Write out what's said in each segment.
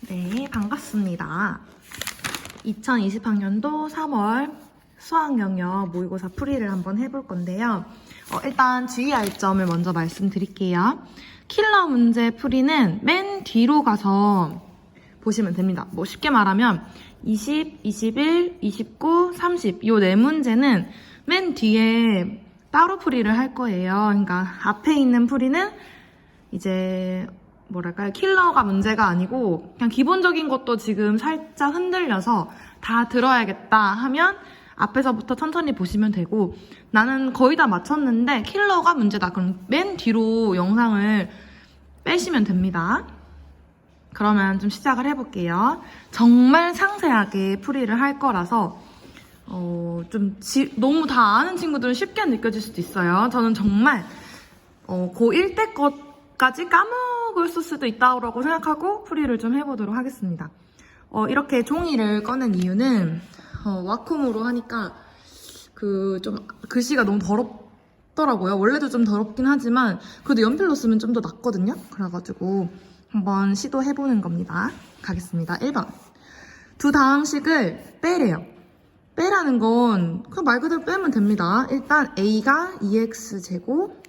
네, 반갑습니다. 2020학년도 3월 수학 영역 모의고사 풀이를 한번 해볼 건데요. 일단 주의할 점을 먼저 말씀드릴게요. 킬러 문제 풀이는 맨 뒤로 가서 보시면 됩니다. 뭐 쉽게 말하면 20, 21, 29, 30 이 네 문제는 맨 뒤에 따로 풀이를 할 거예요. 그러니까 앞에 있는 풀이는 이제 뭐랄까요, 킬러가 문제가 아니고 그냥 기본적인 것도 지금 살짝 흔들려서 다 들어야겠다 하면 앞에서부터 천천히 보시면 되고, 나는 거의 다 맞췄는데 킬러가 문제다 그럼 맨 뒤로 영상을 빼시면 됩니다. 그러면 좀 시작을 해볼게요. 정말 상세하게 풀이를 할 거라서 너무 다 아는 친구들은 쉽게 느껴질 수도 있어요. 저는 정말 고1 때 것까지 까먹을 수도 있다고 생각하고 풀이를 좀 해보도록 하겠습니다. 이렇게 종이를 꺼낸 이유는 와콤으로 하니까 좀 글씨가 너무 더럽더라고요. 원래도 좀 더럽긴 하지만 그래도 연필로 쓰면 좀 더 낫거든요. 그래가지고 한번 시도해보는 겁니다. 가겠습니다. 1번. 두 다항식을 빼래요. 빼라는 건 그냥 말 그대로 빼면 됩니다. 일단 a가 2x제곱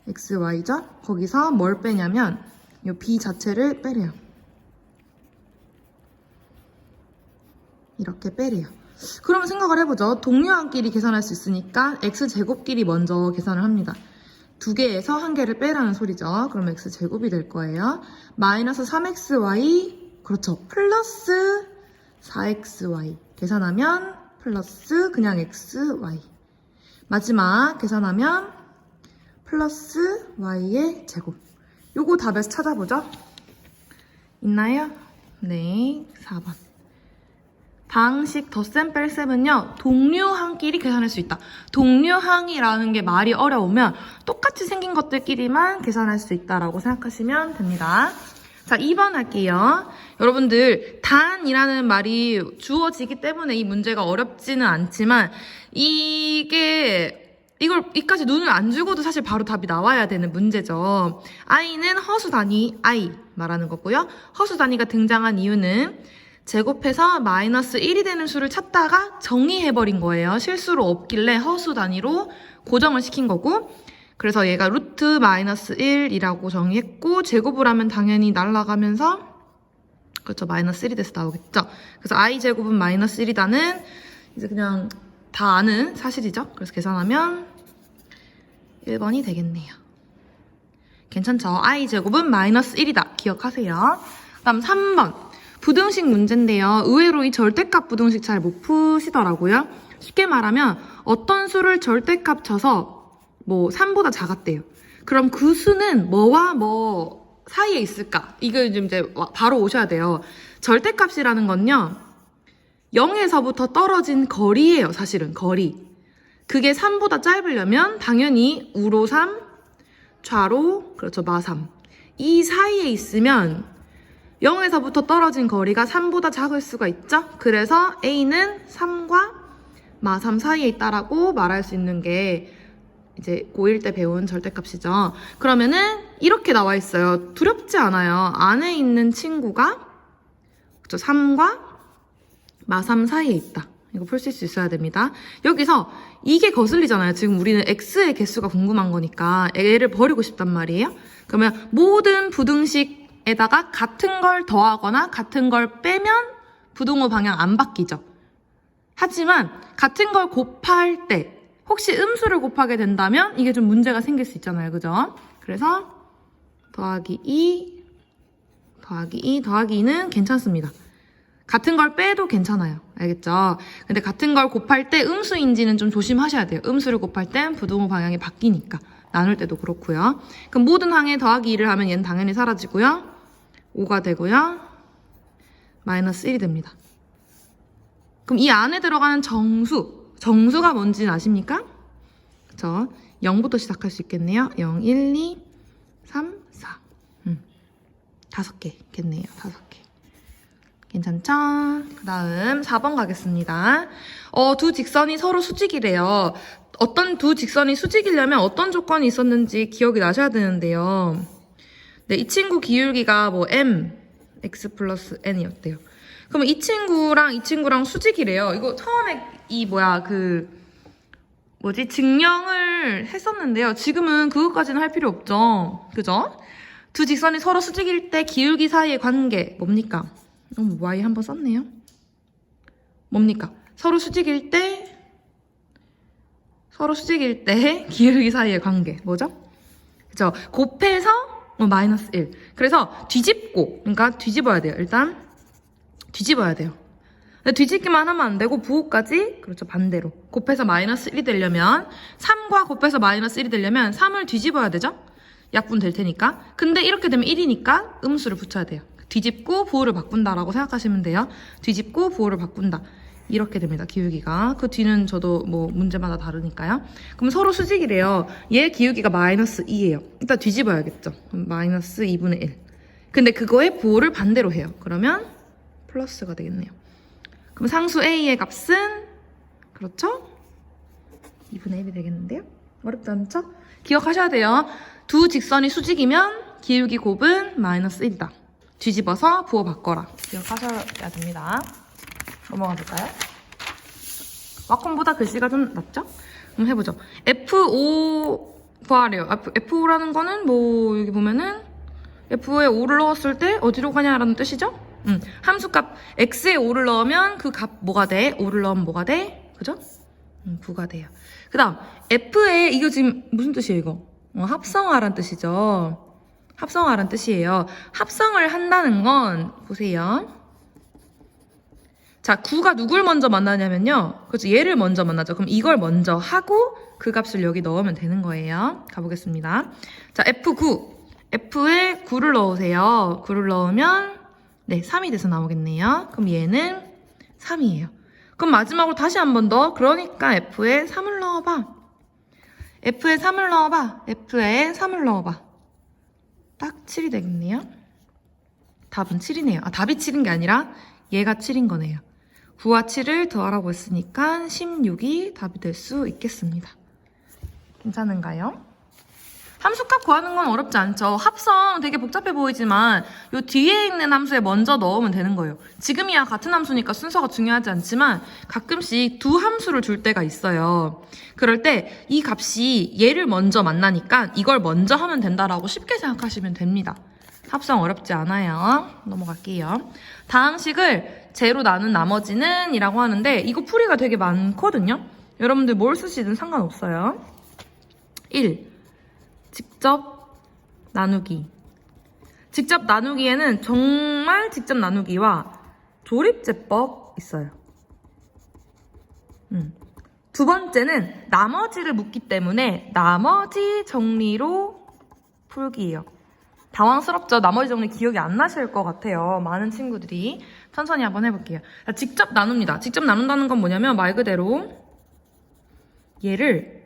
xy죠? 거기서 뭘 빼냐면 이 b 자체를 빼래요. 이렇게 빼래요. 그러면 생각을 해보죠. 동료항끼리 계산할 수 있으니까 x제곱끼리 먼저 계산을 합니다. 두 개에서 한 개를 빼라는 소리죠. 그럼 x제곱이 될 거예요. 마이너스 3xy, 그렇죠. 플러스 4xy. 계산하면 플러스 그냥 xy. 마지막 계산하면 플러스 y의 제곱. 요거 답에서 찾아보죠. 있나요? 네, 4번. 다항식 덧셈 뺄셈은요, 동류항끼리 계산할 수 있다. 동류항이라는 게 말이 어려우면 똑같이 생긴 것들끼리만 계산할 수 있다라고 생각하시면 됩니다. 자, 2번 할게요. 여러분들, 단이라는 말이 주어지기 때문에 이 문제가 어렵지는 않지만 이까지 눈을 안 주고도 사실 바로 답이 나와야 되는 문제죠. i는 허수 단위 i 말하는 거고요. 허수 단위가 등장한 이유는 제곱해서 마이너스 1이 되는 수를 찾다가 정의해버린 거예요. 실수로 없길래 허수 단위로 고정을 시킨 거고, 그래서 얘가 루트 마이너스 1이라고 정의했고, 제곱을 하면 당연히 날아가면서, 그렇죠, 마이너스 1이 돼서 나오겠죠. 그래서 i제곱은 마이너스 1이다는 이제 그냥 다 아는 사실이죠. 그래서 계산하면 1번이 되겠네요. 괜찮죠? i제곱은 마이너스 1이다. 기억하세요. 다음 3번. 부등식 문제인데요. 의외로 이 절대값 부등식 잘 못 푸시더라고요. 쉽게 말하면 어떤 수를 절대값 쳐서 3보다 작았대요. 그럼 그 수는 뭐와 뭐 사이에 있을까? 이거 이제 바로 오셔야 돼요. 절대값이라는 건요, 0에서부터 떨어진 거리예요. 사실은 거리. 그게 3보다 짧으려면 당연히 우로 3, 좌로, 그렇죠, 마 3. 이 사이에 있으면 0에서부터 떨어진 거리가 3보다 작을 수가 있죠? 그래서 A는 3과 마 3 사이에 있다라고 말할 수 있는 게 이제 고1 때 배운 절대값이죠. 그러면은 이렇게 나와 있어요. 두렵지 않아요. 안에 있는 친구가 3과 마 3 사이에 있다. 이거 풀 수 있어야 됩니다. 여기서 이게 거슬리잖아요. 지금 우리는 x의 개수가 궁금한 거니까 얘를 버리고 싶단 말이에요. 그러면 모든 부등식에다가 같은 걸 더하거나 같은 걸 빼면 부등호 방향 안 바뀌죠. 하지만 같은 걸 곱할 때 혹시 음수를 곱하게 된다면 이게 좀 문제가 생길 수 있잖아요. 그죠? 그래서 더하기 2, 더하기 2, 더하기 2는 괜찮습니다. 같은 걸 빼도 괜찮아요. 알겠죠? 근데 같은 걸 곱할 때 음수인지는 좀 조심하셔야 돼요. 음수를 곱할 땐 부등호 방향이 바뀌니까. 나눌 때도 그렇고요. 그럼 모든 항에 더하기 2를 하면 얘는 당연히 사라지고요. 5가 되고요. 마이너스 1이 됩니다. 그럼 이 안에 들어가는 정수가 뭔지는 아십니까? 그쵸? 0부터 시작할 수 있겠네요. 0, 1, 2, 3, 4. 5개 있겠네요. 5개. 괜찮죠? 그 다음 4번 가겠습니다. 두 직선이 서로 수직이래요. 어떤 두 직선이 수직이려면 어떤 조건이 있었는지 기억이 나셔야 되는데요. 네, 이 친구 기울기가 m, x 플러스 n이었대요. 그럼 이 친구랑 수직이래요. 이거 처음에 증명을 했었는데요. 지금은 그것까지는 할 필요 없죠. 그죠? 두 직선이 서로 수직일 때 기울기 사이의 관계 뭡니까? y 한번 썼네요. 뭡니까? 서로 수직일 때 기울기 사이의 관계 뭐죠? 그죠? 곱해서 마이너스 1. 그래서 그러니까 뒤집어야 돼요. 일단 뒤집어야 돼요. 뒤집기만 하면 안 되고 부호까지 그렇죠, 반대로 곱해서 마이너스 1이 되려면 3과 곱해서 마이너스 1이 되려면 3을 뒤집어야 되죠? 약분 될 테니까. 근데 이렇게 되면 1이니까 음수를 붙여야 돼요. 뒤집고 부호를 바꾼다라고 생각하시면 돼요. 뒤집고 부호를 바꾼다. 이렇게 됩니다. 기울기가. 그 뒤는 저도 문제마다 다르니까요. 그럼 서로 수직이래요. 얘 기울기가 마이너스 2예요. 일단 뒤집어야겠죠. 마이너스 2분의 1. 근데 그거의 부호를 반대로 해요. 그러면 플러스가 되겠네요. 그럼 상수 A의 값은 그렇죠? 2분의 1이 되겠는데요? 어렵지 않죠? 기억하셔야 돼요. 두 직선이 수직이면 기울기 곱은 마이너스 1이다. 뒤집어서 부호 바꿔라. 기억하셔야 됩니다. 넘어가 볼까요? 와콤보다 글씨가 좀 낫죠? 그럼 해보죠. F5 구하래요. F5라는 거는 여기 보면은 F에 5를 넣었을 때 어디로 가냐라는 뜻이죠? 함수값 X에 5를 넣으면 그 값 뭐가 돼? 5를 넣으면 뭐가 돼? 그죠? 9가 돼요. 그 다음 F에 이거 지금 무슨 뜻이에요 이거? 합성하란 뜻이죠. 합성하란 뜻이에요. 합성을 한다는 건 보세요. 자, 9가 누굴 먼저 만나냐면요. 그렇죠. 얘를 먼저 만나죠. 그럼 이걸 먼저 하고 그 값을 여기 넣으면 되는 거예요. 가보겠습니다. 자, F9. F에 9를 넣으세요. 9를 넣으면 3이 돼서 나오겠네요. 그럼 얘는 3이에요. 그럼 마지막으로 다시 한 번 더. 그러니까 F에 3을 넣어봐. F에 3을 넣어봐. F에 3을 넣어봐. 딱 7이 되겠네요. 답은 7이네요. 답이 7인 게 아니라 얘가 7인 거네요. 9와 7을 더하라고 했으니까 16이 답이 될 수 있겠습니다. 괜찮은가요? 함수값 구하는 건 어렵지 않죠. 합성 되게 복잡해 보이지만 요 뒤에 있는 함수에 먼저 넣으면 되는 거예요. 지금이야 같은 함수니까 순서가 중요하지 않지만 가끔씩 두 함수를 줄 때가 있어요. 그럴 때 이 값이 얘를 먼저 만나니까 이걸 먼저 하면 된다라고 쉽게 생각하시면 됩니다. 합성 어렵지 않아요. 넘어갈게요. 다항식을 제로 나눈 나머지는 이라고 하는데 이거 풀이가 되게 많거든요. 여러분들 뭘 쓰시든 상관없어요. 1. 직접 나누기. 직접 나누기에는 정말 직접 나누기와 조립제법 있어요. 두 번째는 나머지를 묻기 때문에 나머지 정리로 풀기예요. 당황스럽죠? 나머지 정리 기억이 안 나실 것 같아요. 많은 친구들이. 천천히 한번 해볼게요. 자, 직접 나눕니다. 직접 나눈다는 건 뭐냐면 말 그대로 얘를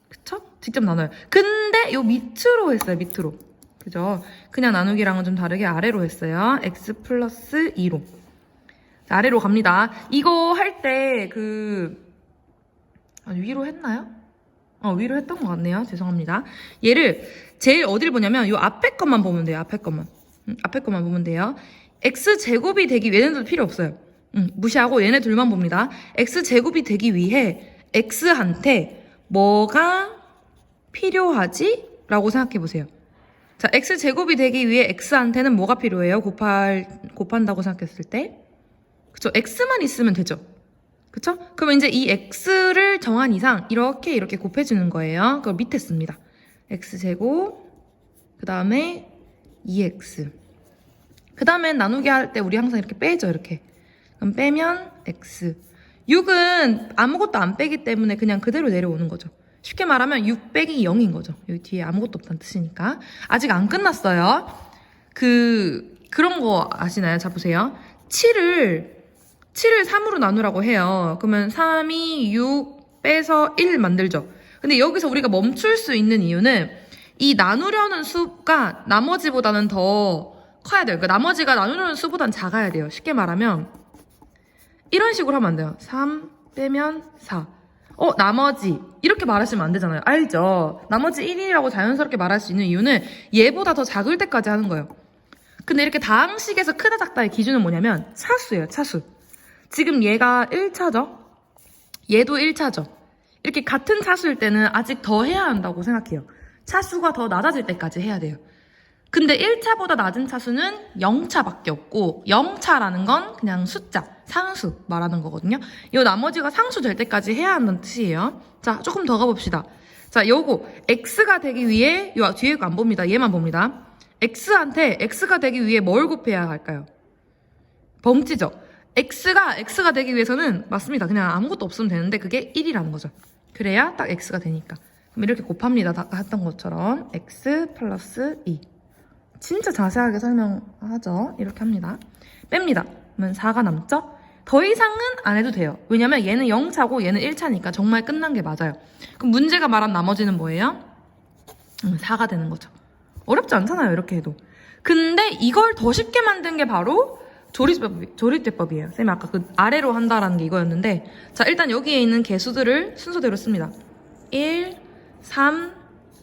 그쵸? 직접 나눠요. 근데 요 밑으로 했어요. 밑으로. 그죠? 그냥 나누기랑은 좀 다르게 아래로 했어요. x 플러스 2로. 자, 아래로 갑니다. 이거 할 때 위로 했나요? 위로 했던 것 같네요. 죄송합니다. 얘를 제일 어딜 보냐면 요 앞에 것만 보면 돼요. 앞에 것만. 앞에 것만 보면 돼요. x제곱이 되기 위해 얘네들 필요 없어요. 무시하고 얘네 둘만 봅니다. x제곱이 되기 위해 x한테 뭐가 필요하지? 라고 생각해 보세요. 자, x제곱이 되기 위해 x한테는 뭐가 필요해요? 곱한다고 생각했을 때. 그쵸? x만 있으면 되죠. 그쵸? 그러면 이제 이 x를 정한 이상 이렇게 곱해주는 거예요. 그걸 밑에 씁니다. x제곱, 그 다음에 2x. 그 다음에 나누기 할 때 우리 항상 이렇게 빼죠. 이렇게. 그럼 빼면 x. 6은 아무것도 안 빼기 때문에 그냥 그대로 내려오는 거죠. 쉽게 말하면 6 빼기 0인 거죠. 여기 뒤에 아무것도 없다는 뜻이니까. 아직 안 끝났어요. 그런 거 아시나요? 자, 보세요. 7을 3으로 나누라고 해요. 그러면 3이 6 빼서 1 만들죠. 근데 여기서 우리가 멈출 수 있는 이유는 이 나누려는 수가 나머지보다는 더 커야 돼요. 그러니까 나머지가 나누려는 수보다는 작아야 돼요. 쉽게 말하면 이런 식으로 하면 안 돼요. 3 빼면 4. 나머지 이렇게 말하시면 안 되잖아요. 알죠? 나머지 1이라고 자연스럽게 말할 수 있는 이유는 얘보다 더 작을 때까지 하는 거예요. 근데 이렇게 다항식에서 크다 작다의 기준은 뭐냐면 차수예요, 차수. 지금 얘가 1차죠? 얘도 1차죠? 이렇게 같은 차수일 때는 아직 더 해야 한다고 생각해요. 차수가 더 낮아질 때까지 해야 돼요. 근데 1차보다 낮은 차수는 0차밖에 없고 0차라는 건 그냥 숫자, 상수 말하는 거거든요. 이 나머지가 상수 될 때까지 해야 한다는 뜻이에요. 자, 조금 더 가봅시다. 자, 요거 x가 되기 위해 요 뒤에 거 안 봅니다. 얘만 봅니다. x한테 x가 되기 위해 뭘 곱해야 할까요? 벙찌죠. x가 되기 위해서는 맞습니다. 그냥 아무것도 없으면 되는데 그게 1이라는 거죠. 그래야 딱 x가 되니까. 그럼 이렇게 곱합니다. 아까 했던 것처럼 x 플러스 2. 진짜 자세하게 설명하죠. 이렇게 합니다. 뺍니다. 그러면 4가 남죠? 더 이상은 안 해도 돼요. 왜냐면 얘는 0차고 얘는 1차니까 정말 끝난 게 맞아요. 그럼 문제가 말한 나머지는 뭐예요? 4가 되는 거죠. 어렵지 않잖아요. 이렇게 해도. 근데 이걸 더 쉽게 만든 게 바로 조립대법이에요. 쌤이 아까 그 아래로 한다라는 게 이거였는데, 자, 일단 여기에 있는 개수들을 순서대로 씁니다. 1, 3,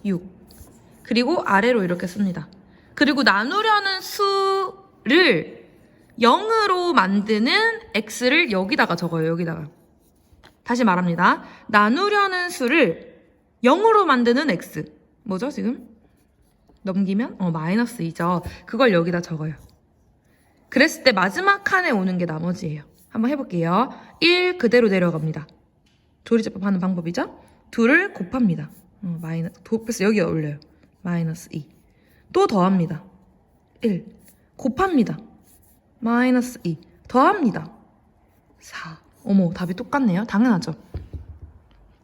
6. 그리고 아래로 이렇게 씁니다. 그리고 나누려는 수를 0으로 만드는 x를 여기다가 적어요. 여기다가. 다시 말합니다. 나누려는 수를 0으로 만드는 x. 뭐죠, 지금? 넘기면? 마이너스 2죠. 그걸 여기다 적어요. 그랬을 때 마지막 칸에 오는 게 나머지예요. 한번 해볼게요. 1 그대로 내려갑니다. 조리제법 하는 방법이죠. 2를 곱합니다. 곱해서 여기에 올려요. 마이너스 2. 또 더합니다. 1. 곱합니다. 마이너스 2. 더합니다. 4. 어머, 답이 똑같네요. 당연하죠.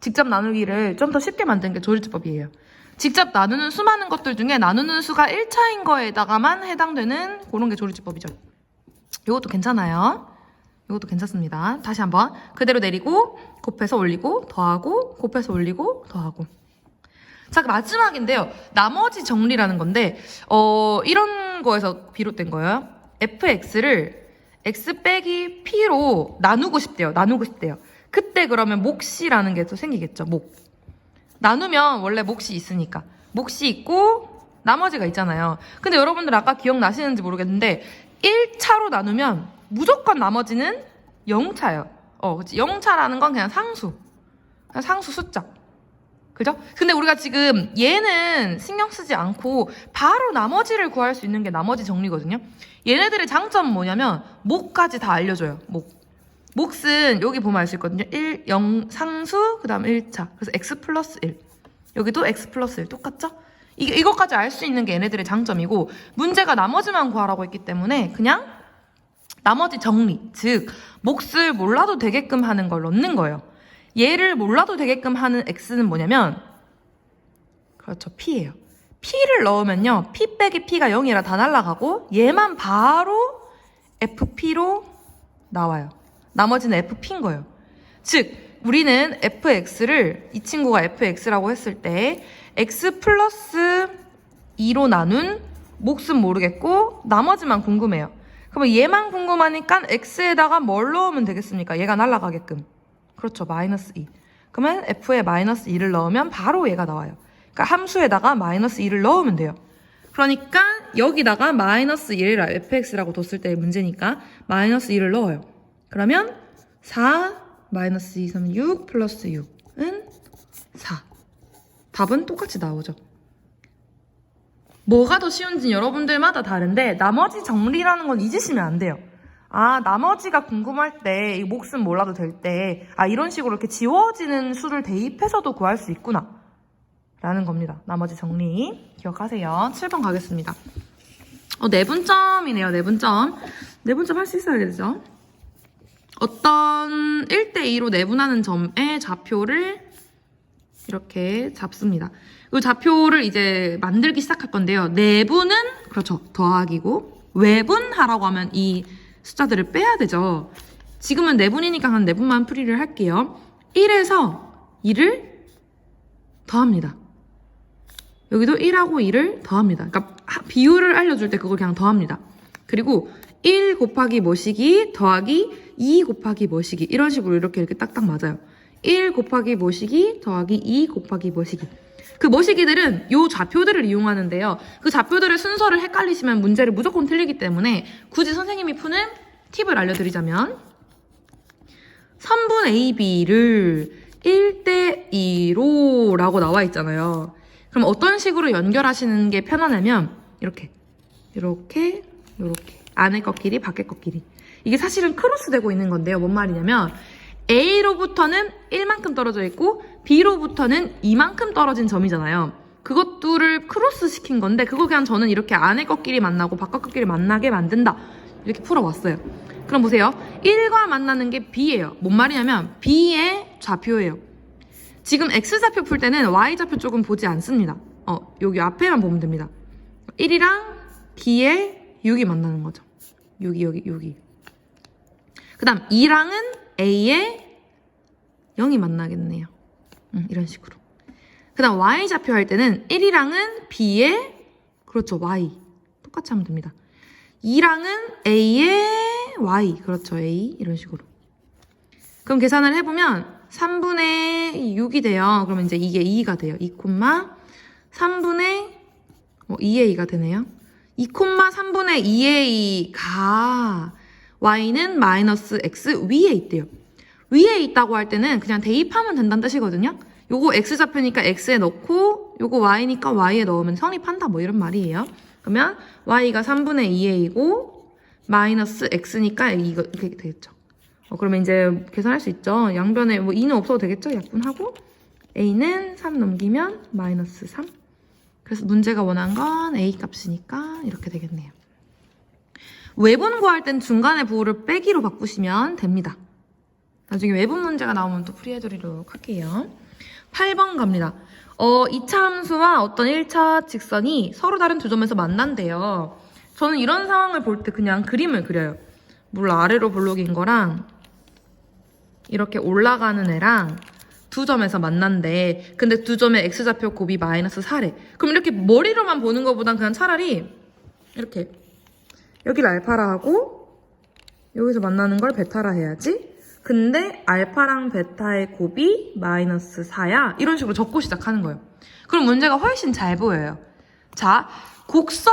직접 나누기를 좀 더 쉽게 만드는 게 조리제법이에요. 직접 나누는 수많은 것들 중에 나누는 수가 1차인 거에다가만 해당되는 그런 게 조리제법이죠. 이것도 괜찮아요. 이것도 괜찮습니다. 다시 한번 그대로 내리고 곱해서 올리고 더하고 곱해서 올리고 더하고. 자, 마지막인데요. 나머지 정리라는 건데 이런 거에서 비롯된 거예요. fx를 x 빼기 p로 나누고 싶대요. 그때 그러면 몫이라는 게 또 생기겠죠. 몫. 나누면 원래 몫이 있으니까. 몫이 있고 나머지가 있잖아요. 근데 여러분들 아까 기억나시는지 모르겠는데 1차로 나누면 무조건 나머지는 0차예요. 그치? 0차라는 건 그냥 상수. 그냥 상수 숫자. 그죠? 근데 우리가 지금 얘는 신경 쓰지 않고 바로 나머지를 구할 수 있는 게 나머지 정리거든요. 얘네들의 장점은 뭐냐면 몫까지 다 알려줘요. 몫은 여기 보면 알 수 있거든요. 1, 0, 상수, 그 다음 1차. 그래서 x 플러스 1. 여기도 x 플러스 1. 똑같죠? 이것까지 알 수 있는 게 얘네들의 장점이고, 문제가 나머지만 구하라고 했기 때문에 그냥 나머지 정리, 즉 몫을 몰라도 되게끔 하는 걸 넣는 거예요. 얘를 몰라도 되게끔 하는 x는 뭐냐면, 그렇죠, p예요. p를 넣으면요, p 빼기 p가 0이라 다 날아가고 얘만 바로 fp로 나와요. 나머지는 fp인 거예요. 즉 우리는 fx를, 이 친구가 fx라고 했을 때 x 플러스 2로 나눈 몫은 모르겠고 나머지만 궁금해요. 그러면 얘만 궁금하니까 x에다가 뭘 넣으면 되겠습니까? 얘가 날아가게끔. 그렇죠, 마이너스 2. 그러면 f에 마이너스 2를 넣으면 바로 얘가 나와요. 그러니까 함수에다가 마이너스 2를 넣으면 돼요. 그러니까 여기다가 마이너스 1을 fx라고 뒀을 때의 문제니까 마이너스 2를 넣어요. 그러면 4 마이너스 2, 3, 6 플러스 6은 4. 답은 똑같이 나오죠. 뭐가 더 쉬운지 여러분들마다 다른데 나머지 정리라는 건 잊으시면 안 돼요. 나머지가 궁금할 때 이 몫은 몰라도 될 때 이런 식으로 이렇게 지워지는 수를 대입해서도 구할 수 있구나 라는 겁니다. 나머지 정리 기억하세요. 7번 가겠습니다. 내분점이네요. 내분점 할 수 있어야겠죠. 어떤 1대2로 내분하는 점의 좌표를 이렇게 잡습니다. 이 좌표를 이제 만들기 시작할 건데요. 내분은 그렇죠, 더하기고, 외분하라고 하면 이 숫자들을 빼야 되죠. 지금은 내분이니까 한 내분만 풀이를 할게요. 1에서 2를 더합니다. 여기도 1하고 2를 더합니다. 그러니까 비율을 알려줄 때 그걸 그냥 더합니다. 그리고 1 곱하기 뭐시기 더하기 2 곱하기 뭐시기, 이런 식으로 이렇게 딱딱 맞아요. 1 곱하기 뭐시기 더하기 2 곱하기 뭐시기. 그 모시기들은 요 좌표들을 이용하는데요. 그 좌표들의 순서를 헷갈리시면 문제를 무조건 틀리기 때문에 굳이 선생님이 푸는 팁을 알려드리자면 선분 AB를 1대2로 라고 나와 있잖아요. 그럼 어떤 식으로 연결하시는 게 편하냐면 이렇게 안에 꺾끼리 밖에 꺾끼리. 이게 사실은 크로스 되고 있는 건데요. 뭔 말이냐면 A로부터는 1만큼 떨어져 있고 B로부터는 2만큼 떨어진 점이잖아요. 그것들을 크로스 시킨 건데 그거 그냥 저는 이렇게 안에 꺾끼리 만나고 바깥 꺾끼리 만나게 만든다. 이렇게 풀어왔어요. 그럼 보세요. 1과 만나는 게 B예요. 뭔 말이냐면 B의 좌표예요. 지금 X좌표 풀 때는 Y좌표 쪽은 보지 않습니다. 여기 앞에만 보면 됩니다. 1이랑 B의 6이 만나는 거죠. 6이 여기. 그 다음 2랑은 A의 0이 만나겠네요. 이런 식으로. 그 다음 Y좌표 할 때는 1이랑은 B의 그렇죠. Y. 똑같이 하면 됩니다. 2랑은 A의 Y. 그렇죠. A. 이런 식으로. 그럼 계산을 해보면 3분의 6이 돼요. 그러면 이제 이게 2가 돼요. 2, 3분의 2a가 되네요. 2,3분의 2a가 y는 마이너스 x 위에 있대요. 위에 있다고 할 때는 그냥 대입하면 된다는 뜻이거든요. 요거 x좌표니까 x에 넣고 요거 y니까 y에 넣으면 성립한다 뭐 이런 말이에요. 그러면 y가 3분의 2a이고 마이너스 x니까 이거 이렇게 되겠죠. 그러면 이제 계산할 수 있죠. 양변에 2는 없어도 되겠죠. 약분하고 a는 3 넘기면 마이너스 3. 그래서 문제가 원한 건 a 값이니까 이렇게 되겠네요. 외분 구할 땐 중간에 부호를 빼기로 바꾸시면 됩니다. 나중에 외분 문제가 나오면 또 풀이해드리도록 할게요. 8번 갑니다. 2차 함수와 어떤 1차 직선이 서로 다른 두 점에서 만난대요. 저는 이런 상황을 볼 때 그냥 그림을 그려요. 물 아래로 블록인 거랑 이렇게 올라가는 애랑 두 점에서 만난대. 근데 두 점의 x좌표 곱이 마이너스 4래. 그럼 이렇게 머리로만 보는 것보단 그냥 차라리 이렇게 여기를 알파라 하고 여기서 만나는 걸 베타라 해야지. 근데 알파랑 베타의 곱이 마이너스 4야. 이런 식으로 적고 시작하는 거예요. 그럼 문제가 훨씬 잘 보여요. 자, 곡선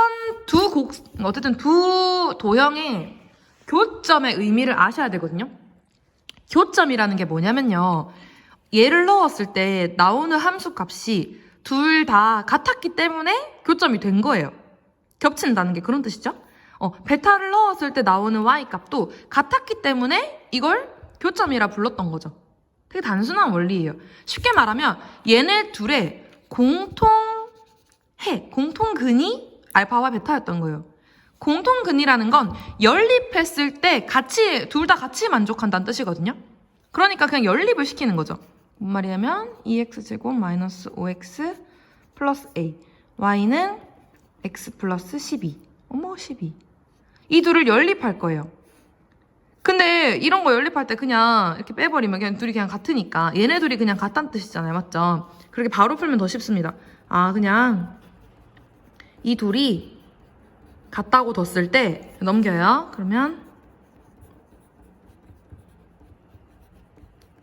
어쨌든 두 도형의 교점의 의미를 아셔야 되거든요. 교점이라는 게 뭐냐면요. 얘를 넣었을 때 나오는 함수 값이 둘 다 같았기 때문에 교점이 된 거예요. 겹친다는 게 그런 뜻이죠. 베타를 넣었을 때 나오는 y 값도 같았기 때문에 이걸 교점이라 불렀던 거죠. 되게 단순한 원리예요. 쉽게 말하면 얘네 둘의 공통근이 알파와 베타였던 거예요. 공통근이라는 건 연립했을 때 둘 다 같이 만족한다는 뜻이거든요. 그러니까 그냥 연립을 시키는 거죠. 뭔 말이냐면 2x제곱 마이너스 5x 플러스 a y는 x 플러스 12 12 이 둘을 연립할 거예요. 근데 이런 거 연립할 때 그냥 이렇게 빼버리면 그냥 둘이 그냥 같으니까 얘네 둘이 그냥 같다는 뜻이잖아요. 맞죠? 그렇게 바로 풀면 더 쉽습니다. 그냥 이 둘이 같다고 뒀을 때 넘겨요. 그러면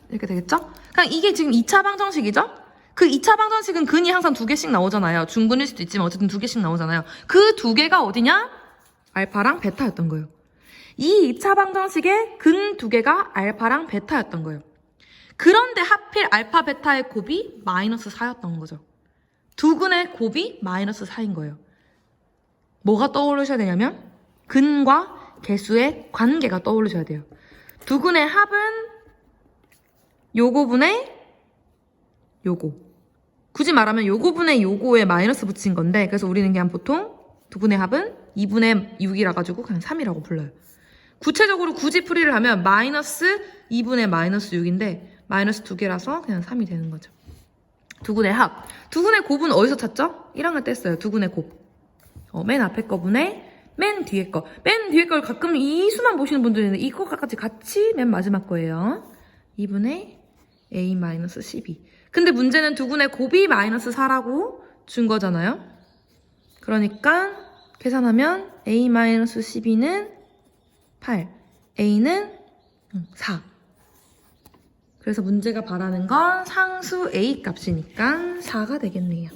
이렇게 되겠죠? 그냥 이게 지금 2차 방정식이죠? 그 2차 방정식은 근이 항상 2개씩 나오잖아요. 중근일 수도 있지만 어쨌든 2개씩 나오잖아요. 그 2개가 어디냐? 알파랑 베타였던 거예요. 이 2차 방정식의 근 2개가 알파랑 베타였던 거예요. 그런데 하필 알파 베타의 곱이 마이너스 4였던 거죠. 두 근의 곱이 마이너스 4인 거예요. 뭐가 떠오르셔야 되냐면 근과 개수의 관계가 떠오르셔야 돼요. 두 근의 합은 요거분의 요거. 굳이 말하면 요거분의 요거에 마이너스 붙인 건데 그래서 우리는 그냥 보통 두 근의 합은 2분의 6이라 가지고 그냥 3이라고 불러요. 구체적으로 굳이 풀이를 하면 마이너스 2분의 마이너스 6인데 마이너스 2개라서 그냥 3이 되는 거죠. 두 근의 합. 두 근의 곱은 어디서 찾죠? 1학년 때 했어요. 두 근의 곱. 맨 앞에 거분의 맨 뒤에 거. 맨 뒤에 걸 가끔 이 수만 보시는 분들이 있는데 이거까지 같이 맨 마지막 거예요. 2분의 a-12. 근데 문제는 두 근의 곱이 마이너스 4라고 준 거잖아요. 그러니까 계산하면 a-12는 8, a는 4. 그래서 문제가 바라는 건 상수 A 값이니까 4가 되겠네요.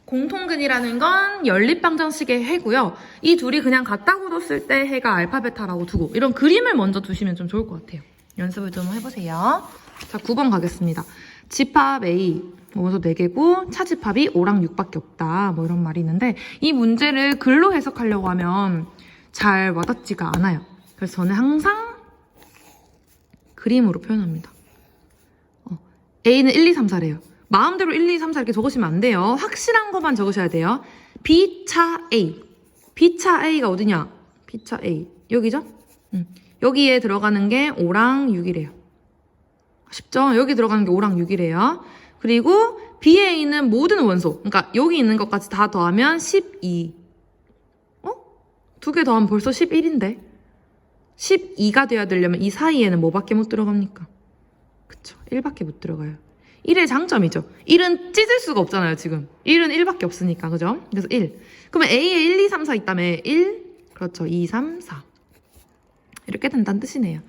공통근이라는 건 연립방정식의 해고요. 이 둘이 그냥 같다고 뒀을 때 해가 알파, 베타라고 두고 이런 그림을 먼저 두시면 좀 좋을 것 같아요. 연습을 좀 해보세요. 자, 9번 가겠습니다. 집합 A, 원소 4개고 차집합이 5랑 6밖에 없다. 뭐 이런 말이 있는데 이 문제를 글로 해석하려고 하면 잘 와닿지가 않아요. 그래서 저는 항상 그림으로 표현합니다. A는 1, 2, 3, 4래요. 마음대로 1, 2, 3, 4 이렇게 적으시면 안 돼요. 확실한 것만 적으셔야 돼요. B차 A. B차 A가 어디냐? B차 A. 여기죠? 여기에 들어가는 게 5랑 6이래요. 쉽죠? 여기 들어가는 게 5랑 6이래요. 그리고 B에 있는 모든 원소, 그러니까 여기 있는 것까지 다 더하면 12. 두 개 더하면 벌써 11인데 12가 돼야 되려면 이 사이에는 뭐밖에 못 들어갑니까? 그쵸, 1밖에 못 들어가요. 1의 장점이죠. 1은 찢을 수가 없잖아요, 지금. 1은 1밖에 없으니까, 그죠? 그래서 1. 그러면 A에 1, 2, 3, 4 있다며 1, 그렇죠, 2, 3, 4. 이렇게 된다는 뜻이네요.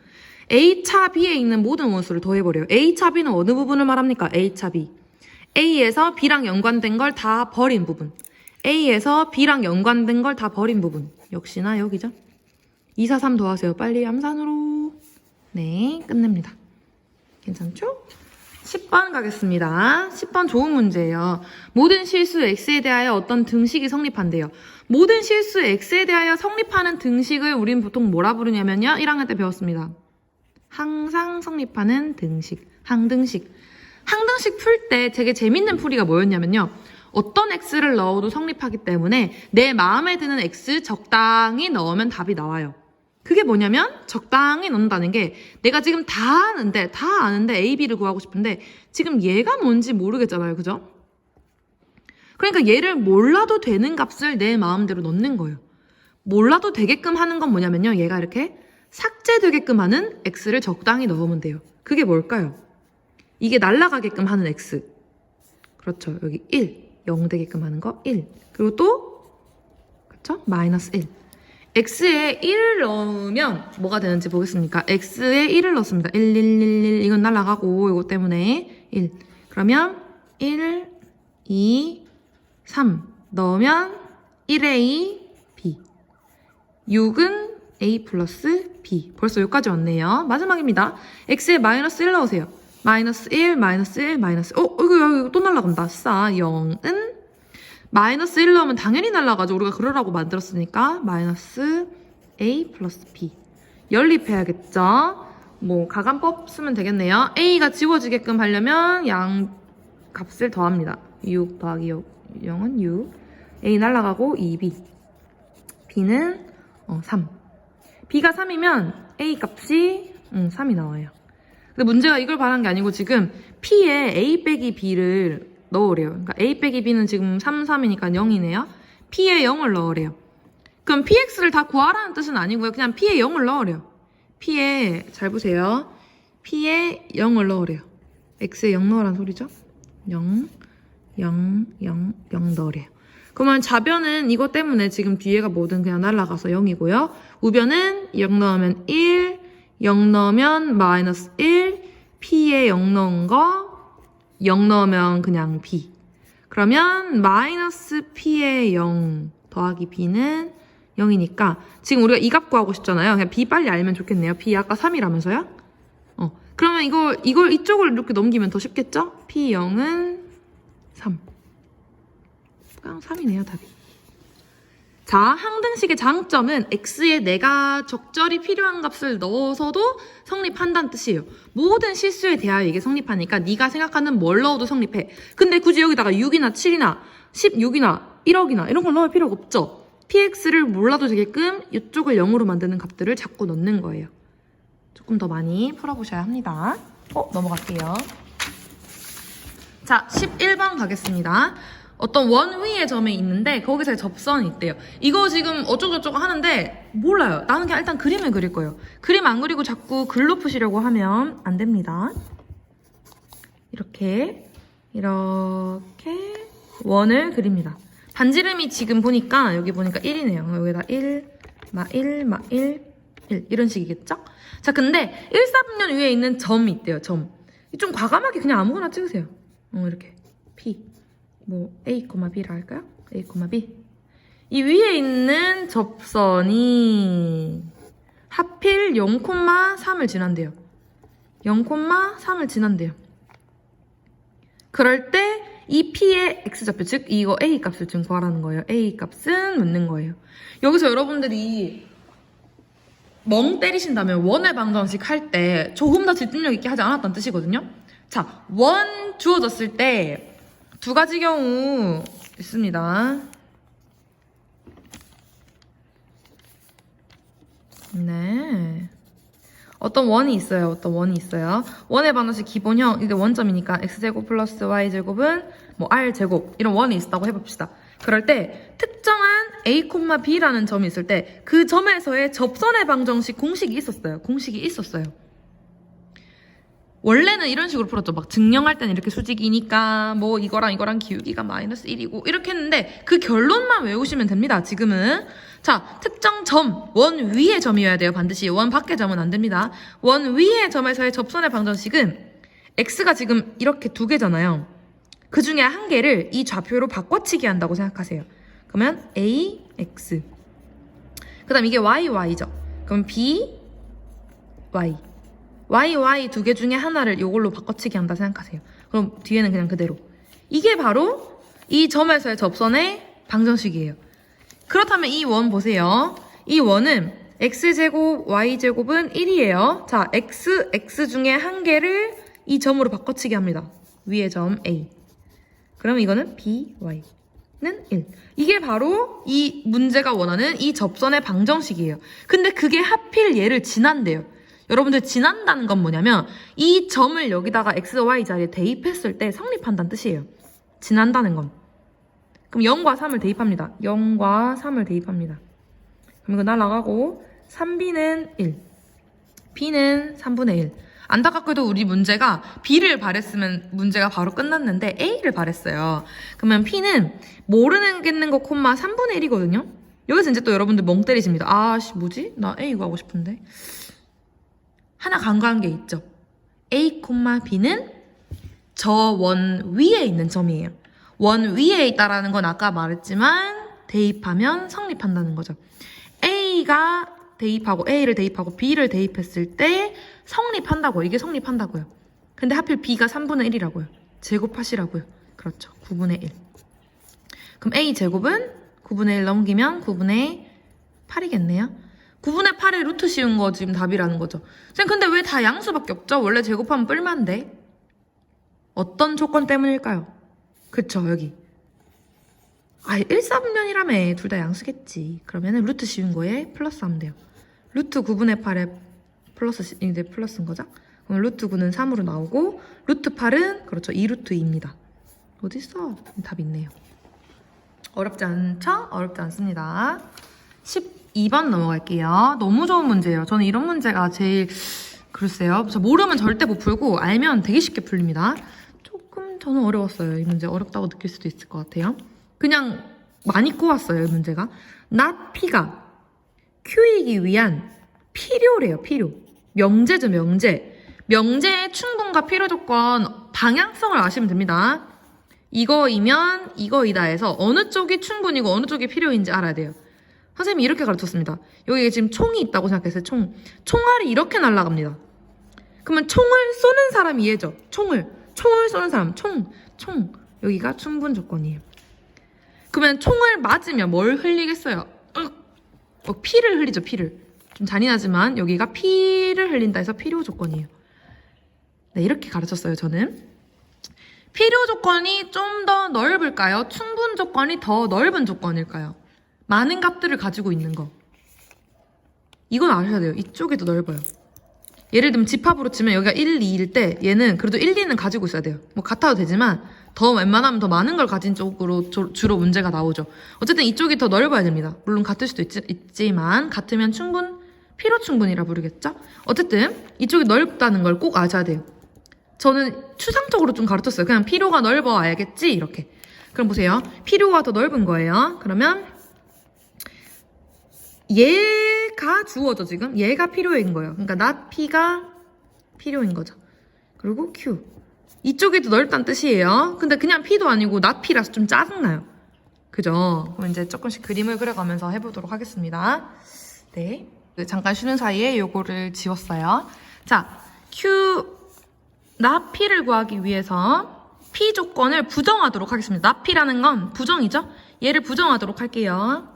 A차 B에 있는 모든 원소를 더해버려요. A차 B는 어느 부분을 말합니까? A차 B. A에서 B랑 연관된 걸 다 버린 부분. A에서 B랑 연관된 걸 다 버린 부분. 역시나 여기죠. 2, 4, 3 더하세요. 빨리 암산으로. 네, 끝냅니다. 괜찮죠? 10번 가겠습니다. 10번 좋은 문제예요. 모든 실수 x에 대하여 어떤 등식이 성립한대요. 모든 실수 x에 대하여 성립하는 등식을 우린 보통 뭐라 부르냐면요. 1학년 때 배웠습니다. 항상 성립하는 등식, 항등식. 항등식 풀 때 되게 재밌는 풀이가 뭐였냐면요. 어떤 x를 넣어도 성립하기 때문에 내 마음에 드는 x 적당히 넣으면 답이 나와요. 그게 뭐냐면 적당히 넣는다는 게 내가 지금 다 아는데 A, B를 구하고 싶은데 지금 얘가 뭔지 모르겠잖아요. 그죠? 그러니까 얘를 몰라도 되는 값을 내 마음대로 넣는 거예요. 몰라도 되게끔 하는 건 뭐냐면요. 얘가 이렇게 삭제되게끔 하는 X를 적당히 넣으면 돼요. 그게 뭘까요? 이게 날아가게끔 하는 X. 그렇죠. 여기 1. 0 되게끔 하는 거 1. 그리고 또 그렇죠? 마이너스 1. x에 1을 넣으면 뭐가 되는지 보겠습니까? x에 1을 넣습니다. 1, 1, 1, 1 이건 날아가고 이거 때문에 1. 그러면 1, 2, 3 넣으면 1a, b. 6은 a 플러스 b. 벌써 여기까지 왔네요. 마지막입니다. x에 마이너스 1 넣으세요. 마이너스 1, 마이너스 1, 마이너스 이거 또 날아간다. 4, 0은 마이너스 1 넣으면 당연히 날아가죠. 우리가 그러라고 만들었으니까 마이너스 a 플러스 b. 연립해야겠죠. 뭐 가간법 쓰면 되겠네요. a가 지워지게끔 하려면 양 값을 더합니다. 6 더하기 0은 6. a 날아가고 2b. b는 3. b가 3이면 a 값이 3이 나와요. 근데 문제가 이걸 바란 게 아니고 지금 p에 a 빼기 b를 넣으래요. 그러니까 a 빼기 b는 지금 3, 3이니까 0이네요. p에 0을 넣으래요. 그럼 px를 다 구하라는 뜻은 아니고요. 그냥 p에 0을 넣으래요. p에 잘 보세요. p에 0을 넣으래요. x에 0 넣으라는 소리죠. 0, 0, 0, 0 넣으래요. 그러면 좌변은 이것 때문에 지금 뒤에가 뭐든 그냥 날아가서 0이고요. 우변은 0 넣으면 1, 0 넣으면 마이너스 1, p에 0 넣은 거 0 넣으면 그냥 b. 그러면 마이너스 p에 0 더하기 b는 0이니까 지금 우리가 이 값 구하고 싶잖아요. 그냥 b 빨리 알면 좋겠네요. b 아까 3이라면서요? 그러면 이걸 이쪽을 이렇게 넘기면 더 쉽겠죠? p 0은 3. 그냥 3이네요, 답이. 자, 항등식의 장점은 x에 내가 적절히 필요한 값을 넣어서도 성립한다는 뜻이에요. 모든 실수에 대하여 이게 성립하니까 네가 생각하는 뭘 넣어도 성립해. 근데 굳이 여기다가 6이나 7이나 16이나 1억이나 이런 걸 넣을 필요가 없죠. px를 몰라도 되게끔 이쪽을 0으로 만드는 값들을 자꾸 넣는 거예요. 조금 더 많이 풀어보셔야 합니다. 넘어갈게요. 자, 11번 가겠습니다. 어떤 원 위의 점에 있는데 거기서 접선이 있대요. 이거 지금 어쩌고저쩌고 하는데 몰라요. 나는 그냥 일단 그림을 그릴 거예요. 그림 안 그리고 자꾸 글로 푸시려고 하면 안 됩니다. 이렇게 원을 그립니다. 반지름이 지금 보니까 여기 보니까 1이네요. 여기다 1, 마 1, 마 1, 1 이런 식이겠죠? 자, 근데 1, 4분면 위에 있는 점이 있대요. 점. 좀 과감하게 그냥 아무거나 찍으세요. 이렇게 P 뭐 A, B라 할까요? A, B. 이 위에 있는 접선이 하필 0,3을 지난대요. 0,3을 지난대요. 그럴 때 이 P의 X좌표, 즉 이거 A 값을 지금 구하라는 거예요. A 값은 묻는 거예요. 여기서 여러분들이 멍 때리신다면 원의 방정식 할 때 조금 더 집중력 있게 하지 않았다는 뜻이거든요. 자, 원 주어졌을 때 두 가지 경우 있습니다. 네. 어떤 원이 있어요. 원의 방정식 기본형, 이게 원점이니까 x제곱 플러스 y제곱은 뭐 r제곱 이런 원이 있다고 해봅시다. 그럴 때 특정한 a, b라는 점이 있을 때 그 점에서의 접선의 방정식 공식이 있었어요. 원래는 이런 식으로 풀었죠. 막 증명할 때는 이렇게 수직이니까 뭐 이거랑 기울기가 마이너스 1이고 이렇게 했는데 그 결론만 외우시면 됩니다. 지금은. 자, 특정 점, 원 위의 점이어야 돼요. 반드시. 원 밖의 점은 안 됩니다. 원 위의 점에서의 접선의 방정식은 x가 지금 이렇게 두 개잖아요. 그 중에 한 개를 이 좌표로 바꿔치기 한다고 생각하세요. 그러면 ax. 그 다음 이게 y죠. 그럼 b, y 두 개 중에 하나를 이걸로 바꿔치기 한다 생각하세요. 그럼 뒤에는 그냥 그대로. 이게 바로 이 점에서의 접선의 방정식이에요. 그렇다면 이 원 보세요. 이 원은 x제곱, y제곱은 1이에요. 자, x 중에 한 개를 이 점으로 바꿔치기 합니다. 위의 점 a. 그럼 이거는 b, y는 1. 이게 바로 이 문제가 원하는 이 접선의 방정식이에요. 근데 그게 하필 얘를 지난대요. 여러분들 지난다는 건 뭐냐면 이 점을 여기다가 x, y 자리에 대입했을 때 성립한다는 뜻이에요. 지난다는 건. 그럼 0과 3을 대입합니다. 0과 3을 대입합니다. 그럼 이거 날아가고 3b는 1, b는 3분의 1. 안타깝게도 우리 문제가 b를 바랬으면 문제가 바로 끝났는데 a를 바랬어요. 그러면 p는 모르겠는 거 콤마 3분의 1이거든요. 여기서 이제 또 여러분들 멍 때리십니다. 아씨 뭐지? 나 a 구하고 싶은데. 하나 간과한 게 있죠. a, b는 저 원 위에 있는 점이에요. 원 위에 있다라는 건 아까 말했지만 대입하면 성립한다는 거죠. A를 대입하고 B를 대입했을 때 성립한다고요. 이게 성립한다고요. 근데 하필 B가 3분의 1이라고요. 제곱하시라고요. 그렇죠. 9분의 1. 그럼 A 제곱은 9분의 1 넘기면 9분의 8이겠네요. 9분의 8의 루트 씌운 거 지금 답이라는 거죠. 쌤 근데 왜 다 양수밖에 없죠? 원래 제곱하면 뿔만데. 어떤 조건 때문일까요? 그쵸, 여기. 1, 4분면이라며. 둘 다 양수겠지. 그러면은 루트 씌운 거에 플러스 하면 돼요. 루트 9분의 8에 플러스, 이제 플러스인 거죠? 그럼 루트 9는 3으로 나오고, 루트 8은, 그렇죠, 2루트 2입니다. 어딨어? 답 있네요. 어렵지 않죠? 어렵지 않습니다. 12번 넘어갈게요. 너무 좋은 문제예요. 저는 이런 문제가 제일, 글쎄요. 저 모르면 절대 못 풀고, 알면 되게 쉽게 풀립니다. 저는 어려웠어요. 이 문제 어렵다고 느낄 수도 있을 것 같아요. 그냥 많이 꼬았어요. 이 문제가. not P가 Q이기 위한 필요래요. 필요. 명제죠. 명제의 충분과 필요 조건 방향성을 아시면 됩니다. 이거이면 이거이다 해서 어느 쪽이 충분이고 어느 쪽이 필요인지 알아야 돼요. 선생님이 이렇게 가르쳤습니다. 여기에 지금 총이 있다고 생각했어요. 총알이 이렇게 날아갑니다. 그러면 총을 쏘는 사람이 얘죠. 총을 쏘는 사람, 총. 여기가 충분 조건이에요. 그러면 총을 맞으면 뭘 흘리겠어요? 피를 흘리죠, 피를. 좀 잔인하지만 여기가 피를 흘린다 해서 필요 조건이에요. 네, 이렇게 가르쳤어요, 저는. 필요 조건이 좀 더 넓을까요? 충분 조건이 더 넓은 조건일까요? 많은 값들을 가지고 있는 거. 이건 아셔야 돼요. 이쪽이 더 넓어요. 예를 들면 집합으로 치면 여기가 1, 2일 때 얘는 그래도 1, 2는 가지고 있어야 돼요. 뭐 같아도 되지만 더 웬만하면 더 많은 걸 가진 쪽으로 주로 문제가 나오죠. 어쨌든 이쪽이 더 넓어야 됩니다. 물론 같을 수도 있지만 같으면 필요 충분이라 부르겠죠? 어쨌든 이쪽이 넓다는 걸 꼭 아셔야 돼요. 저는 추상적으로 좀 가르쳤어요. 그냥 필요가 넓어야겠지 이렇게. 그럼 보세요. 필요가 더 넓은 거예요. 그러면 얘가 주어져 지금. 얘가 필요인 거예요. 그러니까 not P가 필요인 거죠. 그리고 Q. 이쪽이 더 넓다는 뜻이에요. 근데 그냥 P도 아니고 not P라서 좀 짜증나요. 그죠? 그럼 이제 조금씩 그림을 그려가면서 해보도록 하겠습니다. 네. 잠깐 쉬는 사이에 요거를 지웠어요. 자, Q, not P를 구하기 위해서 P 조건을 부정하도록 하겠습니다. not P라는 건 부정이죠? 얘를 부정하도록 할게요.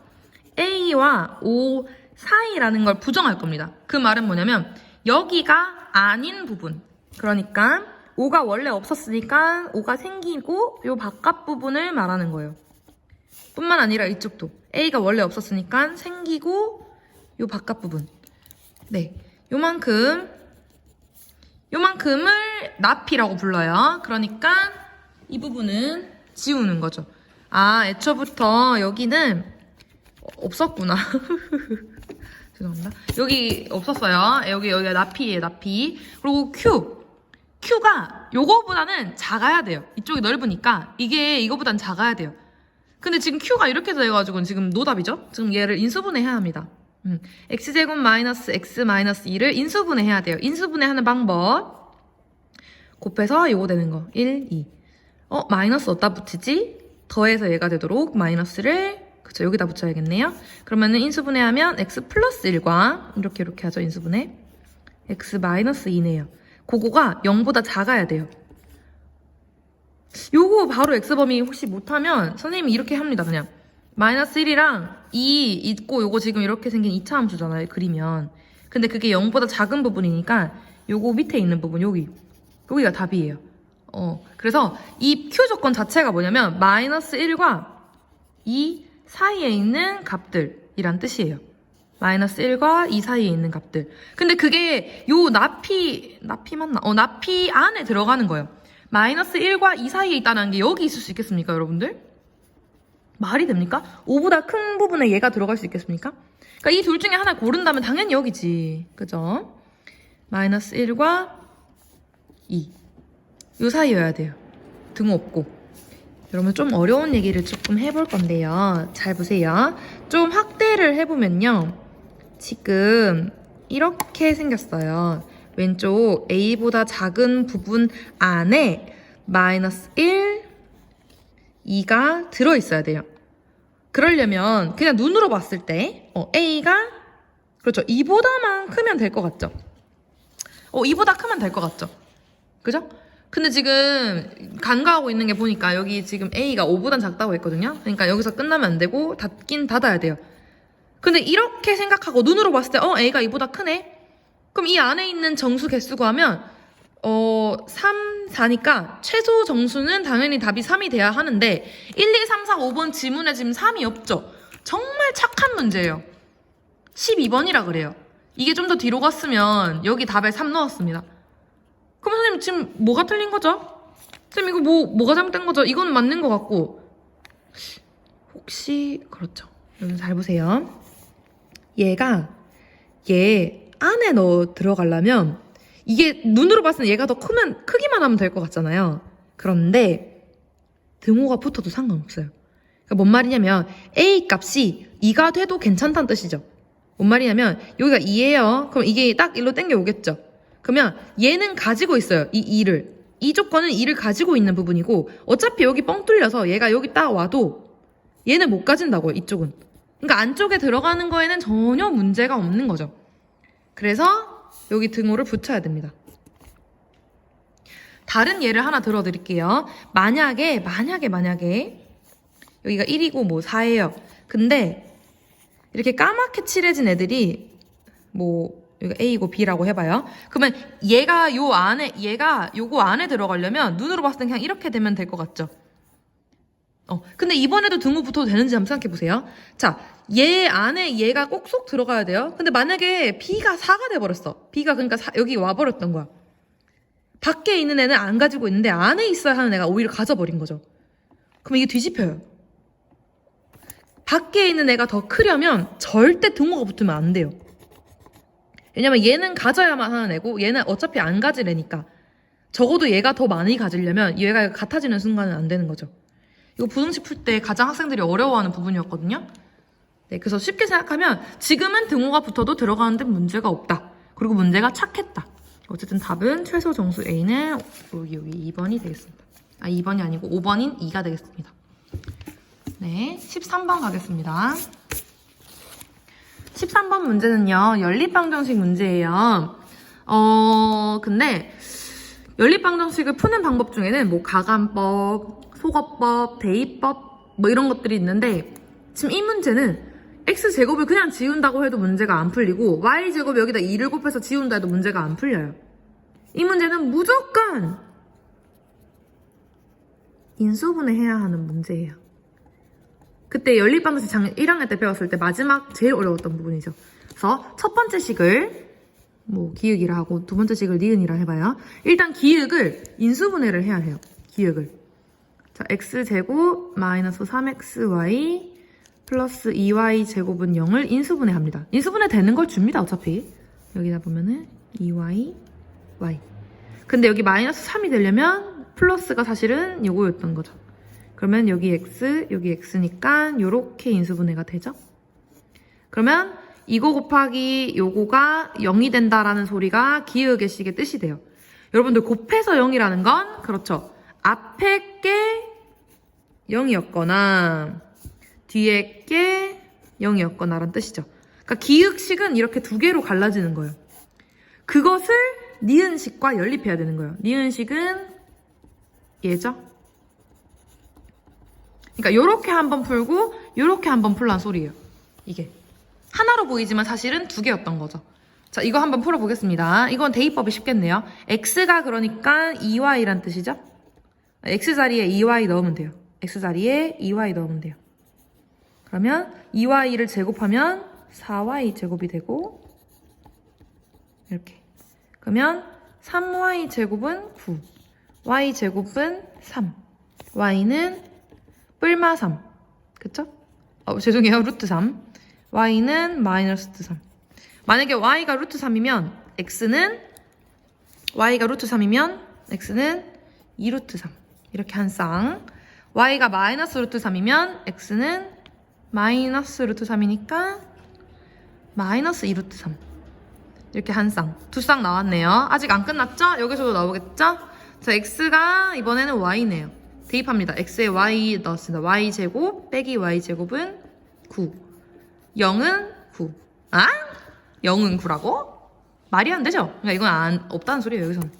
A와 O 사이라는 걸 부정할 겁니다. 그 말은 뭐냐면 여기가 아닌 부분. 그러니까 O가 원래 없었으니까 O가 생기고 요 바깥 부분을 말하는 거예요. 뿐만 아니라 이쪽도 A가 원래 없었으니까 생기고 요 바깥 부분. 네, 요만큼을 나피라고 불러요. 그러니까 이 부분은 지우는 거죠. 아, 애초부터 여기는 없었구나. 죄송합니다. 여기 없었어요. 여기가 나피예요, 나피. 그리고 Q가 요거보다는 작아야 돼요. 이쪽이 넓으니까 이게 이거보단 작아야 돼요. 근데 지금 Q가 이렇게 돼가지고 지금 노답이죠? 지금 얘를 인수분해해야 합니다. x제곱 마이너스 x 마이너스 2를 인수분해해야 돼요. 인수분해하는 방법. 곱해서 요거 되는 거. 1, 2. 마이너스 어디다 붙이지? 더해서 얘가 되도록 마이너스를 그쵸, 여기다 붙여야겠네요. 그러면은 인수분해하면 x 플러스 1과 이렇게 하죠, 인수분해. x 마이너스 2네요. 그거가 0보다 작아야 돼요. 요거 바로 x범위 혹시 못하면 선생님이 이렇게 합니다. 그냥 마이너스 1이랑 2 있고 요거 지금 이렇게 생긴 2차 함수잖아요, 그리면. 근데 그게 0보다 작은 부분이니까 요거 밑에 있는 부분 여기가 답이에요. 그래서 이 Q 조건 자체가 뭐냐면 마이너스 1과 2 사이에 있는 값들이란 뜻이에요. 마이너스 1과 2 사이에 있는 값들. 근데 그게 요 나피 맞나? 나피 안에 들어가는 거예요. 마이너스 1과 2 사이에 있다는 게 여기 있을 수 있겠습니까, 여러분들? 말이 됩니까? 5보다 큰 부분에 얘가 들어갈 수 있겠습니까? 그러니까 이 둘 중에 하나 고른다면 당연히 여기지. 그죠? 마이너스 1과 2. 요 사이여야 돼요. 등호 없고. 여러분 좀 어려운 얘기를 조금 해볼 건데요. 잘 보세요. 좀 확대를 해보면요. 지금 이렇게 생겼어요. 왼쪽 A보다 작은 부분 안에 마이너스 1, 2가 들어있어야 돼요. 그러려면 그냥 눈으로 봤을 때 A가 그렇죠. 2보다만 크면 될 것 같죠? 2보다 크면 될 것 같죠? 그죠? 근데 지금 간과하고 있는 게 보니까 여기 지금 A가 5보단 작다고 했거든요. 그러니까 여기서 끝나면 안 되고 닫긴 닫아야 돼요. 근데 이렇게 생각하고 눈으로 봤을 때 A가 2보다 크네? 그럼 이 안에 있는 정수 개수 구하면 3, 4니까 최소 정수는 당연히 답이 3이 돼야 하는데 1, 2, 3, 4, 5번 지문에 지금 3이 없죠? 정말 착한 문제예요. 12번이라 그래요. 이게 좀 더 뒤로 갔으면 여기 답에 3 넣었습니다. 그럼 선생님 지금 뭐가 틀린 거죠? 선생님 이거 뭐가 잘못된 거죠? 이건 맞는 것 같고 혹시 그렇죠. 여러분 잘 보세요. 얘 안에 넣어 들어가려면 이게 눈으로 봤을 때 얘가 더 크기만 하면 될 것 같잖아요. 그런데 등호가 붙어도 상관없어요. 그러니까 뭔 말이냐면 A 값이 2가 돼도 괜찮다는 뜻이죠. 뭔 말이냐면 여기가 2예요. 그럼 이게 딱 1로 땡겨 오겠죠. 그러면 얘는 가지고 있어요. 이 조건은 2를 가지고 있는 부분이고 어차피 여기 뻥 뚫려서 얘가 여기 딱 와도 얘는 못 가진다고요. 이쪽은. 그러니까 안쪽에 들어가는 거에는 전혀 문제가 없는 거죠. 그래서 여기 등호를 붙여야 됩니다. 다른 예를 하나 들어드릴게요. 만약에 여기가 1이고 뭐 4예요. 근데 이렇게 까맣게 칠해진 애들이 여기가 A고 B라고 해봐요. 그러면 얘가 요거 안에 들어가려면 눈으로 봤을 때 그냥 이렇게 되면 될 것 같죠? 근데 이번에도 등호 붙어도 되는지 한번 생각해보세요. 자, 얘 안에 얘가 꼭 쏙 들어가야 돼요. 근데 만약에 B가 4가 돼버렸어. B가 그러니까 여기 와버렸던 거야. 밖에 있는 애는 안 가지고 있는데 안에 있어야 하는 애가 오히려 가져버린 거죠. 그럼 이게 뒤집혀요. 밖에 있는 애가 더 크려면 절대 등호가 붙으면 안 돼요. 왜냐면 얘는 가져야만 하는 애고 얘는 어차피 안 가질 애니까. 적어도 얘가 더 많이 가지려면 얘가 같아지는 순간은 안 되는 거죠. 이거 부등식 풀 때 가장 학생들이 어려워하는 부분이었거든요. 네, 그래서 쉽게 생각하면 지금은 등호가 붙어도 들어가는데 문제가 없다. 그리고 문제가 착했다. 어쨌든 답은 최소 정수 A는 여기 2번이 되겠습니다. 2번이 아니고 5번인 2가 되겠습니다. 네, 13번 가겠습니다. 13번 문제는요, 연립방정식 문제예요. 근데 연립방정식을 푸는 방법 중에는 뭐 가감법, 소거법, 대입법 뭐 이런 것들이 있는데 지금 이 문제는 x제곱을 그냥 지운다고 해도 문제가 안 풀리고 y제곱 여기다 2를 곱해서 지운다 해도 문제가 안 풀려요. 이 문제는 무조건 인수분해해야 하는 문제예요. 그때 연립방정식 작년 1학년 때 배웠을 때 마지막 제일 어려웠던 부분이죠. 그래서 첫 번째 식을 뭐 기역이라 하고 두 번째 식을 니은이라 해봐요. 일단 기역을 인수분해를 해야 해요. 기역을. 자, x제곱 마이너스 3xy 플러스 2y 제곱은 0을 인수분해 합니다. 인수분해 되는 걸 줍니다. 어차피 여기다 보면은 2y y. 근데 여기 마이너스 3이 되려면 플러스가 사실은 요거였던 거죠. 그러면 여기 x 여기 x니까 요렇게 인수분해가 되죠. 그러면 이거 곱하기 요거가 0이 된다라는 소리가 기역의 식의 뜻이 돼요. 여러분들 곱해서 0이라는 건 그렇죠. 앞에 게 0이었거나 뒤에 게 0이었거나라는 뜻이죠. 그러니까 기역식은 이렇게 두 개로 갈라지는 거예요. 그것을 니은식과 연립해야 되는 거예요. 니은식은 얘죠. 그러니까 요렇게 한번 풀고 요렇게 한번 풀란 소리예요. 이게 하나로 보이지만 사실은 두 개였던 거죠. 자, 이거 한번 풀어보겠습니다. 이건 대입법이 쉽겠네요. x가 그러니까 2y란 뜻이죠. x자리에 2y 넣으면 돼요. x자리에 2y 넣으면 돼요. 그러면 2y를 제곱하면 4y 제곱이 되고 이렇게. 그러면 3y 제곱은 9, y 제곱은 3, y는 뿔마 3. 그쵸? 죄송해요. 루트 3. y는 마이너스 3. 만약에 y가 루트 3이면 y가 루트 3이면 x는 2루트 3. 이렇게 한 쌍. y가 마이너스 루트 3이면 x는 마이너스 루트 3이니까 마이너스 2루트 3. 이렇게 한 쌍. 두 쌍 나왔네요. 아직 안 끝났죠? 여기서도 나오겠죠? 자, x가 이번에는 y네요. 대입합니다. x에 y 넣었습니다. y제곱 빼기 y제곱은 9. 0은 9. 0은 9라고? 말이 안 되죠? 그러니까 이건 없다는 소리예요, 여기서는.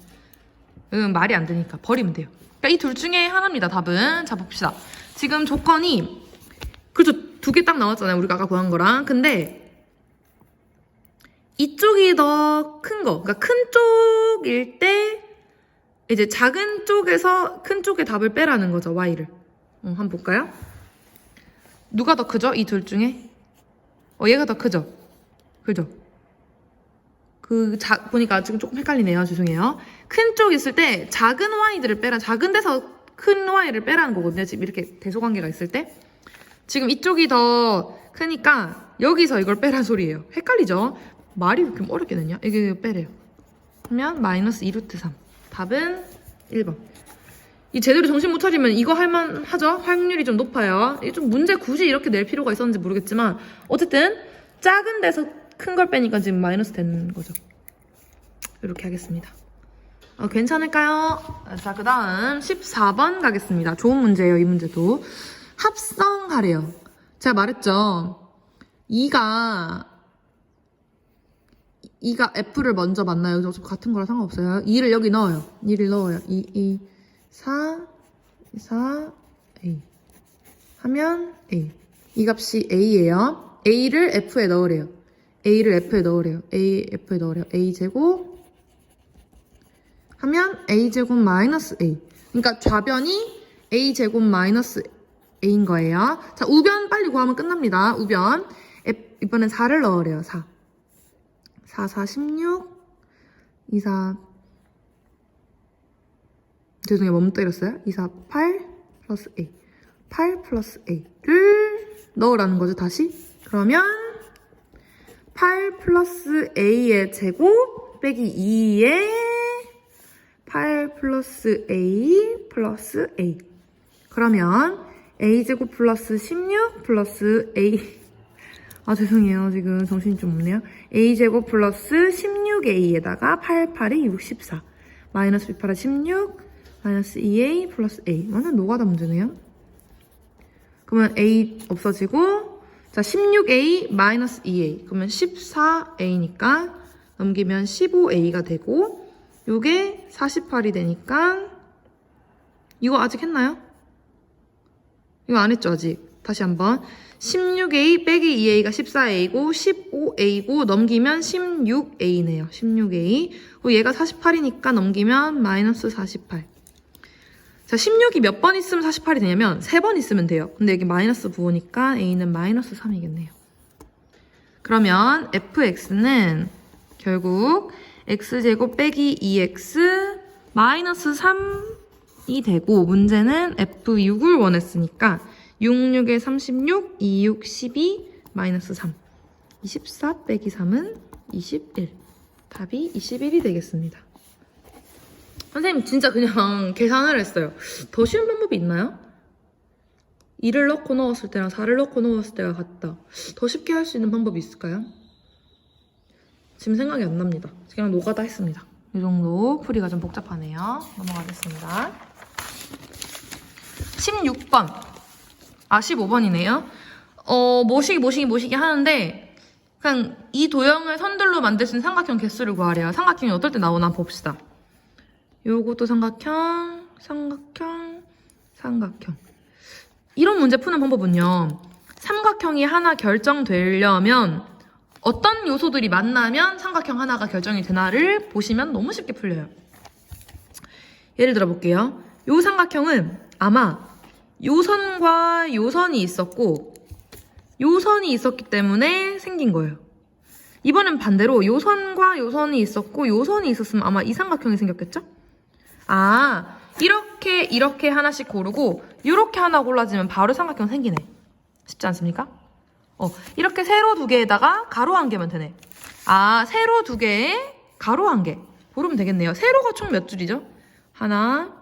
이건 말이 안 되니까 버리면 돼요. 그러니까 이 둘 중에 하나입니다, 답은. 자, 봅시다. 지금 조건이 그렇죠. 두 개 딱 나왔잖아요. 우리가 아까 구한 거랑. 근데 이쪽이 더 큰 거. 그러니까 큰 쪽일 때 이제 작은 쪽에서 큰 쪽의 답을 빼라는 거죠. y를. 한번 볼까요? 누가 더 크죠? 이 둘 중에? 얘가 더 크죠? 그죠? 보니까 지금 조금 헷갈리네요. 죄송해요. 큰 쪽 있을 때 작은 y들을 빼라. 작은 데서 큰 y를 빼라는 거거든요. 지금 이렇게 대소관계가 있을 때. 지금 이쪽이 더 크니까 여기서 이걸 빼란 소리예요. 헷갈리죠? 말이 이렇게 어렵게 됐냐? 이게 빼래요. 그러면 마이너스 2루트 3. 답은 1번. 이 제대로 정신 못 차리면 이거 할만하죠? 확률이 좀 높아요. 이게 좀 문제 굳이 이렇게 낼 필요가 있었는지 모르겠지만 어쨌든 작은 데서 큰 걸 빼니까 지금 마이너스 되는 거죠. 이렇게 하겠습니다. 괜찮을까요? 자, 그 다음 14번 가겠습니다. 좋은 문제예요, 이 문제도. 합성하래요. 제가 말했죠. 2가 F를 먼저 만나요. 어차피 같은 거랑 상관없어요. 2를 여기 넣어요. 2를 넣어요. 2, 4, A. 하면 A. 이 값이 A예요. A를 F에 넣으래요. A를 F에 넣으래요. F에 넣으래요. A제곱 하면 A제곱 마이너스 A. 그러니까 좌변이 A제곱 마이너스 A인 거예요. 자, 우변 빨리 구하면 끝납니다. 우변. 이번엔 4를 넣으래요. 4. 16. 2, 4. 죄송해요. 뭐뭐 때렸어요? 2, 4, 8 플러스 A. 8 플러스 A를 넣으라는 거죠. 다시. 그러면 8 플러스 A의 제곱 빼기 2의 8 플러스 A 플러스 A. 그러면 A제곱 플러스 16 플러스 A 아, 죄송해요. 지금 정신이 좀 없네요. a제곱 플러스 16a에다가 8, 8이 64. 마이너스 b8은 16, 마이너스 2a 플러스 a. 완전 노가다 문제네요. 그러면 a 없어지고, 자, 16a 마이너스 2a. 그러면 14a니까 넘기면 15a가 되고, 요게 48이 되니까, 이거 아직 했나요? 이거 안 했죠, 아직. 다시 한번. 16a 빼기 2a가 14a고 15a고 넘기면 16a네요. 16a. 얘가 48이니까 넘기면 마이너스 48. 자, 16이 몇 번 있으면 48이 되냐면 3번 있으면 돼요. 근데 여기 마이너스 부호니까 a는 마이너스 3이겠네요. 그러면 fx는 결국 x제곱 빼기 2x 마이너스 3이 되고 문제는 f6을 원했으니까 6, 6에 36, 2, 6, 12, 마이너스 3. 24 빼기 3은 21. 답이 21이 되겠습니다. 선생님 진짜 그냥 계산을 했어요. 더 쉬운 방법이 있나요? 2를 넣고 넣었을 때랑 4를 넣고 넣었을 때가 같다. 더 쉽게 할 수 있는 방법이 있을까요? 지금 생각이 안 납니다. 그냥 노가다 했습니다. 이 정도 풀이가 좀 복잡하네요. 넘어가겠습니다. 16번. 15번이네요. 모시기 하는데 그냥 이 도형을 선들로 만들 수 있는 삼각형 개수를 구하래요. 삼각형이 어떨 때 나오나 봅시다. 요것도 삼각형. 이런 문제 푸는 방법은요. 삼각형이 하나 결정되려면 어떤 요소들이 만나면 삼각형 하나가 결정이 되나를 보시면 너무 쉽게 풀려요. 예를 들어 볼게요. 요 삼각형은 아마 요선과 요선이 있었고 요선이 있었기 때문에 생긴 거예요. 이번엔 반대로 요선과 요선이 있었고 요선이 있었으면 아마 이 삼각형이 생겼겠죠? 아, 이렇게 하나씩 고르고 이렇게 하나 골라지면 바로 삼각형 생기네. 쉽지 않습니까? 이렇게 세로 2개에다가 가로 1개면 되네. 아, 세로 2개에 가로 1개 고르면 되겠네요. 세로가 총 몇 줄이죠? 하나,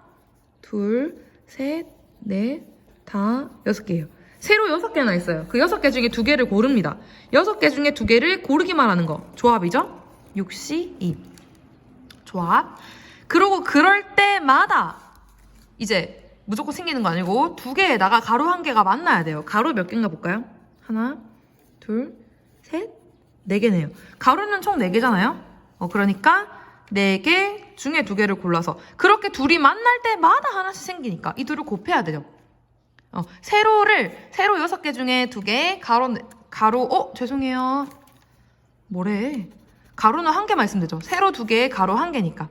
둘, 셋, 넷, 다 6개예요. 세로 6개나 있어요. 그 6개 중에 2개를 고릅니다. 6개 중에 2개를 고르기만 하는 거. 조합이죠? 6C2. 조합. 그리고 그럴 때마다 이제 무조건 생기는 거 아니고 2개에다가 가로 1개가 만나야 돼요. 가로 몇 개인가 볼까요? 하나, 둘, 셋, 4개네요. 가로는 총 4개잖아요? 그러니까 4개 중에 2개를 골라서 그렇게 둘이 만날 때마다 하나씩 생기니까 이 둘을 곱해야 되죠. 세로 6개 중에 2개, 가로, 죄송해요. 뭐래. 가로는 1개만 있으면 되죠. 세로 2개에 가로 1개니까.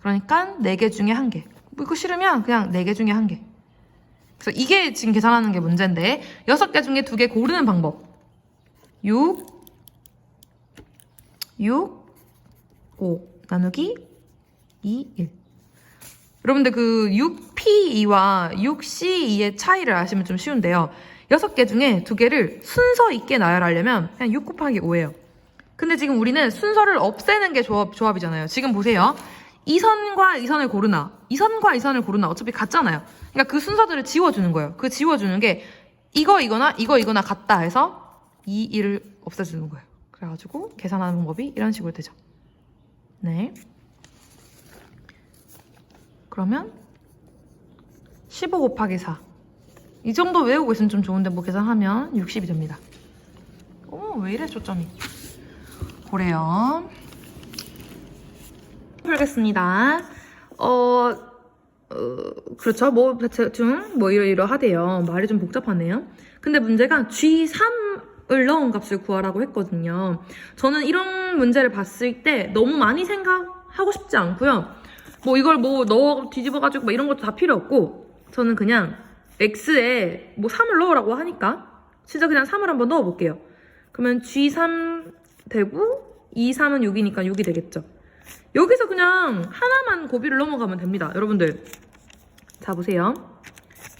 그러니까 4개 중에 1개. 이거 싫으면 그냥 4개 중에 1개. 그래서 이게 지금 계산하는 게 문제인데 6개 중에 2개 고르는 방법. 6, 5 나누기 2, 1. 여러분들 그 6P2와 6C2의 차이를 아시면 좀 쉬운데요. 6개 중에 2개를 순서 있게 나열하려면 그냥 6 곱하기 5예요. 근데 지금 우리는 순서를 없애는 게 조합이잖아요. 지금 보세요. 이 선과 이 선을 고르나 이 선과 이 선을 고르나 어차피 같잖아요. 그러니까 그 순서들을 지워주는 거예요. 그 지워주는 게 이거나 같다 해서 2, 1을 없애주는 거예요. 그래가지고 계산하는 방법이 이런 식으로 되죠. 네. 그러면 15 곱하기 4. 이 정도 외우고 있으면 좀 좋은데 뭐 계산하면 60이 됩니다. 왜 이래 초점이. 그래요. 풀겠습니다. 그렇죠. 대충 이러하대요. 말이 좀 복잡하네요. 근데 문제가 G3을 넣은 값을 구하라고 했거든요. 저는 이런 문제를 봤을 때 너무 많이 생각하고 싶지 않고요. 이걸 넣어 뒤집어가지고 이런 것도 다 필요 없고 저는 그냥 X에 3을 넣으라고 하니까 진짜 그냥 3을 한번 넣어볼게요. 그러면 G3 되고 2, 3은 6이니까 6이 되겠죠. 여기서 그냥 하나만 고비를 넘어가면 됩니다. 여러분들 자 보세요.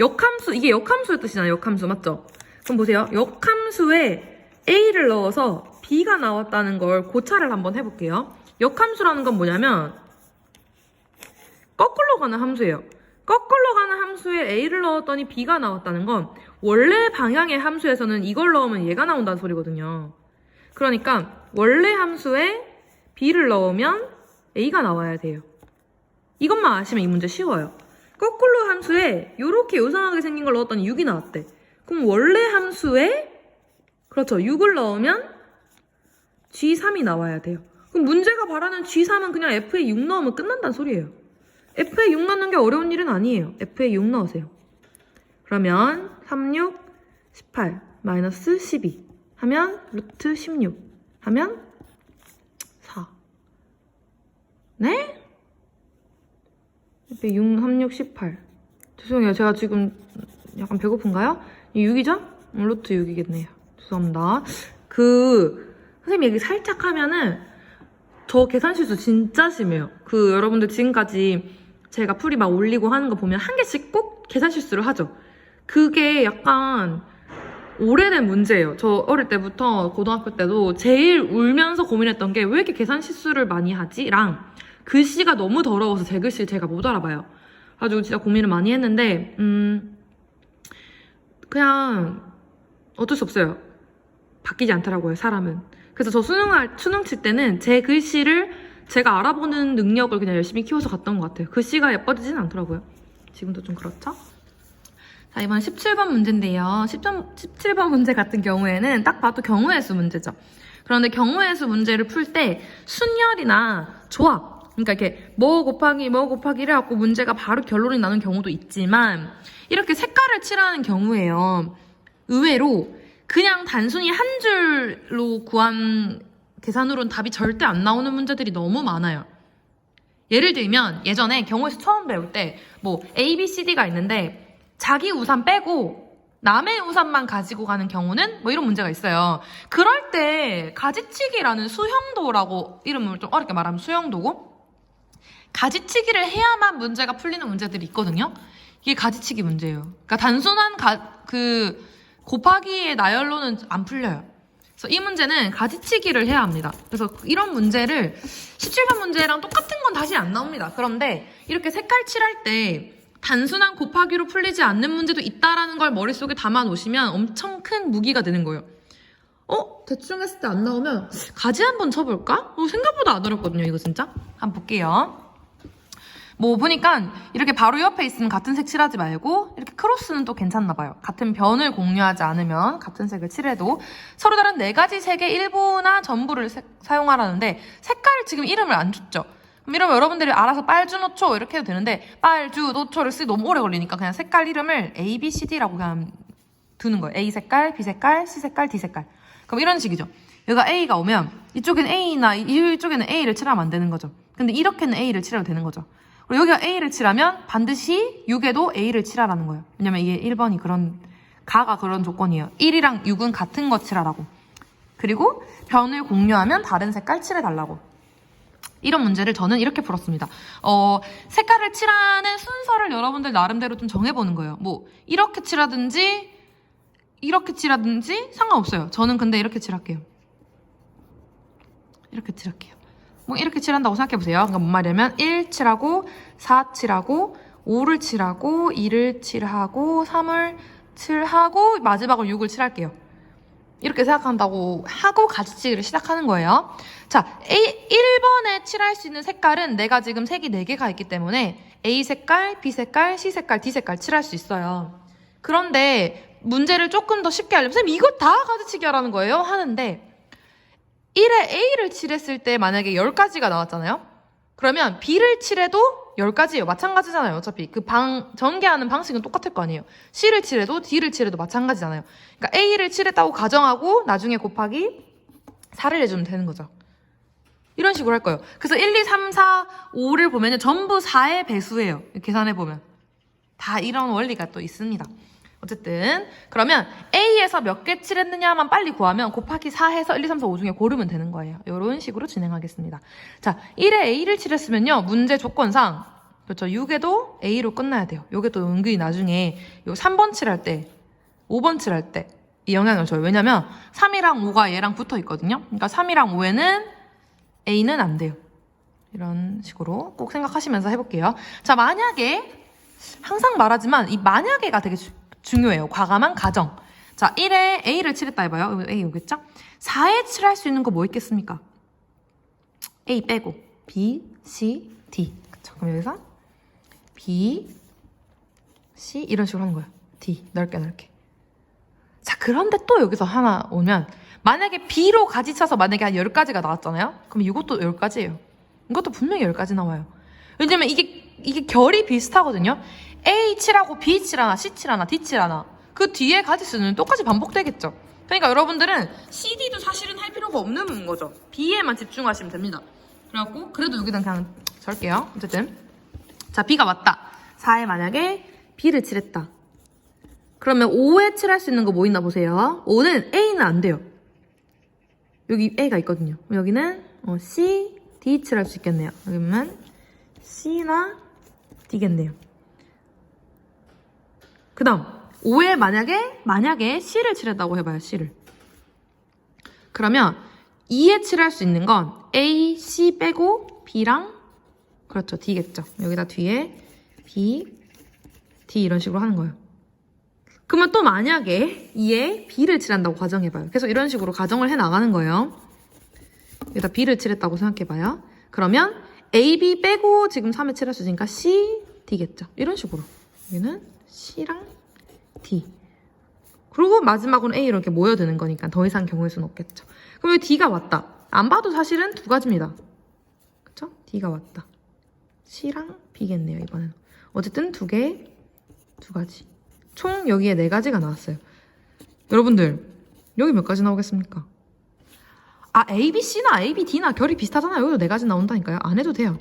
역함수, 이게 역함수의 뜻이잖아요. 역함수 맞죠? 그럼 보세요. 역함수에 A를 넣어서 B가 나왔다는 걸 고찰을 한번 해볼게요. 역함수라는 건 뭐냐면 거꾸로 가는 함수예요. 거꾸로 가는 함수에 A를 넣었더니 B가 나왔다는 건 원래 방향의 함수에서는 이걸 넣으면 얘가 나온다는 소리거든요. 그러니까 원래 함수에 b를 넣으면 a가 나와야 돼요. 이것만 아시면 이 문제 쉬워요. 거꾸로 함수에 이렇게 요상하게 생긴 걸 넣었더니 6이 나왔대. 그럼 원래 함수에 그렇죠. 6을 넣으면 G3이 나와야 돼요. 그럼 문제가 바라는 G3은 그냥 F에 6 넣으면 끝난다는 소리예요. F에 6 넣는 게 어려운 일은 아니에요. F에 6 넣으세요. 그러면 3, 6, 18, 마이너스 12 하면 루트 16 하면 4. 네? F에 6, 3, 6, 18. 죄송해요. 제가 지금 약간 배고픈가요? 6이죠? 루트 6이겠네요. 죄송합니다. 선생님 얘기 살짝 하면은 저 계산 실수 진짜 심해요. 여러분들 지금까지 제가 풀이 막 올리고 하는 거 보면 한 개씩 꼭 계산 실수를 하죠. 그게 약간 오래된 문제예요. 저 어릴 때부터 고등학교 때도 제일 울면서 고민했던 게 왜 이렇게 계산 실수를 많이 하지? 랑 글씨가 너무 더러워서 제 글씨를 제가 못 알아봐요. 아주 진짜 고민을 많이 했는데 그냥 어쩔 수 없어요. 바뀌지 않더라고요, 사람은. 그래서 저 수능 칠 때는 제 글씨를 제가 알아보는 능력을 그냥 열심히 키워서 갔던 것 같아요. 글씨가 예뻐지진 않더라고요. 지금도 좀 그렇죠? 자, 이번 17번 문제인데요. 17번 문제 같은 경우에는 딱 봐도 경우의 수 문제죠. 그런데 경우의 수 문제를 풀 때 순열이나 조합, 그러니까 이렇게 뭐 곱하기를 하고 문제가 바로 결론이 나는 경우도 있지만 이렇게 색깔을 칠하는 경우에요. 의외로 그냥 단순히 한 줄로 구한 계산으로는 답이 절대 안 나오는 문제들이 너무 많아요. 예를 들면 예전에 경우의 수 처음 배울 때 뭐 A, B, C, D가 있는데 자기 우산 빼고 남의 우산만 가지고 가는 경우는 뭐 이런 문제가 있어요. 그럴 때 가지치기라는 수형도라고 이름을 좀 어렵게 말하면 수형도고 가지치기를 해야만 문제가 풀리는 문제들이 있거든요. 이게 가지치기 문제예요. 그러니까 단순한 곱하기의 나열로는 안 풀려요. 그래서 이 문제는 가지치기를 해야 합니다. 그래서 이런 문제를 17번 문제랑 똑같은 건 다시 안 나옵니다. 그런데 이렇게 색깔 칠할 때 단순한 곱하기로 풀리지 않는 문제도 있다라는 걸 머릿속에 담아 놓으시면 엄청 큰 무기가 되는 거예요. 대충 했을 때 안 나오면 가지 한번 쳐볼까? 생각보다 안 어렵거든요, 이거 진짜. 한번 볼게요. 뭐 보니까 이렇게 바로 옆에 있으면 같은 색 칠하지 말고 이렇게 크로스는 또 괜찮나 봐요. 같은 변을 공유하지 않으면 같은 색을 칠해도 서로 다른 4가지 색의 일부나 전부를 사용하라는데 색깔을 지금 이름을 안 줬죠. 그럼 이러면 여러분들이 알아서 빨주노초 이렇게 해도 되는데 빨주노초를 쓰기 너무 오래 걸리니까 그냥 색깔 이름을 A, B, C, D라고 그냥 두는 거예요. A 색깔, B 색깔, C 색깔, D 색깔. 그럼 이런 식이죠. 여기가 A가 오면 이쪽에는 A나 이쪽에는 A를 칠하면 안 되는 거죠. 근데 이렇게는 A를 칠해도 되는 거죠. 그리고 여기가 A를 칠하면 반드시 6에도 A를 칠하라는 거예요. 왜냐면 이게 1번이 가가 그런 조건이에요. 1이랑 6은 같은 거 칠하라고. 그리고 변을 공유하면 다른 색깔 칠해달라고. 이런 문제를 저는 이렇게 풀었습니다. 색깔을 칠하는 순서를 여러분들 나름대로 좀 정해보는 거예요. 뭐 이렇게 칠하든지 상관없어요. 저는 근데 이렇게 칠할게요. 이렇게 칠할게요. 뭐 이렇게 칠한다고 생각해보세요. 그러니까 뭔 말이냐면 1 칠하고 4 칠하고 5를 칠하고 2를 칠하고 3을 칠하고 마지막으로 6을 칠할게요. 이렇게 생각한다고 하고 가지치기를 시작하는 거예요. 자, 1번에 칠할 수 있는 색깔은 내가 지금 색이 4개가 있기 때문에 A 색깔, B 색깔, C 색깔, D 색깔 칠할 수 있어요. 그런데 문제를 조금 더 쉽게 하려면 선생님 이거 다 가지치기 하라는 거예요? 하는데 1에 A를 칠했을 때 만약에 10가지가 나왔잖아요? 그러면 B를 칠해도 10가지예요. 마찬가지잖아요. 어차피 전개하는 방식은 똑같을 거 아니에요. C를 칠해도 D를 칠해도 마찬가지잖아요. 그러니까 A를 칠했다고 가정하고 나중에 곱하기 4를 내주면 되는 거죠. 이런 식으로 할 거예요. 그래서 1, 2, 3, 4, 5를 보면 전부 4의 배수예요. 계산해보면. 다 이런 원리가 또 있습니다. 어쨌든 그러면 A에서 몇 개 칠했느냐만 빨리 구하면 곱하기 4 해서 1, 2, 3, 4, 5 중에 고르면 되는 거예요. 이런 식으로 진행하겠습니다. 자, 1에 A를 칠했으면요. 문제 조건상 그렇죠. 6에도 A로 끝나야 돼요. 요게 또 은근히 나중에 요 3번 칠할 때 5번 칠할 때 이 영향을 줘요. 왜냐면 3이랑 5가 얘랑 붙어 있거든요. 그러니까 3이랑 5에는 A는 안 돼요. 이런 식으로 꼭 생각하시면서 해볼게요. 자, 만약에 항상 말하지만 이 만약에가 되게 중요해요. 과감한 가정. 자, 1에 A를 칠했다 해봐요. A 오겠죠? 4에 칠할 수 있는 거 뭐 있겠습니까? A 빼고 B, C, D. 그쵸? 그럼 여기서 B, C 이런 식으로 하는 거예요. D 넓게 넓게. 자, 그런데 또 여기서 하나 오면 만약에 B로 가지 쳐서 만약에 한 10가지가 나왔잖아요? 그럼 이것도 10가지예요. 이것도 분명히 10가지 나와요. 왜냐면 이게 결이 비슷하거든요. A 칠하고 B 칠하나 C 칠하나 D 칠하나 그 뒤에 가지수는 똑같이 반복되겠죠. 그러니까 여러분들은 CD도 사실은 할 필요가 없는 거죠. B에만 집중하시면 됩니다. 그래갖고 그래도 여기다 그냥 절게요. 어쨌든 자, B가 맞다. 4에 만약에 B를 칠했다. 그러면 5에 칠할 수 있는 거 뭐 있나 보세요. 5는 A는 안 돼요. 여기 A가 있거든요. 여기는 C, D 칠할 수 있겠네요. 여기면 C나 D겠네요. 그 다음 5에 만약에 C를 칠했다고 해봐요. C를. 그러면 2에 칠할 수 있는 건 A, C 빼고 B랑 그렇죠. D겠죠. 여기다 뒤에 B, D 이런 식으로 하는 거예요. 그러면 또 만약에 2에 B를 칠한다고 가정해봐요. 계속 이런 식으로 가정을 해나가는 거예요. 여기다 B를 칠했다고 생각해봐요. 그러면 A, B 빼고 지금 3에 칠할 수 있으니까 C, D겠죠. 이런 식으로. 여기는 C랑 D. 그리고 마지막으로 A 이렇게 모여드는 거니까 더 이상 경우일 수는 없겠죠. 그럼 여기 D가 왔다. 안 봐도 사실은 2가지입니다. 그쵸? D가 왔다. C랑 B겠네요, 이번에는. 어쨌든 2가지. 총 여기에 4가지가 나왔어요. 여러분들, 여기 몇 가지 나오겠습니까? 아, A, B, C나 A, B, D나 결이 비슷하잖아요. 여기도 4가지 나온다니까요. 안 해도 돼요.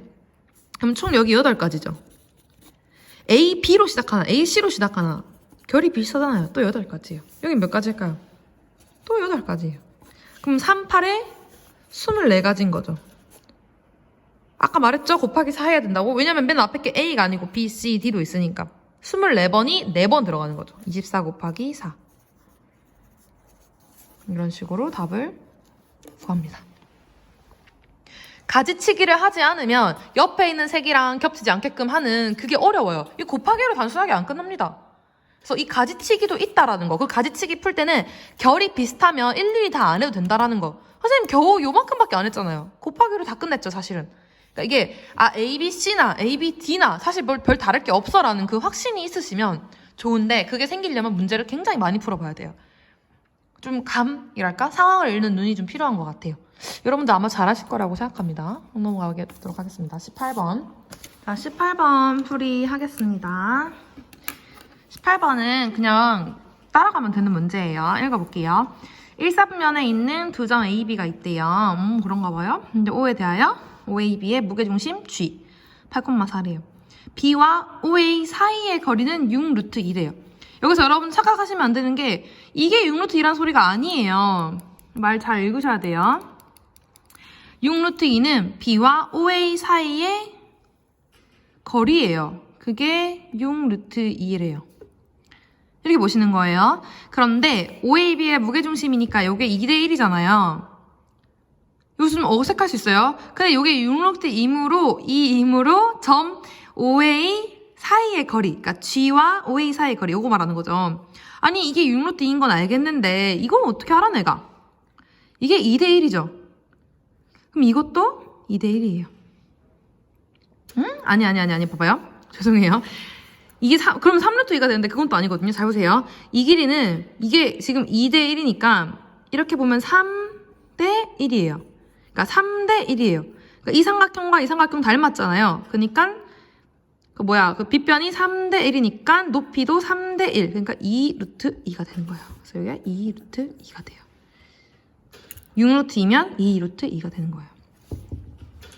그럼 총 여기 8가지죠. A, B로 시작하나, A, C로 시작하나. 결이 비슷하잖아요. 또 8가지예요. 여기 몇 가지일까요? 또 8가지예요. 그럼 3, 8에 24가지인 거죠. 아까 말했죠? 곱하기 4 해야 된다고? 왜냐면 맨 앞에 게 A가 아니고 B, C, D도 있으니까. 24번이 4번 들어가는 거죠. 24 곱하기 4. 이런 식으로 답을 구합니다. 가지치기를 하지 않으면 옆에 있는 색이랑 겹치지 않게끔 하는 그게 어려워요. 이 곱하기로 단순하게 안 끝납니다. 그래서 이 가지치기도 있다라는 거. 그 가지치기 풀 때는 결이 비슷하면 일일이 다 안 해도 된다라는 거. 선생님 겨우 요만큼밖에 안 했잖아요. 곱하기로 다 끝냈죠, 사실은. 그러니까 이게 A, B, C나 A, B, D나 사실 별 다를 게 없어라는 그 확신이 있으시면 좋은데 그게 생기려면 문제를 굉장히 많이 풀어봐야 돼요. 좀 감이랄까? 상황을 읽는 눈이 좀 필요한 것 같아요. 여러분들 아마 잘하실 거라고 생각합니다. 넘어가도록 하겠습니다. 18번. 자, 18번 풀이 하겠습니다. 18번은 그냥 따라가면 되는 문제예요. 읽어볼게요. 1사분면에 있는 두 점 A, B가 있대요. 그런가 봐요. 근데 O에 대하여 OAB의 무게중심 G 8,4래요. B와 OA 사이의 거리는 6루트 2래요. 여기서 여러분 착각하시면 안 되는 게 이게 6루트 2란 소리가 아니에요. 말 잘 읽으셔야 돼요. 6루트 2는 B와 OA 사이의 거리예요. 그게 6루트 2래요. 이렇게 보시는 거예요. 그런데 OAB의 무게중심이니까 이게 2대1이잖아요. 여기서 좀 어색할 수 있어요. 근데 이게 6루트 2이므로 점 OA 사이의 거리, 그러니까 G와 OA 사이의 거리, 이거 말하는 거죠. 아니 이게 6루트 2인 건 알겠는데 이건 어떻게 알아 내가? 이게 2대1이죠. 그럼 이것도 2대1이에요. 응? 아니 봐봐요. 죄송해요. 이게 그럼 3루트 2가 되는데 그건 또 아니거든요. 잘 보세요. 이 길이는 이게 지금 2대1이니까 이렇게 보면 3대1이에요. 그러니까 3대1이에요. 그러니까 이 삼각형과 이 삼각형 닮았잖아요. 그러니까 그 빗변이 3대1이니까 높이도 3대1. 그러니까 2루트 2가 되는 거예요. 그래서 여기가 2루트 2가 돼요. 6루트 2면 2루트 2가 되는 거예요.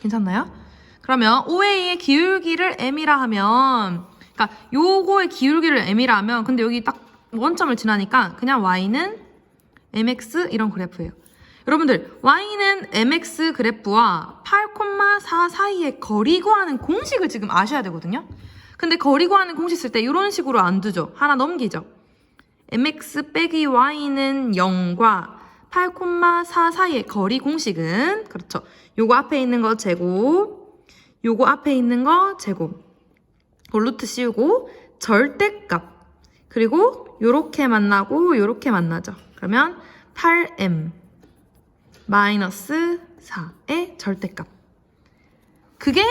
괜찮나요? 그러면 OA의 기울기를 M이라 하면 그러니까 요거의 기울기를 M이라 하면 근데 여기 딱 원점을 지나니까 그냥 Y는 MX 이런 그래프예요. 여러분들 Y는 MX 그래프와 8,4 사이의 거리 구하는 공식을 지금 아셔야 되거든요. 근데 거리 구하는 공식 쓸 때 이런 식으로 안 두죠. 하나 넘기죠. MX 빼기 Y는 0과 8,4 사이의 거리 공식은 그렇죠. 요거 앞에 있는 거 제곱, 요거 앞에 있는 거 제곱, 루트 씌우고 절대값, 그리고 요렇게 만나고 요렇게 만나죠. 그러면 8m 마이너스 4의 절대값. 그게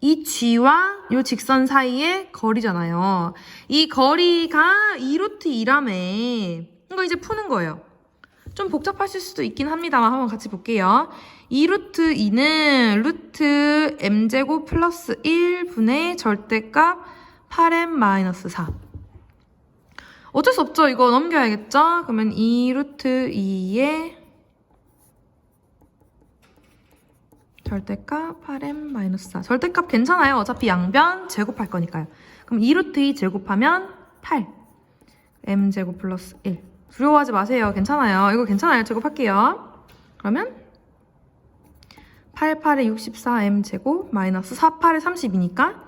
이 G와 요 직선 사이의 거리잖아요. 이 거리가 2√2라며. 이거 이제 푸는 거예요. 좀 복잡하실 수도 있긴 합니다만 한번 같이 볼게요. 2√2는 루트 m제곱 플러스 1분의 절대값 8m 마이너스 4. 어쩔 수 없죠. 이거 넘겨야겠죠? 그러면 2√2의 절대값 8m 마이너스 4. 절대값 괜찮아요. 어차피 양변 제곱할 거니까요. 그럼 2√2 제곱하면 8. m제곱 플러스 1. 두려워하지 마세요. 괜찮아요. 이거 괜찮아요. 제곱할게요. 그러면 8, 8에 64 m제곱 마이너스 4, 8에 32니까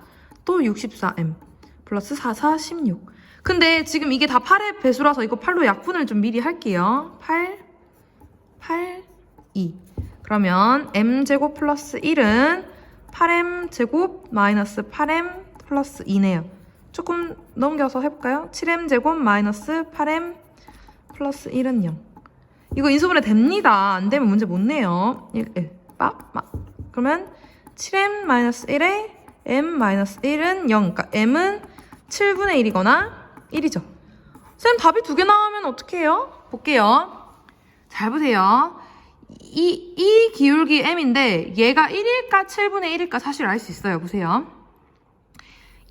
또 64m 플러스 4, 4, 16. 근데 지금 이게 다 8의 배수라서 이거 8로 약분을 좀 미리 할게요. 8, 8, 2. 그러면 m제곱 플러스 1은 8m제곱 마이너스 8m 플러스 2네요. 조금 넘겨서 해볼까요? 7m제곱 마이너스 8m 플러스 1은 0. 이거 인수분해 됩니다. 안 되면 문제 못 내요. 1. 그러면 7m 마이너스 1에 m 마이너스 1은 0. 그러니까 m은 7분의 1이거나 1이죠. 쌤 답이 두 개 나오면 어떻게 해요? 볼게요. 잘 보세요. 이 기울기 m인데 얘가 1일까 7분의 1일까 사실 알 수 있어요. 보세요.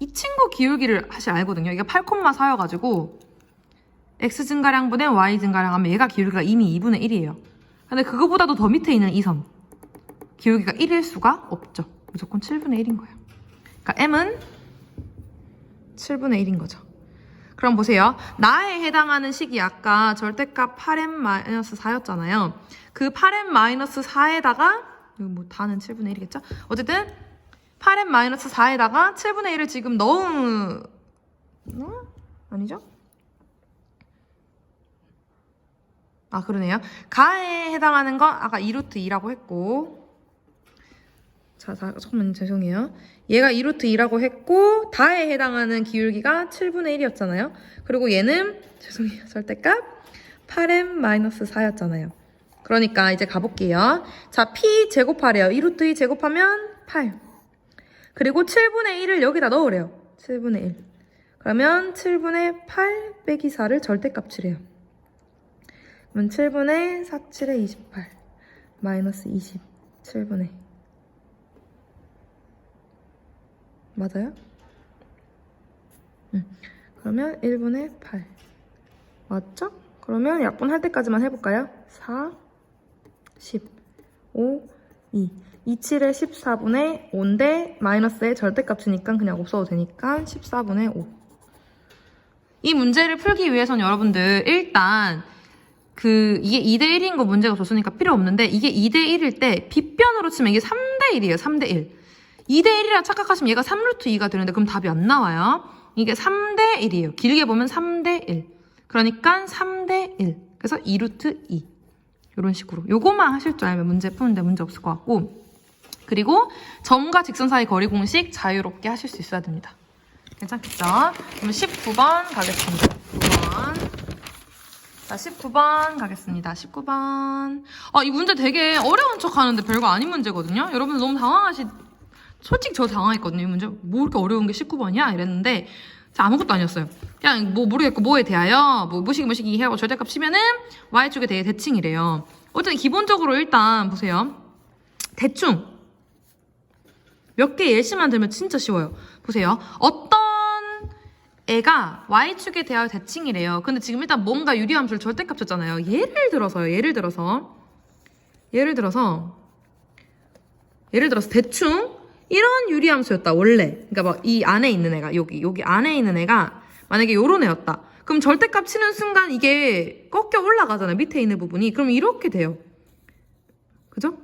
이 친구 기울기를 사실 알거든요. 이게 8,4여가지고 x 증가량분의 y 증가량 하면 얘가 기울기가 이미 2분의 1이에요. 근데 그거보다도 더 밑에 있는 이 선 기울기가 1일 수가 없죠. 무조건 7분의 1인 거예요. 그러니까 m은 7분의 1인 거죠. 그럼 보세요. 나에 해당하는 식이 아까 절대값 8m-4였잖아요. 그 8m-4에다가 뭐 다는 7분의 1이겠죠? 어쨌든 8m-4에다가 7분의 1을 지금 넣은 아니죠? 아 그러네요. 가에 해당하는 건 아까 2√2라고 했고 자 잠깐만 죄송해요. 얘가 2√2라고 했고 다에 해당하는 기울기가 7분의 1이었잖아요. 그리고 얘는 죄송해요. 절대값 8m-4였잖아요. 그러니까 이제 가볼게요. 자 p 제곱하래요. 2√2 제곱하면 8. 그리고 7분의 1을 여기다 넣으래요. 7분의 1. 그러면 7분의 8 빼기 4를 절대값 치래요. 그러면 7분의 4, 7에 28 마이너스 20 7분의 맞아요? 그러면 1분의 8 맞죠? 그러면 약분할 때까지만 해볼까요? 4 10 5 2 27에 14분의 5인데 마이너스의 절대값이니까 그냥 없어도 되니까 14분의 5. 이 문제를 풀기 위해서는 여러분들 일단 이게 2대1인 거 문제가 줬으니까 필요 없는데 이게 2대1일 때 빗변으로 치면 이게 3대1이에요. 3대1. 2대1이라 착각하시면 얘가 3√2가 되는데 그럼 답이 안 나와요. 이게 3대1이에요. 길게 보면 3대1. 그러니까 3대1. 그래서 2√2. 이런 식으로. 요거만 하실 줄 알면 문제 푸는데 문제 없을 것 같고 그리고 점과 직선 사이 거리 공식 자유롭게 하실 수 있어야 됩니다. 괜찮겠죠? 그럼 19번 가겠습니다. 9번. 자, 19번 가겠습니다. 19번. 이 문제 되게 어려운 척 하는데 별거 아닌 문제거든요. 여러분 너무 솔직히 저 당황했거든요. 이 문제 뭐 이렇게 어려운 게 19번이야? 이랬는데 아무것도 아니었어요. 그냥 뭐 모르겠고 뭐에 대하여 뭐 무식이 해하고 절대값 치면은 y축에 대해 대칭이래요. 어쨌든 기본적으로 일단 보세요. 대충 몇 개 예시만 들면 진짜 쉬워요. 보세요. 어떤 애가 y축에 대하여 대칭이래요. 근데 지금 일단 뭔가 유리함수를 절대값 쳤잖아요. 예를 들어서 대충 이런 유리함수였다 원래. 그러니까 막 이 안에 있는 애가 여기 안에 있는 애가 만약에 요런 애였다. 그럼 절대값 치는 순간 이게 꺾여 올라가잖아요. 밑에 있는 부분이. 그럼 이렇게 돼요. 그죠?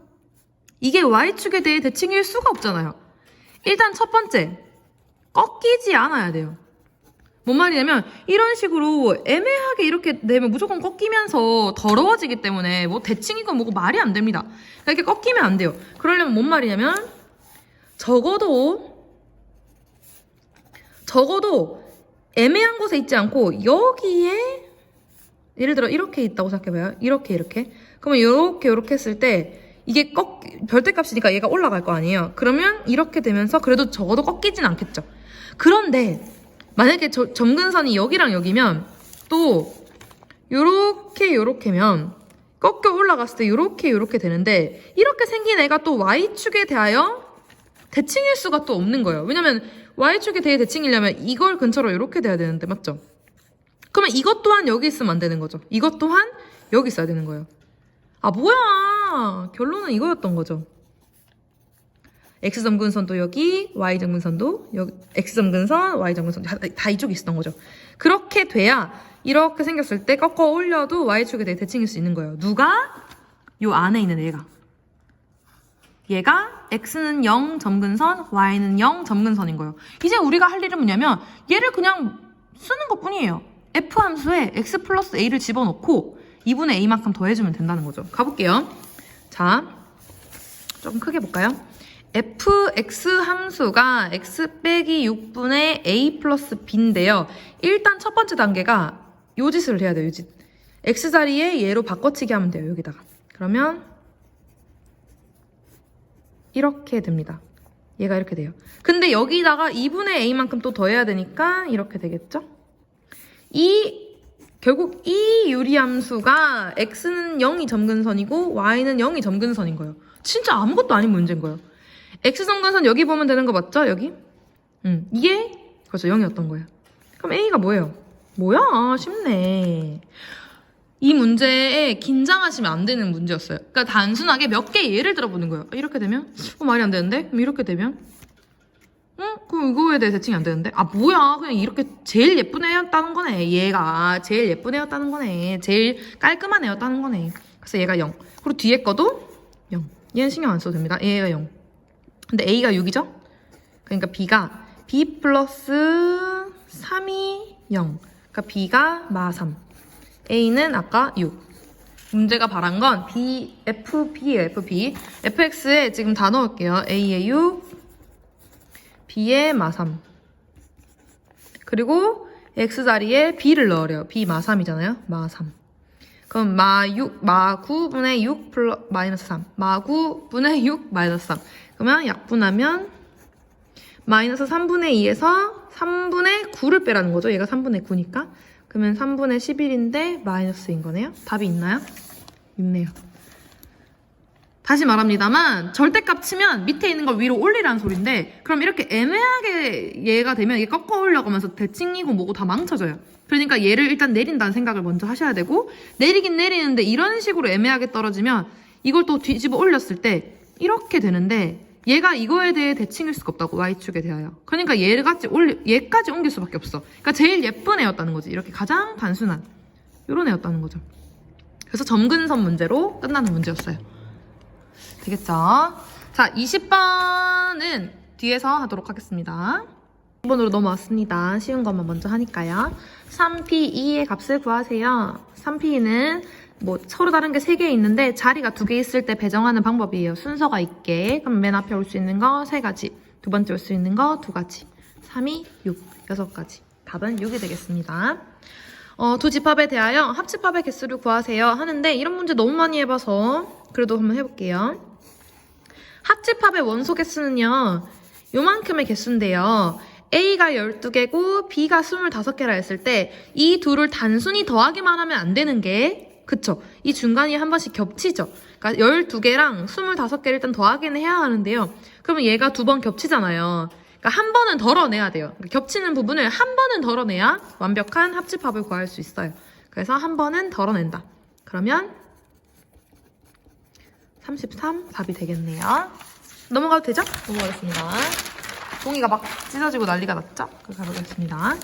이게 y축에 대해 대칭일 수가 없잖아요. 일단 첫 번째 꺾이지 않아야 돼요. 뭔 말이냐면 이런 식으로 애매하게 이렇게 되면 무조건 꺾이면서 더러워지기 때문에 뭐 대칭이건 뭐고 말이 안 됩니다. 그러니까 이렇게 꺾이면 안 돼요. 그러려면 뭔 말이냐면 적어도 애매한 곳에 있지 않고 여기에 예를 들어 이렇게 있다고 생각해봐요. 이렇게. 그러면 요렇게 했을 때 이게 별대값이니까 얘가 올라갈 거 아니에요. 그러면 이렇게 되면서 그래도 적어도 꺾이진 않겠죠. 그런데 만약에 점근선이 여기랑 여기면 또 요렇게면 꺾여 올라갔을 때 요렇게 되는데 이렇게 생긴 애가 또 Y축에 대하여 대칭일 수가 또 없는 거예요. 왜냐면 Y축에 대해 대칭이려면 이걸 근처로 이렇게 돼야 되는데 맞죠? 그러면 이것 또한 여기 있으면 안 되는 거죠. 이것 또한 여기 있어야 되는 거예요. 아 뭐야, 결론은 이거였던 거죠. X점근선도 여기, Y점근선도 여기, X점근선, Y점근선 다 이쪽에 있었던 거죠. 그렇게 돼야 이렇게 생겼을 때 꺾어 올려도 Y축에 대해 대칭일 수 있는 거예요. 누가? 요 안에 있는 얘가 X는 0 점근선, Y는 0 점근선인 거예요. 이제 우리가 할 일은 뭐냐면 얘를 그냥 쓰는 것 뿐이에요. F 함수에 X 플러스 A를 집어넣고 2분의 A만큼 더해주면 된다는 거죠. 가볼게요. 자, 조금 크게 볼까요? fx 함수가 x 빼기 6분의 a 플러스 b인데요. 일단 첫 번째 단계가 요 짓을 해야 돼요. 요 짓. x 자리에 얘로 바꿔치기 하면 돼요. 여기다가. 그러면 이렇게 됩니다. 얘가 이렇게 돼요. 근데 여기다가 2분의 a만큼 또 더해야 되니까 이렇게 되겠죠? 결국 이 유리함수가 x는 0이 점근선이고 y는 0이 점근선인 거예요. 진짜 아무것도 아닌 문제인 거예요. x점근선 여기 보면 되는 거 맞죠? 여기? 이게 그렇죠. 0이었던 거예요. 그럼 a가 뭐예요? 뭐야, 쉽네. 이 문제에 긴장하시면 안 되는 문제였어요. 그러니까 단순하게 몇 개 예를 들어보는 거예요. 이렇게 되면? 말이 안 되는데? 그럼 이렇게 되면? 그럼 이거에 대해 대칭이 안 되는데? 아 뭐야, 그냥 이렇게 제일 예쁜 애였다는 거네. 얘가 제일 예쁜 애였다는 거네. 제일 깔끔한 애였다는 거네. 그래서 얘가 0. 그리고 뒤에 거도 0. 얘는 신경 안 써도 됩니다. 얘가 0. 근데 a가 6이죠? 그러니까 b가 b 플러스 3이 0. 그러니까 b가 마3. a는 아까 6. 문제가 바란 건 fb예요. fb. fx에 지금 다 넣을게요. a에 6, b에 마3. 그리고 x자리에 b를 넣으래요. b 마3이잖아요. 마3. 그럼 마9분의 6 마이너스 3. 마9분의 6 마이너스 3. 그러면 약분하면 마이너스 3분의 2에서 3분의 9를 빼라는 거죠. 얘가 3분의 9니까. 그러면 3분의 11인데 마이너스인 거네요. 답이 있나요? 있네요. 다시 말합니다만 절대값 치면 밑에 있는 걸 위로 올리라는 소린데, 그럼 이렇게 애매하게 얘가 되면 이게 꺾어 올려가면서 대칭이고 뭐고 다 망쳐져요. 그러니까 얘를 일단 내린다는 생각을 먼저 하셔야 되고, 내리긴 내리는데 이런 식으로 애매하게 떨어지면 이걸 또 뒤집어 올렸을 때 이렇게 되는데, 얘가 이거에 대해 대칭일 수가 없다고, Y축에 대하여. 그러니까 얘까지 옮길 수밖에 없어. 그러니까 제일 예쁜 애였다는 거지. 이렇게 가장 단순한 이런 애였다는 거죠. 그래서 점근선 문제로 끝나는 문제였어요. 되겠죠? 자, 20번은 뒤에서 하도록 하겠습니다. 2번으로 넘어왔습니다. 쉬운 것만 먼저 하니까요. 3p2의 값을 구하세요. 3p는 뭐 서로 다른 게 3개 있는데 자리가 2개 있을 때 배정하는 방법이에요. 순서가 있게. 그럼 맨 앞에 올 수 있는 거 3가지, 두 번째 올 수 있는 거 2가지, 3이 6, 6가지. 답은 6이 되겠습니다. 두 집합에 대하여 합집합의 개수를 구하세요 하는데, 이런 문제 너무 많이 해봐서 그래도 한번 해볼게요. 합집합의 원소 개수는요, 요만큼의 개수인데요. A가 12개고 B가 25개라 했을 때 이 둘을 단순히 더하기만 하면 안 되는 게, 그쵸? 이 중간이 한 번씩 겹치죠. 그러니까 12개랑 25개를 일단 더하기는 해야 하는데요. 그러면 얘가 2번 겹치잖아요. 그러니까 한 번은 덜어내야 돼요. 그러니까 겹치는 부분을 한 번은 덜어내야 완벽한 합집합을 구할 수 있어요. 그래서 한 번은 덜어낸다. 그러면 33 답이 되겠네요. 넘어가도 되죠? 넘어가겠습니다. 종이가 막 찢어지고 난리가 났죠? 가보겠습니다.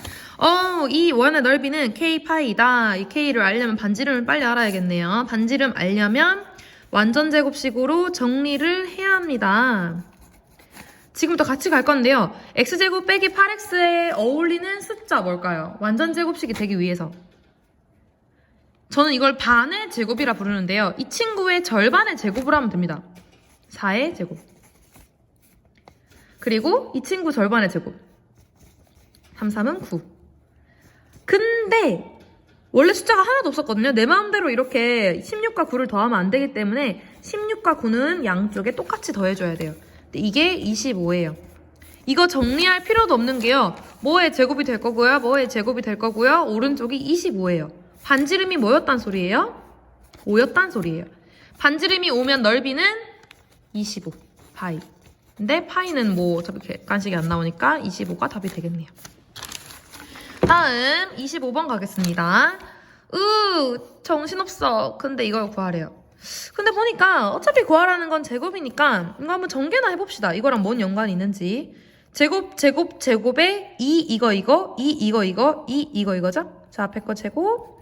이 원의 넓이는 K파이다. 이 K를 알려면 반지름을 빨리 알아야겠네요. 반지름 알려면 완전제곱식으로 정리를 해야 합니다. 지금부터 같이 갈 건데요. X제곱 빼기 8X에 어울리는 숫자 뭘까요? 완전제곱식이 되기 위해서. 저는 이걸 반의 제곱이라 부르는데요. 이 친구의 절반의 제곱을 하면 됩니다. 4의 제곱. 그리고 이 친구 절반의 제곱. 3, 3은 9. 근데 원래 숫자가 하나도 없었거든요. 내 마음대로 이렇게 16과 9를 더하면 안 되기 때문에 16과 9는 양쪽에 똑같이 더해줘야 돼요. 근데 이게 25예요. 이거 정리할 필요도 없는 게요. 뭐의 제곱이 될 거고요. 뭐의 제곱이 될 거고요. 오른쪽이 25예요. 반지름이 뭐였단 소리예요? 5였단 소리예요. 반지름이 5면 넓이는 25 파이. 근데 파이는 뭐 어차피 객관식이 안 나오니까 25가 답이 되겠네요. 다음 25번 가겠습니다. 정신없어. 근데 이걸 구하래요. 근데 보니까 어차피 구하라는 건 제곱이니까 이거 한번 전개나 해봅시다. 이거랑 뭔 연관이 있는지. 제곱에 2 이거 2 이거 2 이거죠? 자, 앞에 거 제곱.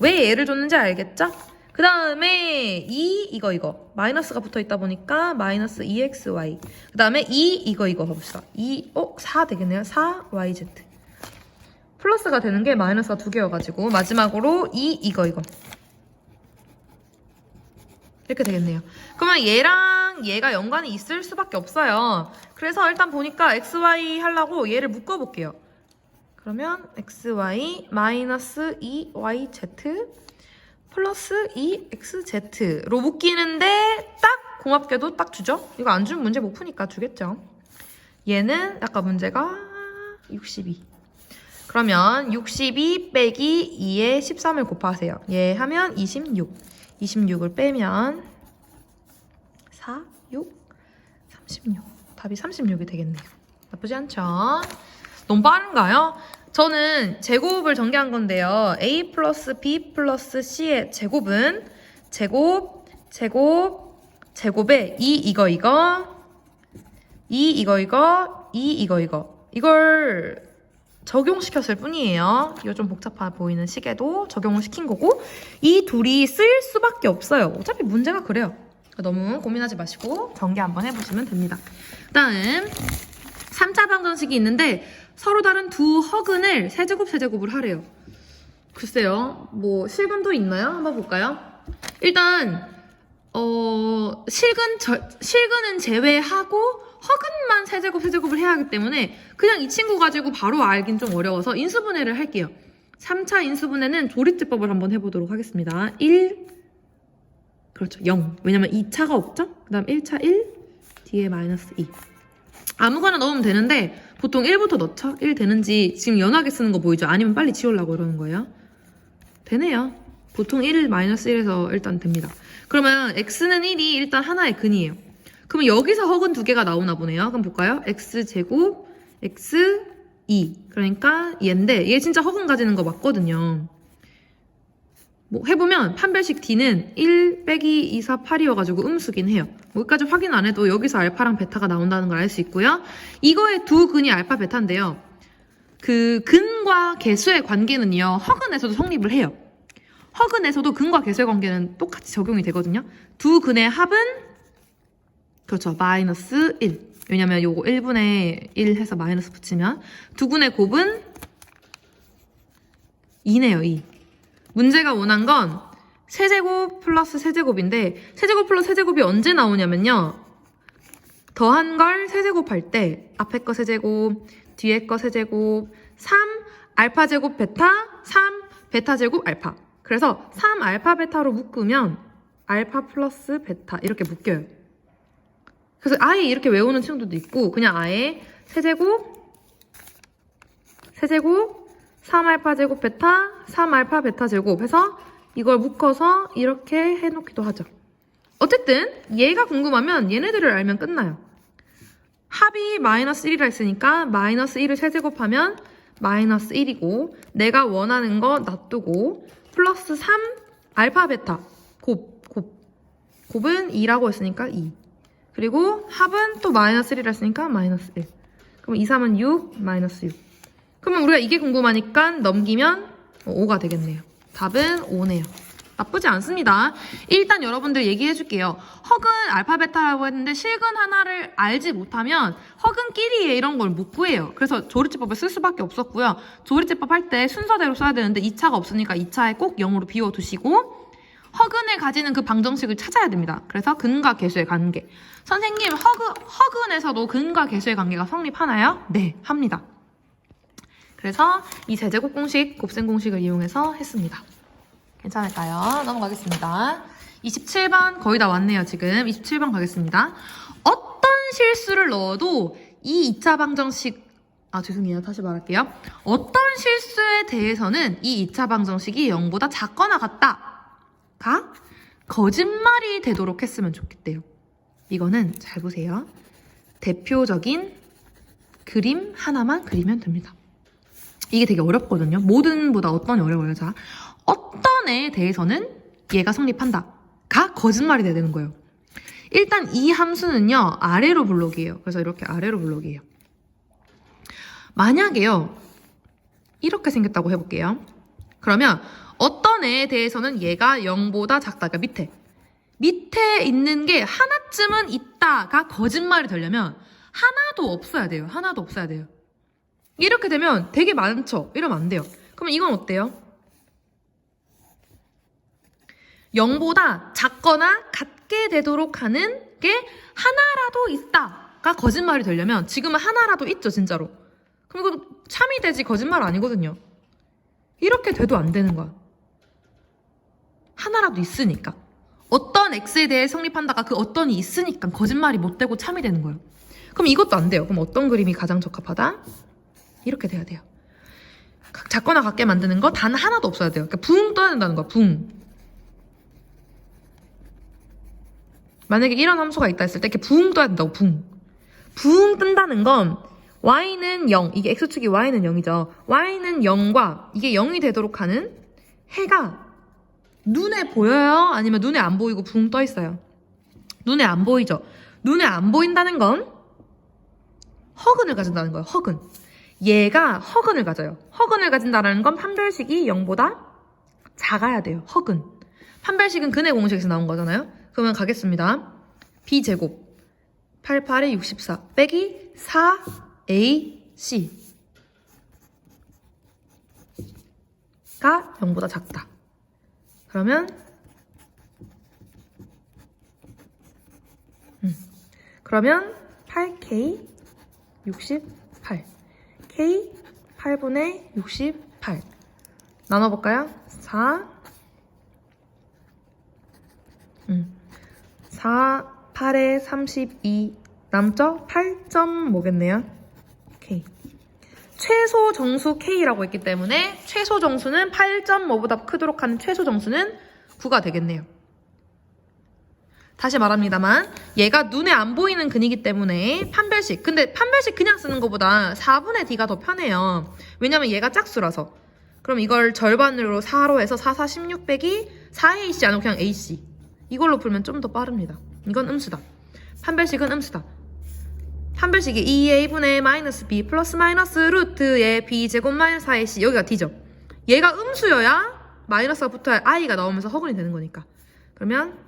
왜 얘를 줬는지 알겠죠? 그 다음에 2 이거 마이너스가 붙어있다 보니까 마이너스 2xy. 그 다음에 2 이거 해봅시다. 4 되겠네요. 4yz. 플러스가 되는 게 마이너스가 2개여가지고 마지막으로 2 이거 이렇게 되겠네요. 그러면 얘랑 얘가 연관이 있을 수밖에 없어요. 그래서 일단 보니까 xy 하려고 얘를 묶어볼게요. 그러면 xy 마이너스 2yz 플러스 2xz로 묶이는데 딱 공합계도 딱 주죠? 이거 안 주면 문제 못 푸니까 주겠죠? 얘는 아까 문제가 62. 그러면 62 빼기 2에 13을 곱하세요. 얘 하면 26. 26을 빼면 4, 6, 36. 답이 36이 되겠네요. 나쁘지 않죠? 너무 빠른가요? 저는 제곱을 전개한 건데요. a 플러스 b 플러스 c의 제곱은 제곱에 2 이거 2 이거 이걸 적용시켰을 뿐이에요. 이거 좀 복잡해 보이는 식에도 적용을 시킨 거고 이 둘이 쓰일 수밖에 없어요. 어차피 문제가 그래요. 너무 고민하지 마시고 전개 한번 해보시면 됩니다. 다음 3차 방정식이 있는데 서로 다른 두 허근을 세제곱을 하래요. 글쎄요. 뭐 실근도 있나요? 한번 볼까요? 일단 실근은 제외하고 허근만 세제곱을 해야 하기 때문에 그냥 이 친구 가지고 바로 알긴 좀 어려워서 인수분해를 할게요. 3차 인수분해는 조립제법을 한번 해보도록 하겠습니다. 1, 그렇죠, 0. 왜냐면 2차가 없죠? 그 다음 1차 1, 뒤에 마이너스 2. 아무거나 넣으면 되는데 보통 1부터 넣죠? 1 되는지 지금 연하게 쓰는 거 보이죠? 아니면 빨리 지우려고 이러는 거예요? 되네요. 보통 1, 마이너스 1에서 일단 됩니다. 그러면 x는 1이 일단 하나의 근이에요. 그러면 여기서 허근 두 개가 나오나 보네요. 그럼 볼까요? x제곱, x2. 그러니까 얘인데 얘 진짜 허근 가지는 거 맞거든요. 뭐 해보면 판별식 d는 1 빼기 2, 4, 8이어가지고 음수긴 해요. 뭐 여기까지 확인 안 해도 여기서 알파랑 베타가 나온다는 걸 알 수 있고요. 이거의 두 근이 알파, 베타인데요. 그 근과 개수의 관계는요. 허근에서도 성립을 해요. 허근에서도 근과 개수의 관계는 똑같이 적용이 되거든요. 두 근의 합은 그렇죠. 마이너스 1. 왜냐면 요거 1분의 1 해서 마이너스 붙이면 두 근의 곱은 2네요. 2. 문제가 원한 건 세제곱 플러스 세제곱인데 세제곱 플러스 세제곱이 언제 나오냐면요. 더한 걸 세제곱할 때 앞에 거 세제곱, 뒤에 거 세제곱, 3 알파 제곱 베타, 3 베타 제곱 알파. 그래서 3 알파 베타로 묶으면 알파 플러스 베타 이렇게 묶여요. 그래서 아예 이렇게 외우는 친구들도 있고 그냥 아예 세제곱 3알파 제곱 베타 3알파 베타 제곱 해서 이걸 묶어서 이렇게 해놓기도 하죠. 어쨌든 얘가 궁금하면 얘네들을 알면 끝나요. 합이 마이너스 1이라 했으니까 마이너스 1을 세제곱하면 마이너스 1이고 내가 원하는 거 놔두고 플러스 3 알파 베타 곱은 2라고 했으니까 2 그리고 합은 또 마이너스 1이라 했으니까 마이너스 1 그럼 2, 3은 6 마이너스 6 그러면 우리가 이게 궁금하니까 넘기면 5가 되겠네요. 답은 5네요. 나쁘지 않습니다. 일단 여러분들 얘기해줄게요. 허근 알파 베타라고 했는데 실근 하나를 알지 못하면 허근끼리의 이런 걸 못 구해요. 그래서 조립제법을 쓸 수밖에 없었고요. 조립제법 할 때 순서대로 써야 되는데 2차가 없으니까 2차에 꼭 0으로 비워두시고 허근을 가지는 그 방정식을 찾아야 됩니다. 그래서 근과 개수의 관계. 선생님 허근에서도 근과 개수의 관계가 성립하나요? 네, 합니다. 그래서 이 제제곱 공식, 곱셈 공식을 이용해서 했습니다. 괜찮을까요? 넘어가겠습니다. 27번 거의 다 왔네요, 지금. 27번 가겠습니다. 어떤 실수를 넣어도 이 2차 방정식, 죄송해요. 다시 말할게요. 어떤 실수에 대해서는 이 2차 방정식이 0보다 작거나 같다가 거짓말이 되도록 했으면 좋겠대요. 이거는 잘 보세요. 대표적인 그림 하나만 그리면 됩니다. 이게 되게 어렵거든요. 모든보다 어떤이 어려워요. 자, 어떤 애에 대해서는 얘가 성립한다가 거짓말이 돼야 되는 거예요. 일단 이 함수는요, 아래로 블록이에요. 그래서 이렇게 아래로 블록이에요. 만약에요, 이렇게 생겼다고 해볼게요. 그러면 어떤 애에 대해서는 얘가 0보다 작다. 그러니까 밑에 있는 게 하나쯤은 있다가 거짓말이 되려면 하나도 없어야 돼요. 하나도 없어야 돼요. 이렇게 되면 되게 많죠? 이러면 안 돼요. 그럼 이건 어때요? 0보다 작거나 같게 되도록 하는 게 하나라도 있다가 거짓말이 되려면 지금은 하나라도 있죠, 진짜로. 그럼 이거 참이 되지 거짓말 아니거든요. 이렇게 돼도 안 되는 거야. 하나라도 있으니까. 어떤 x에 대해 성립한다가 그 어떤이 있으니까 거짓말이 못 되고 참이 되는 거예요. 그럼 이것도 안 돼요. 그럼 어떤 그림이 가장 적합하다? 이렇게 돼야 돼요. 작거나 같게 만드는 거 단 하나도 없어야 돼요. 그러니까 붕 떠야 된다는 거야, 붕. 만약에 이런 함수가 있다 했을 때 이렇게 붕 떠야 된다고, 붕. 붕 뜬다는 건 y는 0, 이게 x축이 y는 0이죠. y는 0과 이게 0이 되도록 하는 해가 눈에 보여요? 아니면 눈에 안 보이고 붕 떠 있어요? 눈에 안 보이죠? 눈에 안 보인다는 건 허근을 가진다는 거예요. 허근. 얘가 허근을 가져요. 허근을 가진다는 건 판별식이 0보다 작아야 돼요. 허근. 판별식은 근의 공식에서 나온 거잖아요. 그러면 가겠습니다. b제곱 88에 64 빼기 4ac 가 0보다 작다. 그러면 그러면 8k 68 k 8분의 68 나눠볼까요? 4 8에 32 남죠? 8점 뭐겠네요? k 최소 정수 k라고 했기 때문에 최소 정수는 8.5보다 크도록 하는 최소 정수는 9가 되겠네요. 다시 말합니다만 얘가 눈에 안 보이는 근이기 때문에 판별식, 근데 판별식 그냥 쓰는 것보다 4분의 d가 더 편해요. 왜냐면 얘가 짝수라서. 그럼 이걸 절반으로 4로 해서 4, 4, 16 빼기 4ac 아니면 그냥 ac 이걸로 풀면 좀 더 빠릅니다. 이건 음수다. 판별식은 음수다. 판별식이 2a분의 마이너스 b 플러스 마이너스 루트의 b제곱 마이너스 4ac 여기가 d죠. 얘가 음수여야 마이너스가 붙어야 i가 나오면서 허근이 되는 거니까. 그러면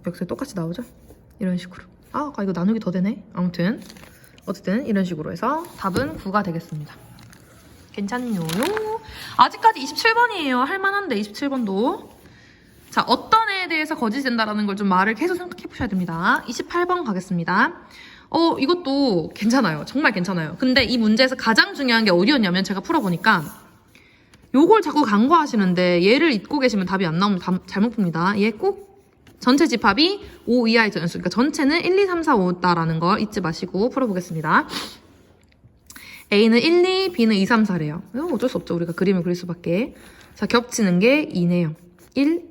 여기서 똑같이 나오죠? 이런 식으로. 아까 이거 나누기 더 되네? 아무튼 어쨌든 이런 식으로 해서 답은 9가 되겠습니다. 괜찮요? 아직까지 27번이에요. 할만한데 27번도. 자, 어떤 애에 대해서 거짓이 된다라는 걸 좀 말을 계속 생각해 보셔야 됩니다. 28번 가겠습니다. 이것도 괜찮아요. 정말 괜찮아요. 근데 이 문제에서 가장 중요한 게 어디였냐면 제가 풀어보니까 요걸 자꾸 간과하시는데 얘를 잊고 계시면 답이 안 나오면 잘못 풉니다. 얘 꼭 전체 집합이 5 이하의 전수. 그러니까 전체는 1, 2, 3, 4, 5다라는 거 잊지 마시고 풀어보겠습니다. A는 1, 2, B는 2, 3, 4래요. 어쩔 수 없죠. 우리가 그림을 그릴 수밖에. 자, 겹치는 게 2네요. 1,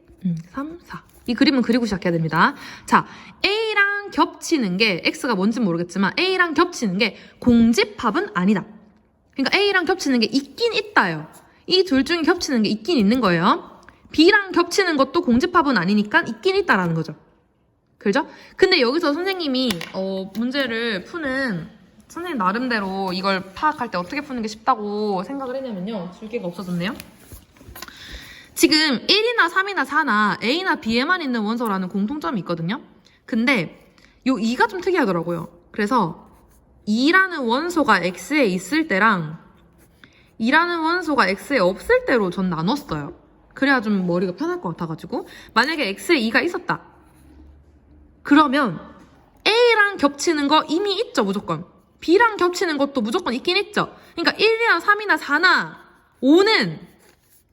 3, 4. 이 그림은 그리고 시작해야 됩니다. 자, A랑 겹치는 게 X가 뭔진 모르겠지만 A랑 겹치는 게 공집합은 아니다. 그러니까 A랑 겹치는 게 있긴 있다요. 이 둘 중에 겹치는 게 있긴 있는 거예요. B랑 겹치는 것도 공집합은 아니니까 있긴 있다라는 거죠. 그죠? 근데 여기서 선생님이 문제를 푸는 선생님 나름대로 이걸 파악할 때 어떻게 푸는 게 쉽다고 생각을 했냐면요. 줄기가 없어졌네요. 지금 1이나 3이나 4나 A나 B에만 있는 원소라는 공통점이 있거든요. 근데 요 2가 좀 특이하더라고요. 그래서 2라는 원소가 X에 있을 때랑 2라는 원소가 X에 없을 때로 전 나눴어요. 그래야 좀 머리가 편할 것 같아가지고 만약에 X에 2가 있었다. 그러면 A랑 겹치는 거 이미 있죠, 무조건. B랑 겹치는 것도 무조건 있긴 있죠. 그러니까 1이나 3이나 4나 5는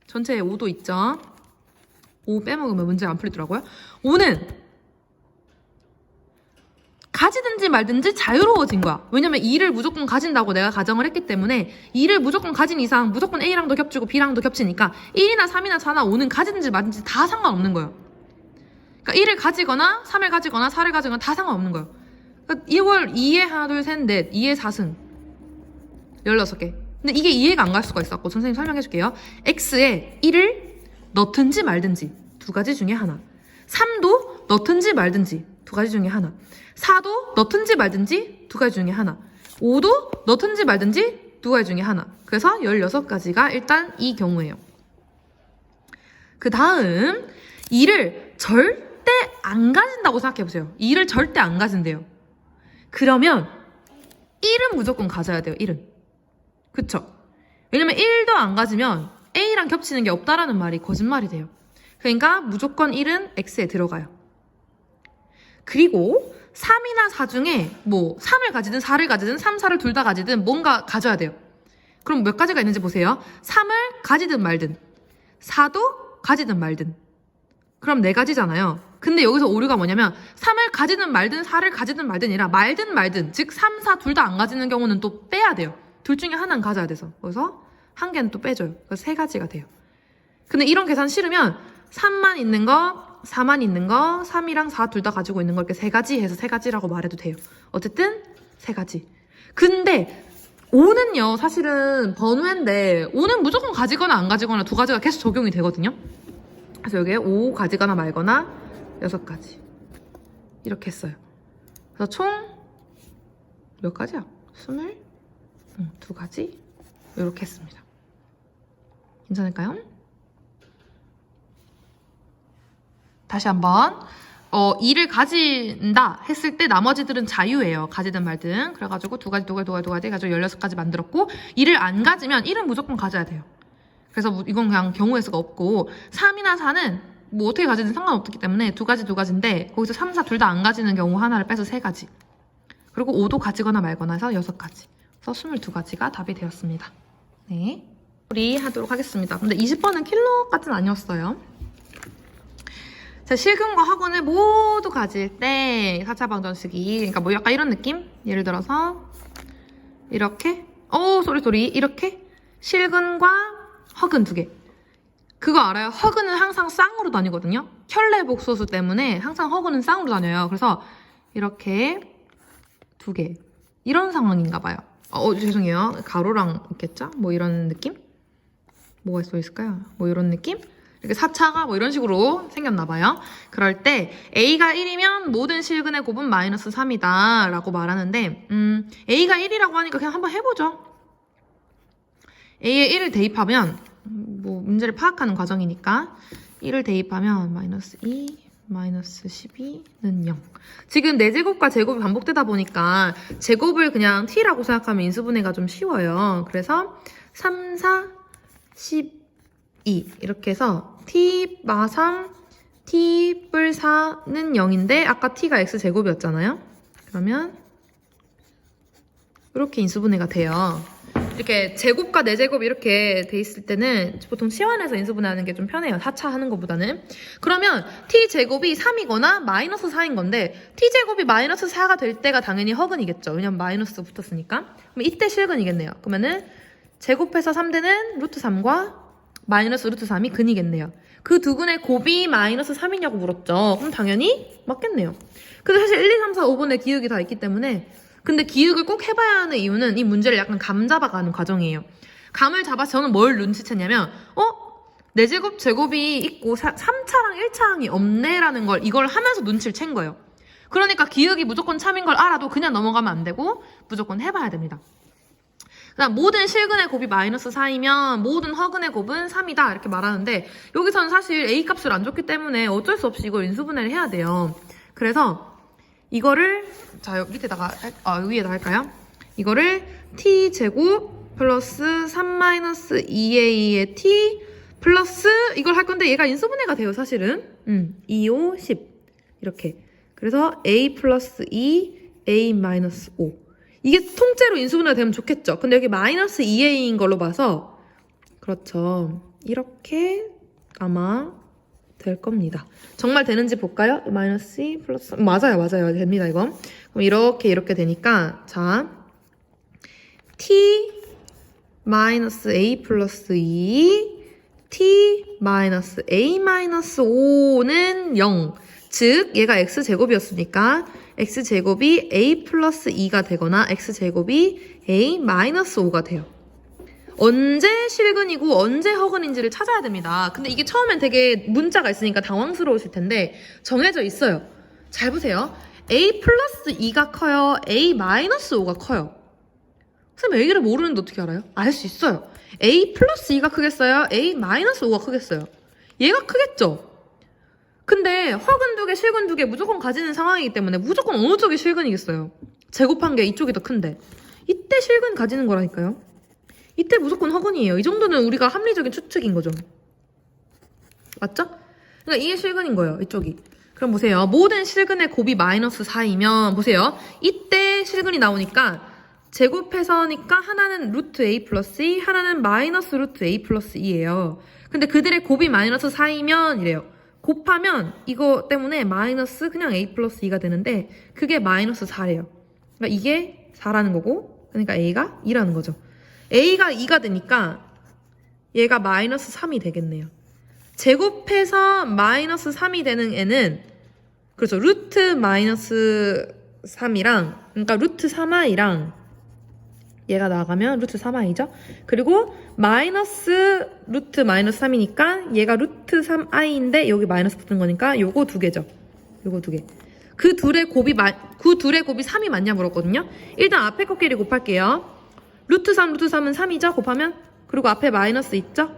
전체에 5도 있죠. 5 빼먹으면 문제가 안 풀리더라고요. 5는 가지든지 말든지 자유로워진 거야. 왜냐면 2를 무조건 가진다고 내가 가정을 했기 때문에 2를 무조건 가진 이상 무조건 A랑도 겹치고 B랑도 겹치니까 1이나 3이나 4나 5는 가지든지 말든지 다 상관없는 거예요. 그러니까 1을 가지거나 3을 가지거나 4를 가지거나 다 상관없는 거예요. 그러니까 이걸 2에 하나 둘 셋 넷 2에 4승 16개. 근데 이게 이해가 안 갈 수가 있었고 선생님 설명해 줄게요. X에 1을 넣든지 말든지 두 가지 중에 하나. 3도 넣든지 말든지 두 가지 중에 하나. 4도 넣든지 말든지 두 가지 중에 하나. 5도 넣든지 말든지 두 가지 중에 하나. 그래서 16가지가 일단 이 경우예요. 그 다음 2를 절대 안 가진다고 생각해보세요. 2를 절대 안 가진대요. 그러면 1은 무조건 가져야 돼요. 1은. 그쵸? 왜냐면 1도 안 가지면 A랑 겹치는 게 없다라는 말이 거짓말이 돼요. 그러니까 무조건 1은 X에 들어가요. 그리고 3이나 4 중에 뭐 3을 가지든 4를 가지든 3, 4를 둘 다 가지든 뭔가 가져야 돼요. 그럼 몇 가지가 있는지 보세요. 3을 가지든 말든 4도 가지든 말든 그럼 4가지잖아요. 근데 여기서 오류가 뭐냐면 3을 가지든 말든 4를 가지든 말든이라 말든 즉 3, 4 둘 다 안 가지는 경우는 또 빼야 돼요. 둘 중에 하나는 가져야 돼서 그래서 한 개는 또 빼줘요. 그래서 3가지가 돼요. 근데 이런 계산 싫으면 3만 있는 거 4만 있는 거 3이랑 4 둘 다 가지고 있는 거 이렇게 3가지 해서 3가지라고 말해도 돼요. 어쨌든 3가지. 근데 5는요 사실은 번외인데 5는 무조건 가지거나 안 가지거나 두 가지가 계속 적용이 되거든요. 그래서 여기에 5 가지거나 말거나 6가지 이렇게 했어요. 그래서 총 몇 가지야? 22가지 이렇게 했습니다. 괜찮을까요? 다시 한번 2를 가진다 했을 때 나머지들은 자유예요. 가지든 말든. 그래가지고 두 가지 해가지고 16가지 만들었고 2를 안 가지면 1은 무조건 가져야 돼요. 그래서 이건 그냥 경우의 수가 없고 3이나 4는 뭐 어떻게 가지든 상관없기 때문에 두 가지인데 거기서 3, 4 둘 다 안 가지는 경우 하나를 빼서 3가지. 그리고 5도 가지거나 말거나 해서 6가지. 그래서 22가지가 답이 되었습니다. 네, 우리 하도록 하겠습니다. 근데 20번은 킬러까지는 아니었어요. 자, 실근과 학원을 모두 가질 때 4차 방정식이 그러니까 뭐 약간 이런 느낌? 예를 들어서 이렇게 소리 이렇게 실근과 허근 2개. 그거 알아요? 허근은 항상 쌍으로 다니거든요. 켤레복소수 때문에 항상 허근은 쌍으로 다녀요. 그래서 이렇게 2개 이런 상황인가 봐요. 죄송해요. 가로랑 있겠죠? 뭐 이런 느낌? 뭐가 써 있을까요? 뭐 이런 느낌? 이렇게 4차가 뭐 이런 식으로 생겼나 봐요. 그럴 때 A가 1이면 모든 실근의 곱은 마이너스 3이다 라고 말하는데 A가 1이라고 하니까 그냥 한번 해보죠. A에 1을 대입하면 뭐 문제를 파악하는 과정이니까 1을 대입하면 마이너스 2, 마이너스 12는 0. 지금 4제곱과 제곱이 반복되다 보니까 제곱을 그냥 t라고 생각하면 인수분해가 좀 쉬워요. 그래서 3, 4, 12 이렇게 해서 t 마 3, t 뿔 4는 0인데 아까 t가 x제곱이었잖아요. 그러면 이렇게 인수분해가 돼요. 이렇게 제곱과 4제곱 이렇게 돼 있을 때는 보통 치환해서 인수분해하는 게 좀 편해요. 4차 하는 것보다는. 그러면 t제곱이 3이거나 마이너스 4인 건데 t제곱이 마이너스 4가 될 때가 당연히 허근이겠죠. 왜냐면 마이너스 붙었으니까. 그럼 이때 실근이겠네요. 그러면은 제곱해서 3되는 루트 3과 마이너스 루트 3이 근이겠네요. 그 두 근의 곱이 마이너스 3이냐고 물었죠. 그럼 당연히 맞겠네요. 근데 사실 1, 2, 3, 4, 5번에 기억이 다 있기 때문에 근데 기억을 꼭 해봐야 하는 이유는 이 문제를 약간 감 잡아가는 과정이에요. 감을 잡아서 저는 뭘 눈치챘냐면 4제곱 제곱이 있고 3차랑 1차항이 없네라는 걸 이걸 하면서 눈치를 챈 거예요. 그러니까 기억이 무조건 참인 걸 알아도 그냥 넘어가면 안 되고 무조건 해봐야 됩니다. 그다음 모든 실근의 곱이 마이너스 4이면 모든 허근의 곱은 3이다 이렇게 말하는데 여기서는 사실 A 값을 안 줬기 때문에 어쩔 수 없이 이걸 인수분해를 해야 돼요. 그래서 이거를 자 여기 밑에다가 위에다 할까요? 이거를 t제곱 플러스 3-2a의 t 플러스 이걸 할 건데 얘가 인수분해가 돼요 사실은 2, 5, 10 이렇게 그래서 a 플러스 2, a 마이너스 5. 이게 통째로 인수분해가 되면 좋겠죠. 근데 여기 마이너스 2a인 걸로 봐서 그렇죠. 이렇게 아마 될 겁니다. 정말 되는지 볼까요? 마이너스 2 플러스 맞아요. 됩니다. 이거. 그럼 이렇게 되니까 자 t 마이너스 a 플러스 2 t 마이너스 a 마이너스 5는 0. 즉 얘가 x제곱이었으니까 x제곱이 a 플러스 2가 되거나 x제곱이 a 마이너스 5가 돼요. 언제 실근이고 언제 허근인지를 찾아야 됩니다. 근데 이게 처음엔 되게 문자가 있으니까 당황스러우실 텐데 정해져 있어요. 잘 보세요. a 플러스 2가 커요? a 마이너스 5가 커요? 선생님 A를 모르는데 어떻게 알아요? 알 수 있어요. a 플러스 2가 크겠어요? a 마이너스 5가 크겠어요? 얘가 크겠죠? 근데 허근 두 개, 실근 두 개 무조건 가지는 상황이기 때문에 무조건 어느 쪽이 실근이겠어요? 제곱한 게 이쪽이 더 큰데 이때 실근 가지는 거라니까요. 이때 무조건 허근이에요. 이 정도는 우리가 합리적인 추측인 거죠. 맞죠? 그러니까 이게 실근인 거예요. 이쪽이. 그럼 보세요. 모든 실근의 곱이 마이너스 4이면 보세요. 이때 실근이 나오니까 제곱해서니까 하나는 루트 a 플러스 2, 하나는 마이너스 루트 a 플러스 2예요. 근데 그들의 곱이 마이너스 4이면 이래요. 곱하면 이거 때문에 마이너스 그냥 a 플러스 2가 되는데 그게 마이너스 4래요. 그러니까 이게 4라는 거고 그러니까 a가 2라는 거죠. a가 2가 되니까 얘가 마이너스 3이 되겠네요. 제곱해서 마이너스 3이 되는 애는 그렇죠. 루트 마이너스 3이랑 그러니까 루트 3i랑 얘가 나가면 루트 3i죠. 그리고 마이너스 루트 마이너스 3이니까 얘가 루트 3i인데 여기 마이너스 붙은 거니까 요거 두 개죠. 요거 두 개. 그 둘의 곱이 3이 맞냐 물었거든요. 일단 앞에 코끼리 곱할게요. 루트 3은 3이죠. 곱하면 그리고 앞에 마이너스 있죠.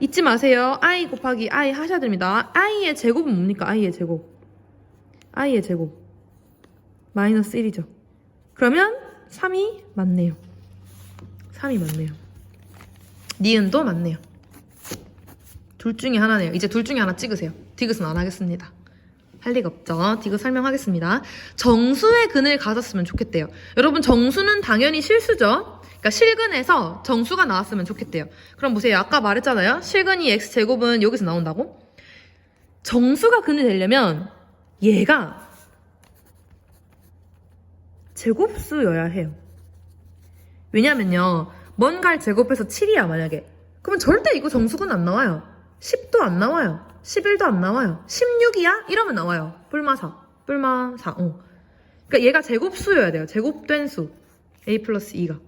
잊지 마세요. i 곱하기 i 하셔야 됩니다. i의 제곱은 뭡니까? i의 제곱 마이너스 1이죠. 그러면 3이 맞네요. 니은도 맞네요. 둘 중에 하나네요. 이제 둘 중에 하나 찍으세요. 디귿은 안 하겠습니다. 할 리가 없죠. 디귿 설명하겠습니다. 정수의 근을 가졌으면 좋겠대요. 여러분 정수는 당연히 실수죠. 그러니까 실근에서 정수가 나왔으면 좋겠대요. 그럼 보세요. 아까 말했잖아요. 실근이 x제곱은 여기서 나온다고? 정수가 근이 되려면 얘가 제곱수여야 해요. 왜냐면요. 뭔가를 제곱해서 7이야 만약에. 그러면 절대 이거 정수근 안 나와요. 10도 안 나와요. 11도 안 나와요. 16이야? 이러면 나와요. 뿔마사. 그러니까 얘가 제곱수여야 돼요. 제곱된 수. a 플러스 2가.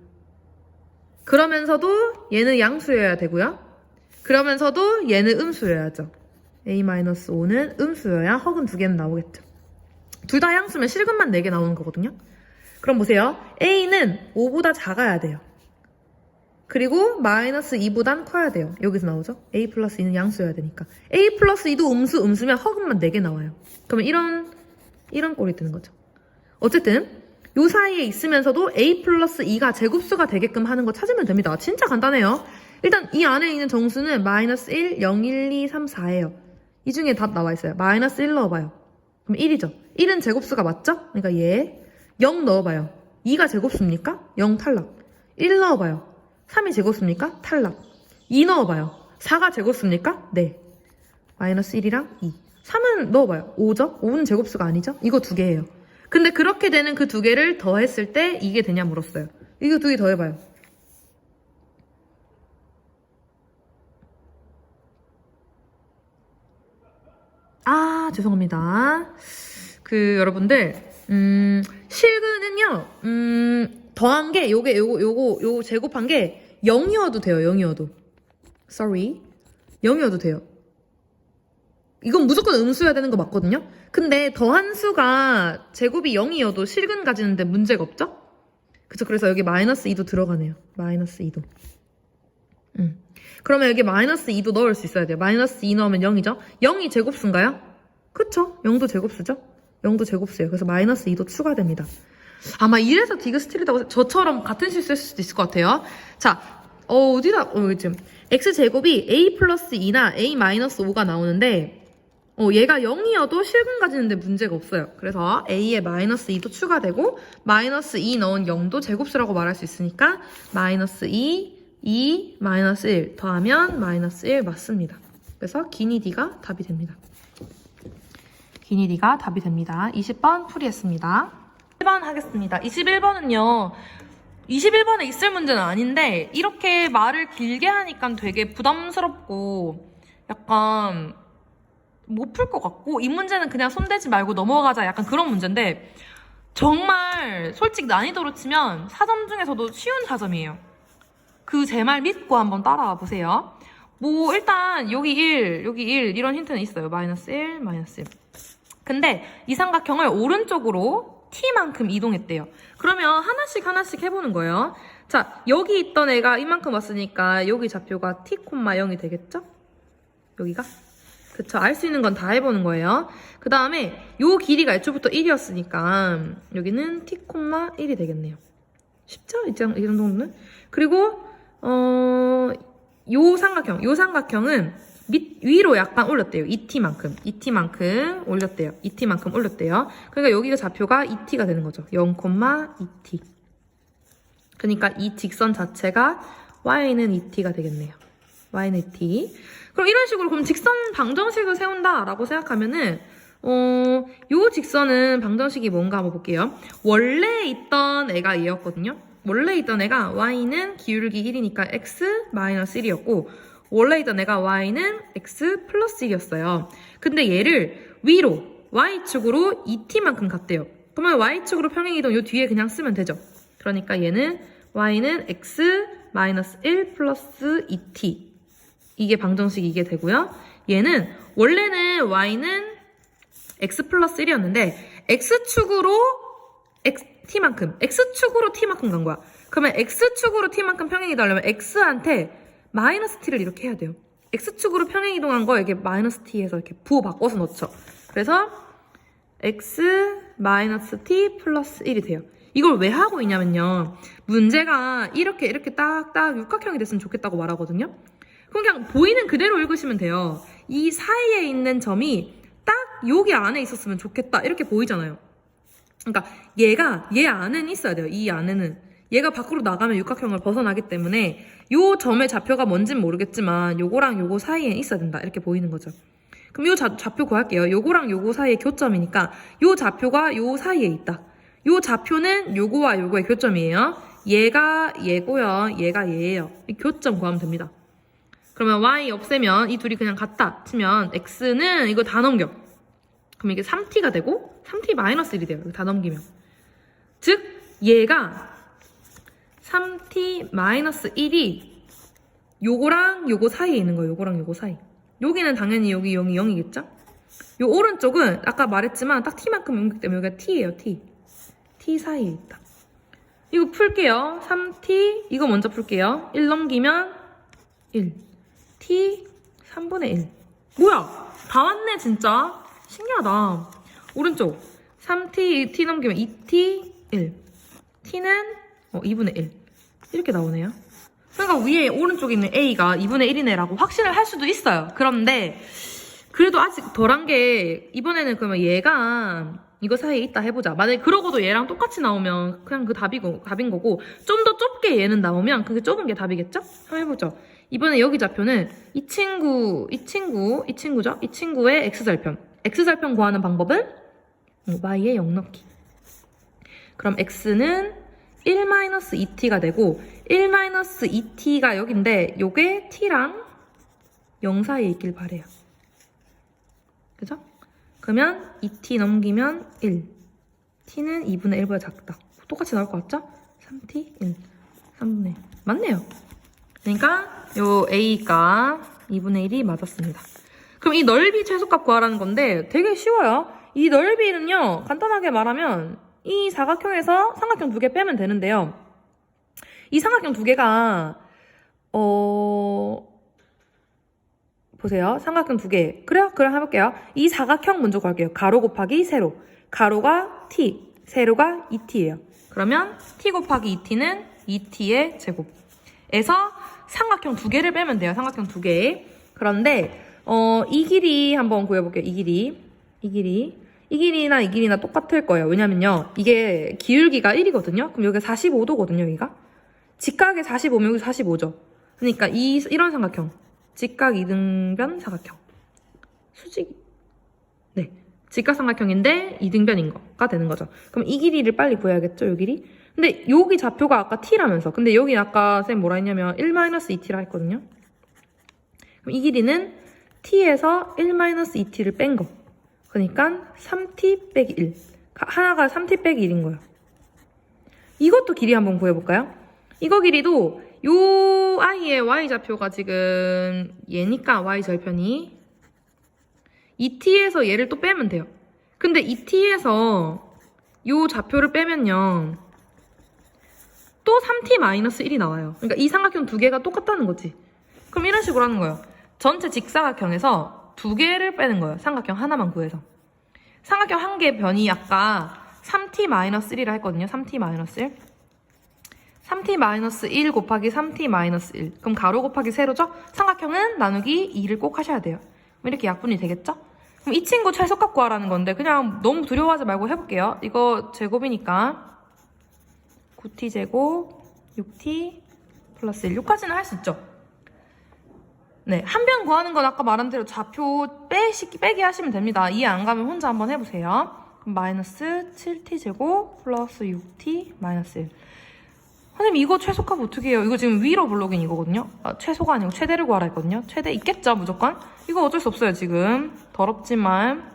그러면서도 얘는 양수여야 되고요. 그러면서도 얘는 음수여야죠. a-5는 음수여야 허근 두 개는 나오겠죠. 둘 다 양수면 실근만 4개 나오는 거거든요. 그럼 보세요. a는 5보다 작아야 돼요. 그리고 마이너스 2보단 커야 돼요. 여기서 나오죠. a 플러스 2는 양수여야 되니까. a 플러스 2도 음수면 허근만 4개 나와요. 그러면 이런 꼴이 되는 거죠. 어쨌든 요 사이에 있으면서도 a 플러스 2가 제곱수가 되게끔 하는 거 찾으면 됩니다. 진짜 간단해요. 일단 이 안에 있는 정수는 마이너스 1, 0, 1, 2, 3, 4예요. 이 중에 답 나와 있어요. 마이너스 1 넣어봐요. 그럼 1이죠. 1은 제곱수가 맞죠? 그러니까 얘 0 넣어봐요. 2가 제곱수입니까? 0 탈락. 1 넣어봐요. 3이 제곱수입니까? 탈락. 2 넣어봐요. 4가 제곱수입니까? 네. 마이너스 1이랑 2. 3은 넣어봐요. 5죠? 5는 제곱수가 아니죠? 이거 두 개예요. 근데 그렇게 되는 그 두 개를 더했을 때 이게 되냐 물었어요. 이거 두 개 더해봐요. 아, 죄송합니다. 여러분들, 실근은요, 더한 게, 요거 제곱한 게 0이어도 돼요, 0이어도. Sorry. 0이어도 돼요. 이건 무조건 음수여야 되는 거 맞거든요? 근데 더한 수가 제곱이 0이어도 실근 가지는데 문제가 없죠? 그쵸? 그래서 여기 마이너스 2도 들어가네요. 마이너스 2도. 그러면 여기 마이너스 2도 넣을 수 있어야 돼요. 마이너스 2 넣으면 0이죠? 0이 제곱수인가요? 그쵸? 0도 제곱수죠? 0도 제곱수예요. 그래서 마이너스 2도 추가됩니다. 아마 이래서 디귿 틀리다고 저처럼 같은 실수했을 수도 있을 것 같아요. 자, 지금 x제곱이 a 플러스 2나 a 마이너스 5가 나오는데 얘가 0이어도 실근 가지는데 문제가 없어요. 그래서 a에 마이너스 2도 추가되고 마이너스 2 넣은 0도 제곱수라고 말할 수 있으니까 마이너스 2, 마이너스 1 더하면 마이너스 1 맞습니다. 그래서 기니 D가 답이 됩니다. 기니 D가 답이 됩니다. 20번 풀이했습니다. 1번 하겠습니다. 21번은요. 21번에 있을 문제는 아닌데 이렇게 말을 길게 하니까 되게 부담스럽고 약간 못 풀 것 같고 이 문제는 그냥 손대지 말고 넘어가자 약간 그런 문제인데 정말 솔직히 난이도로 치면 4점 중에서도 쉬운 4점이에요. 그 제 말 믿고 한번 따라와 보세요. 뭐 일단 여기 1, 여기 1 이런 힌트는 있어요. 마이너스 1, 마이너스 1. 근데 이 삼각형을 오른쪽으로 t만큼 이동했대요. 그러면 하나씩 해보는 거예요. 자, 여기 있던 애가 이만큼 왔으니까 여기 좌표가 t, 0이 되겠죠? 여기가? 그쵸. 알 수 있는 건 다 해보는 거예요. 그 다음에 요 길이가 애초부터 1이었으니까 여기는 t, 1이 되겠네요. 쉽죠? 이 정도는? 그리고 요 삼각형은 위로 약간 올렸대요. 2t만큼 올렸대요. 2t만큼 올렸대요. 그러니까 여기가 좌표가 2t가 되는 거죠. 0,2t. 그러니까 이 직선 자체가 y는 2t가 되겠네요. y는 2t. 그럼 이런 식으로 그럼 직선 방정식을 세운다라고 생각하면은 요 직선은 방정식이 뭔가 한번 볼게요. 원래 있던 애가 얘였거든요. 원래 있던 애가 y는 기울기 1이니까 x-1이었고 원래 있던 애가 y는 x 플러스 1이었어요. 근데 얘를 위로 y축으로 2t만큼 갔대요. 그러면 y축으로 평행이동 요 뒤에 그냥 쓰면 되죠. 그러니까 얘는 y는 x-1 플러스 2t 이게 방정식이 이게 되고요. 얘는 원래는 y는 x 플러스 1이었는데 x축으로 x축으로 t만큼 간 거야. 그러면 x축으로 t만큼 평행이동 하려면 x한테 마이너스 t를 이렇게 해야 돼요. x축으로 평행이동한 거 이게 마이너스 t에서 이렇게 부호 바꿔서 넣죠. 그래서 x 마이너스 t 플러스 1이 돼요. 이걸 왜 하고 있냐면요. 문제가 이렇게 딱딱 육각형이 됐으면 좋겠다고 말하거든요. 그냥 보이는 그대로 읽으시면 돼요. 이 사이에 있는 점이 딱 여기 안에 있었으면 좋겠다 이렇게 보이잖아요. 그러니까 얘가 얘 안에는 있어야 돼요. 이 안에는. 얘가 밖으로 나가면 육각형을 벗어나기 때문에 요 점의 좌표가 뭔진 모르겠지만 요거랑 요거 사이에 있어야 된다. 이렇게 보이는 거죠. 그럼 요 좌표 구할게요. 요거랑 요거 사이에 교점이니까 요 좌표가 요 사이에 있다. 요 좌표는 요거와 요거의 교점이에요. 얘가 얘고요. 얘가 얘예요. 이 교점 구하면 됩니다. 그러면 y 없애면 이 둘이 그냥 같다 치면 x는 이거 다 넘겨. 그럼 이게 3t가 되고 3t-1이 돼요. 이거 다 넘기면. 즉 얘가 3t-1이 요거랑 요거 사이에 있는 거예요. 요거랑 요거 사이. 여기는 당연히 여기 0이 0이겠죠? 요 오른쪽은 아까 말했지만 딱 t만큼 넘기 때문에 여기가 t예요. t 사이에 있다. 이거 풀게요. 3t 이거 먼저 풀게요. 1 넘기면 1 t 3분의 1 뭐야? 다 왔네 진짜. 신기하다. 오른쪽 3t t 넘기면 2t 1 t는 2분의 1 이렇게 나오네요. 그러니까 위에 오른쪽에 있는 a가 2분의 1이네 라고 확신을 할 수도 있어요. 그런데 그래도 아직 덜한 게 이번에는 그러면 얘가 이거 사이에 있다 해보자. 만약에 그러고도 얘랑 똑같이 나오면 그냥 그 답인 거고 좀 더 좁게 얘는 나오면 그게 좁은 게 답이겠죠? 한번 해보죠. 이번에 여기 좌표는 이 친구죠? 이 친구의 x절편. x절편 구하는 방법은 y에 0 넣기. 그럼 x는 1-2t가 되고 1-2t가 여긴데 요게 t랑 0 사이에 있길 바래요. 그죠? 그러면 2t 넘기면 1. t는 2분의 1보다 작다. 똑같이 나올 것 같죠? 3t 1. 3분의 1. 맞네요. 그러니까 요 a가 2분의 1이 맞았습니다. 그럼 이 넓이 최소값 구하라는 건데 되게 쉬워요. 이 넓이는요. 간단하게 말하면 이 사각형에서 삼각형 2개 빼면 되는데요. 이 삼각형 2개가 보세요. 삼각형 2개. 그래요? 그럼 해볼게요. 이 사각형 먼저 구할게요. 가로 곱하기 세로. 가로가 t, 세로가 2t예요. 그러면 t 곱하기 2t는 2t의 제곱에서 삼각형 2개를 빼면 돼요. 삼각형 2개. 그런데 이 길이 한번 구해볼게요. 이 길이나 이 길이나 똑같을 거예요. 왜냐면요. 이게 기울기가 1이거든요. 그럼 여기가 45도거든요, 여기가. 직각에 45면 여기 45죠. 그러니까 이런 삼각형. 직각 이등변 삼각형. 네. 직각삼각형인데 이등변인 거가 되는 거죠. 그럼 이 길이를 빨리 구해야겠죠, 요 길이? 근데 여기 좌표가 아까 t라면서. 근데 여기 아까 쌤 뭐라 했냐면 1-2t라 했거든요. 그럼 이 길이는 t에서 1-2t를 뺀 거. 그러니까 3t 빼기 1. 하나가 3t 빼기 1인 거예요. 이것도 길이 한번 구해볼까요? 이거 길이도 요 아이의 y좌표가 지금 얘니까 y절편이 이 t에서 얘를 또 빼면 돼요. 근데 이 t에서 요 좌표를 빼면요. 또 3t-1이 나와요. 그러니까 이 삼각형 두 개가 똑같다는 거지. 그럼 이런 식으로 하는 거예요. 전체 직사각형에서 두 개를 빼는 거예요. 삼각형 하나만 구해서. 삼각형 한 개 변이 아까 3t-1이라 했거든요. 3t-1. 3t-1 곱하기 3t-1. 그럼 가로 곱하기 세로죠? 삼각형은 나누기 2를 꼭 하셔야 돼요. 그럼 이렇게 약분이 되겠죠? 그럼 이 친구 최소값 구하라는 건데 그냥 너무 두려워하지 말고 해볼게요. 이거 제곱이니까 9t 제곱 6t 플러스 1. 6까지는 할 수 있죠? 네, 한 변 구하는 건 아까 말한 대로 좌표 빼기 하시면 됩니다. 이해 안 가면 혼자 한번 해보세요. 그럼 마이너스 7t 제곱 플러스 6t 마이너스 1. 선생님 이거 최소값 어떻게 해요? 이거 지금 위로 블록인 이거거든요. 최소가 아니고 최대를 구하라 했거든요. 최대 있겠죠 무조건? 이거 어쩔 수 없어요 지금. 더럽지만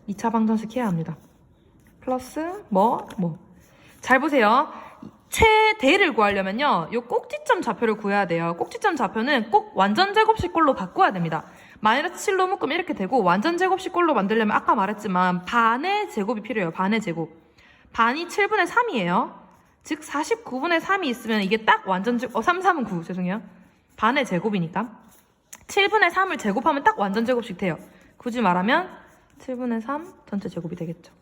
2차 방정식 해야 합니다. 플러스 잘 보세요. 최대를 구하려면요. 요 꼭지점 좌표를 구해야 돼요. 꼭지점 좌표는 꼭 완전 제곱식꼴로 바꿔야 됩니다. 마이너스 7로 묶으면 이렇게 되고 완전 제곱식꼴로 만들려면 아까 말했지만 반의 제곱이 필요해요. 반의 제곱. 반이 7분의 3이에요. 즉 49분의 3이 있으면 이게 딱 완전 제곱 3, 3은 9 죄송해요. 반의 제곱이니까 7분의 3을 제곱하면 딱 완전 제곱식 돼요. 굳이 말하면 7분의 3 전체 제곱이 되겠죠.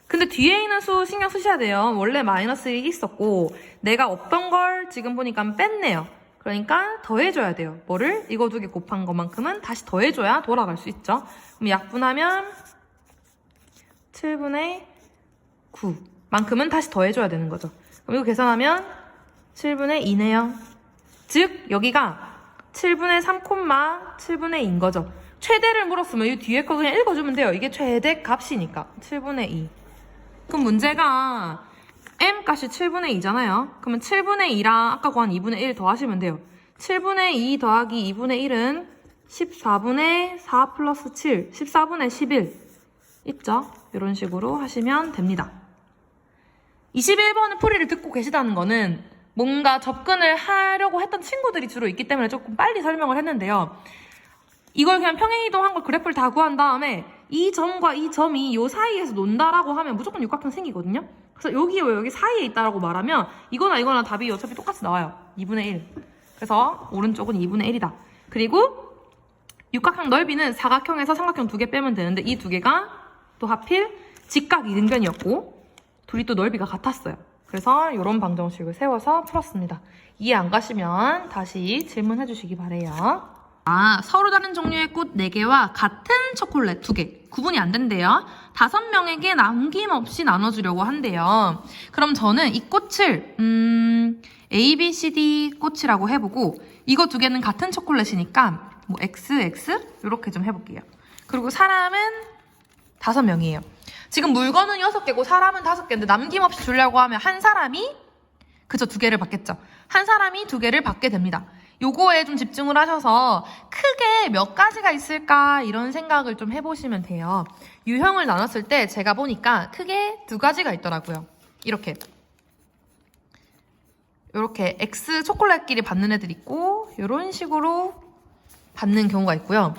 근데 뒤에 있는 수 신경 쓰셔야 돼요. 원래 마이너스 1이 있었고 내가 없던 걸 지금 보니까 뺐네요. 그러니까 더해줘야 돼요. 뭐를? 이거 두 개 곱한 것만큼은 다시 더해줘야 돌아갈 수 있죠. 그럼 약분하면 7분의 9만큼은 다시 더해줘야 되는 거죠. 그럼 이거 계산하면 7분의 2네요. 즉 여기가 7분의 3, 7분의 2인 거죠. 최대를 물었으면 이 뒤에 거 그냥 읽어주면 돼요. 이게 최대 값이니까 7분의 2. 그럼 문제가 m 값이 7분의 2잖아요. 그러면 7분의 2랑 아까 구한 2분의 1 더하시면 돼요. 7분의 2 더하기 2분의 1은 14분의 4 플러스 7, 14분의 11 있죠? 이런 식으로 하시면 됩니다. 21번의 풀이를 듣고 계시다는 거는 뭔가 접근을 하려고 했던 친구들이 주로 있기 때문에 조금 빨리 설명을 했는데요. 이걸 그냥 평행이동한 걸 그래프를 다 구한 다음에 이 점과 이 점이 요 사이에서 논다라고 하면 무조건 육각형 생기거든요. 그래서 여기 사이에 있다라고 말하면 이거나 답이 어차피 똑같이 나와요. 2분의 1. 그래서 오른쪽은 2분의 1이다. 그리고 육각형 넓이는 사각형에서 삼각형 두 개 빼면 되는데 이 두 개가 또 하필 직각 이등변이었고 둘이 또 넓이가 같았어요. 그래서 이런 방정식을 세워서 풀었습니다. 이해 안 가시면 다시 질문해 주시기 바래요. 서로 다른 종류의 꽃 4개와 같은 초콜릿 2개. 구분이 안 된대요. 5명에게 남김없이 나눠주려고 한대요. 그럼 저는 이 꽃을 A, B, C, D 꽃이라고 해보고 이거 2개는 같은 초콜릿이니까 뭐 X, X 이렇게 좀 해볼게요. 그리고 사람은 5명이에요. 지금 물건은 6개고 사람은 5개인데 남김없이 주려고 하면 한 사람이 그쵸 2개를 받겠죠. 한 사람이 2개를 받게 됩니다. 요거에 좀 집중을 하셔서 크게 몇 가지가 있을까 이런 생각을 좀 해보시면 돼요. 유형을 나눴을 때 제가 보니까 크게 2가지가 있더라고요. 이렇게 X 초콜릿끼리 받는 애들 있고 이런 식으로 받는 경우가 있고요.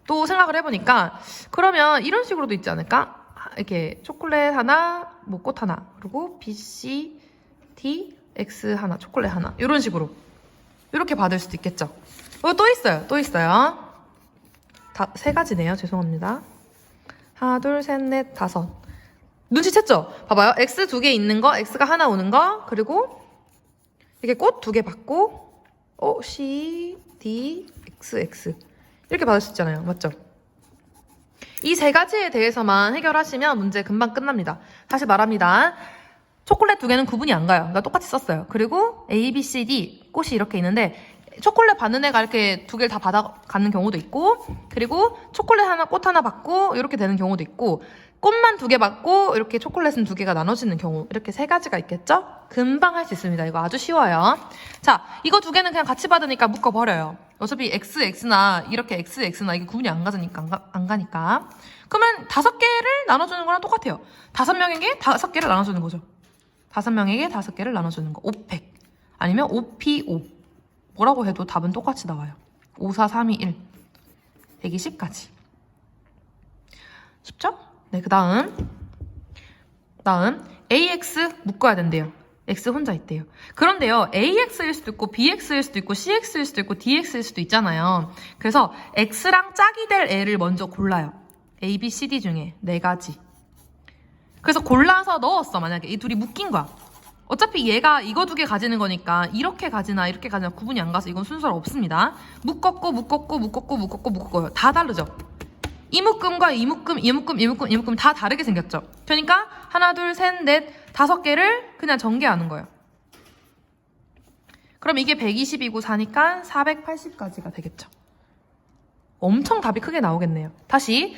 또 생각을 해보니까 그러면 이런 식으로도 있지 않을까? 이렇게 초콜릿 하나, 뭐 꽃 하나, 그리고 B, C, D, X 하나, 초콜릿 하나 이런 식으로 이렇게 받을 수도 있겠죠. 또 있어요. 3가지네요. 죄송합니다. 하나, 둘, 셋, 넷, 5. 눈치챘죠? 봐봐요. X 2개 있는 거, X가 하나 오는 거, 그리고 이렇게 꽃 2개 받고 C, D, X, X 이렇게 받을 수 있잖아요. 맞죠? 이 세 가지에 대해서만 해결하시면 문제 금방 끝납니다. 다시 말합니다. 초콜릿 두 개는 구분이 안 가요. 그러니까 똑같이 썼어요. 그리고 A, B, C, D 꽃이 이렇게 있는데 초콜릿 받는 애가 이렇게 두 개를 다 받아가는 경우도 있고, 그리고 초콜릿 하나, 꽃 하나 받고 이렇게 되는 경우도 있고, 꽃만 두 개 받고 이렇게 초콜릿은 두 개가 나눠지는 경우, 이렇게 세 가지가 있겠죠? 금방 할 수 있습니다. 이거 아주 쉬워요. 자, 이거 두 개는 그냥 같이 받으니까 묶어버려요. 어차피 X, X나 이렇게 X, X나 이게 구분이 안 가니까. 그러면 5개를 나눠주는 거랑 똑같아요. 5명에게 5개를 나눠주는 거죠. 5명에게 5개를 나눠주는 거. 5팩. 아니면 5P5. 뭐라고 해도 답은 똑같이 나와요. 5, 4, 3, 2, 1. 120까지. 쉽죠? 네, 그 다음 AX 묶어야 된대요. X 혼자 있대요. 그런데요, AX일 수도 있고 BX일 수도 있고 CX일 수도 있고 DX일 수도 있잖아요. 그래서 X랑 짝이 될 애를 먼저 골라요. A, B, C, D 중에 4가지. 그래서 골라서 넣었어. 만약에 이 둘이 묶인 거야. 어차피 얘가 이거 두 개 가지는 거니까 이렇게 가지나 이렇게 가지나 구분이 안 가서 이건 순서가 없습니다. 묶었고 다 다르죠. 이 묶음과 이 묶음 다 다르게 생겼죠. 그러니까 하나, 둘, 셋, 넷, 5개를 그냥 전개하는 거예요. 그럼 이게 120이고 4니까 480까지가 되겠죠. 엄청 답이 크게 나오겠네요. 다시